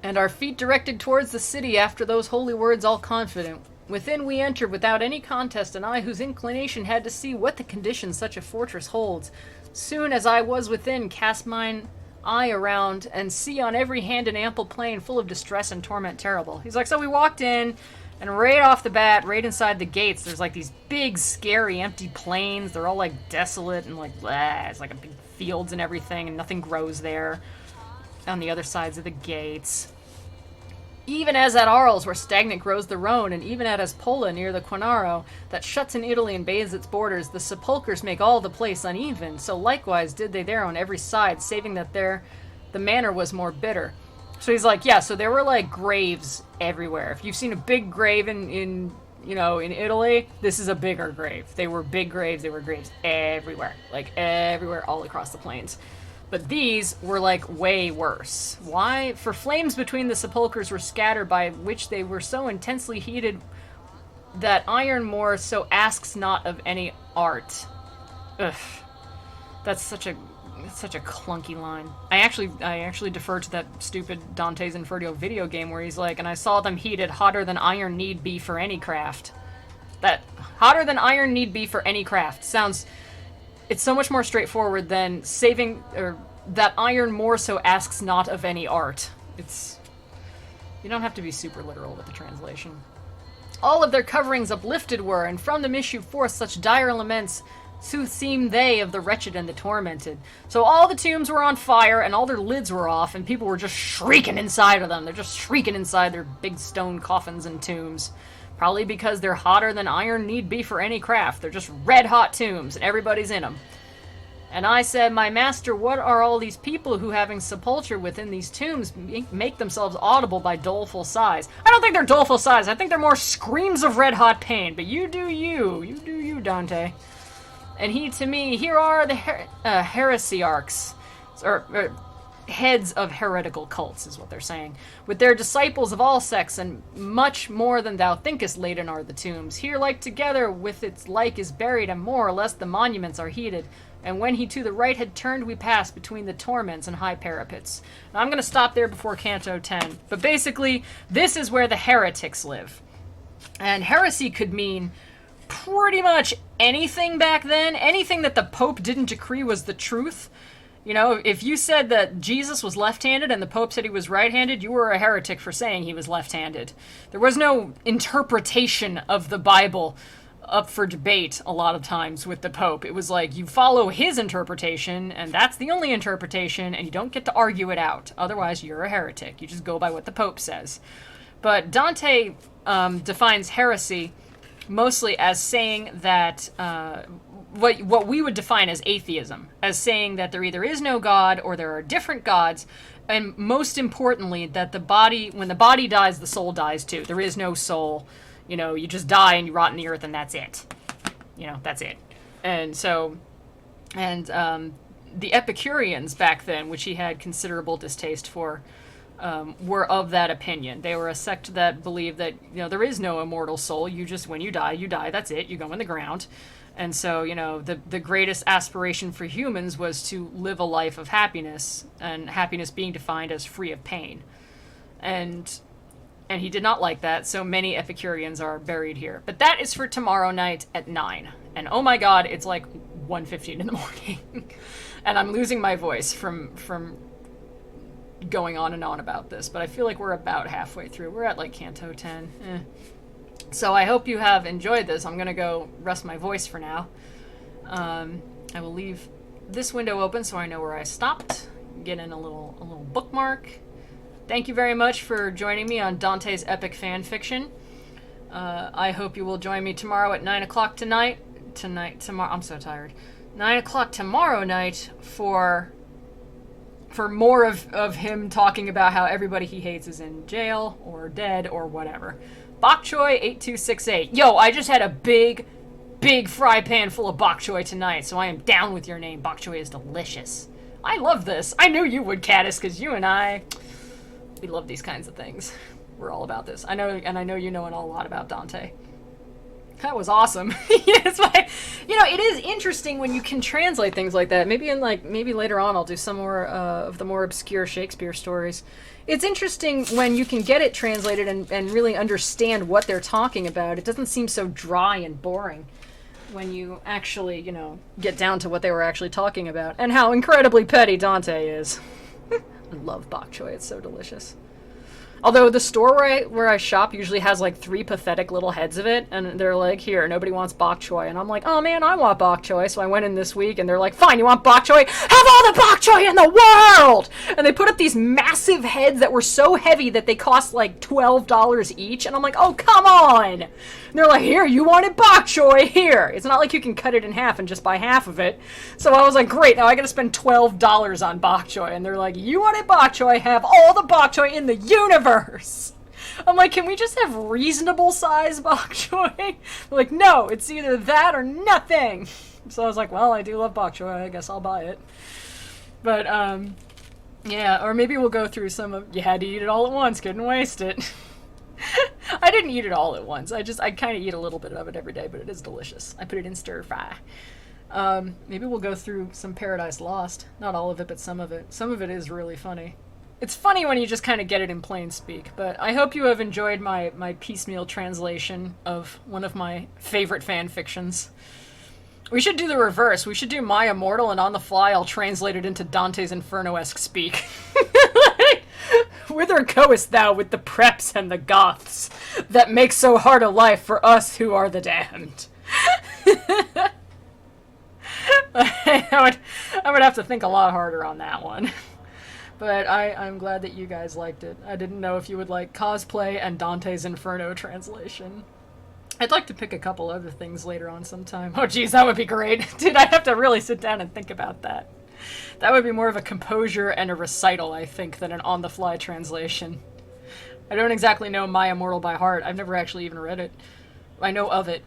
And our feet directed towards the city after those holy words all confident. Within we entered without any contest, and I whose inclination had to see what the condition such a fortress holds. Soon as I was within, cast mine eye around, and see on every hand an ample plain full of distress and torment terrible. He's like, so we walked in, and right off the bat, right inside the gates, there's like these big, scary, empty plains. They're all like desolate and like, blah. It's like a big fields and everything, and nothing grows there on the other sides of the gates. Even as at Arles, where stagnant grows the Rhone, and even at Aspola near the Quinaro, that shuts in Italy and bathes its borders, the sepulchres make all the place uneven. So likewise did they there on every side, saving that there the manner was more bitter. So he's like, yeah, so there were like graves everywhere. If you've seen a big grave in Italy, this is a bigger grave. They were big graves, they were graves everywhere. Like everywhere, all across the plains. But these were, like, way worse. Why? For flames between the sepulchres were scattered, by which they were so intensely heated that iron more so asks not of any art. Ugh. That's such a clunky line. I actually defer to that stupid Dante's Inferno video game where he's like, and I saw them heated hotter than iron need be for any craft. That, hotter than iron need be for any craft, sounds... It's so much more straightforward than saving, or that iron more so asks not of any art. It's, you don't have to be super literal with the translation. All of their coverings uplifted were, and from them issued forth such dire laments, sooth seemed they of the wretched and the tormented. So all the tombs were on fire, and all their lids were off, and people were just shrieking inside of them. They're just shrieking inside their big stone coffins and tombs. Probably because they're hotter than iron need be for any craft. They're just red-hot tombs, and everybody's in them. And I said, my master, what are all these people who, having sepulture within these tombs, make themselves audible by doleful sighs? I don't think they're doleful sighs. I think they're more screams of red-hot pain. But you do you. You do you, Dante. And he to me, here are the heresiarchs, or heads of heretical cults, is what they're saying, with their disciples of all sects, and much more than thou thinkest laden are the tombs. Here like together with its like is buried, and more or less the monuments are heated. And when he to the right had turned, we passed between the torments and high parapets. Now I'm going to stop there before Canto 10. But basically, this is where the heretics live. And heresy could mean pretty much anything back then. Anything that the Pope didn't decree was the truth. You know, if you said that Jesus was left-handed and the Pope said he was right-handed, you were a heretic for saying he was left-handed. There was no interpretation of the Bible up for debate a lot of times with the Pope. It was like, you follow his interpretation, and that's the only interpretation, and you don't get to argue it out. Otherwise, you're a heretic. You just go by what the Pope says. But Dante defines heresy mostly as saying that what we would define as atheism, as saying that there either is no God or there are different gods, and most importantly, that the body, when the body dies, the soul dies too. There is no soul. You know, you just die and you rot in the earth and that's it. You know, that's it. And so, and the Epicureans back then, which he had considerable distaste for, were of that opinion. They were a sect that believed that, you know, there is no immortal soul. You just, when you die, that's it. You go in the ground. And so, you know, the greatest aspiration for humans was to live a life of happiness, and happiness being defined as free of pain. And he did not like that, so many Epicureans are buried here. But that is for tomorrow night at 9. And oh my god, it's like 1:15 in the morning. And I'm losing my voice from going on and on about this, but I feel like we're about halfway through. We're at like Canto 10. So I hope you have enjoyed this. I'm going to go rest my voice for now. I will leave this window open so I know where I stopped. Get in a little bookmark. Thank you very much for joining me on Dante's epic fan fiction. I hope you will join me tomorrow at 9 o'clock tomorrow. I'm so tired. 9 o'clock tomorrow night for more of him talking about how everybody he hates is in jail or dead or whatever. Bok choy 8268. Yo, I just had a big fry pan full of bok choy tonight, so I am down with your name. Bok choy is delicious. I love this. I knew you would, Caddis, because you and I, we love these kinds of things. We're all about this. I know you know a lot about Dante. That was awesome. It's like, you know, it is interesting when you can translate things like that. Maybe later on I'll do some more of the more obscure Shakespeare stories. It's interesting when you can get it translated and really understand what they're talking about. It doesn't seem so dry and boring when you actually, you know, get down to what they were actually talking about and how incredibly petty Dante is. I love bok choy. It's so delicious. Although the store where I shop usually has like 3 pathetic little heads of it, and they're like, here, nobody wants bok choy. And I'm like, oh man, I want bok choy. So I went in this week and they're like, fine, you want bok choy? Have all the bok choy in the world! And they put up these massive heads that were so heavy that they cost like $12 each. And I'm like, oh, come on! And they're like, here, you wanted bok choy? Here. It's not like you can cut it in half and just buy half of it. So I was like, great, now I gotta spend $12 on bok choy. And they're like, you wanted bok choy? Have all the bok choy in the universe! I'm like, can we just have reasonable size bok choy? They're like, no, it's either that or nothing. So I was like, well, I do love bok choy. I guess I'll buy it. But, yeah, or maybe we'll go through some of, you had to eat it all at once, couldn't waste it. I didn't eat it all at once. I kind of eat a little bit of it every day, but it is delicious. I put it in stir fry. Maybe we'll go through some Paradise Lost. Not all of it, but some of it. Some of it is really funny. It's funny when you just kind of get it in plain speak, but I hope you have enjoyed my piecemeal translation of one of my favorite fan fictions. We should do the reverse. We should do My Immortal, and on the fly I'll translate it into Dante's Inferno-esque speak. Whither goest thou with the preps and the Goths, that make so hard a life for us who are the damned? I would have to think a lot harder on that one. But I'm glad that you guys liked it. I didn't know if you would like cosplay and Dante's Inferno translation. I'd like to pick a couple other things later on sometime. Oh geez, that would be great. Dude, I'd have to really sit down and think about that. That would be more of a composure and a recital, I think, than an on-the-fly translation. I don't exactly know My Immortal by heart. I've never actually even read it. I know of it.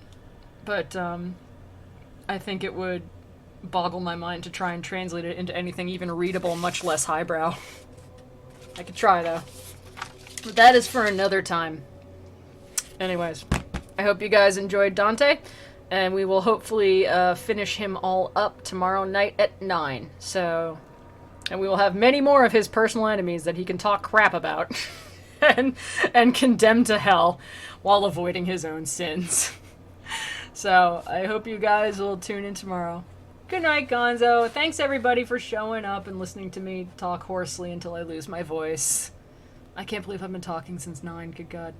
But, I think it would boggle my mind to try and translate it into anything even readable, much less highbrow. I could try, though. But that is for another time. Anyways, I hope you guys enjoyed Dante, and we will hopefully finish him all up tomorrow night at 9. So, and we will have many more of his personal enemies that he can talk crap about and condemn to hell while avoiding his own sins. So, I hope you guys will tune in tomorrow. Good night, Gonzo. Thanks, everybody, for showing up and listening to me talk hoarsely until I lose my voice. I can't believe I've been talking since 9. Good God.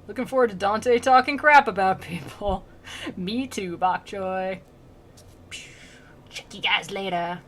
Looking forward to Dante talking crap about people. Me too, bok choy. Check you guys later.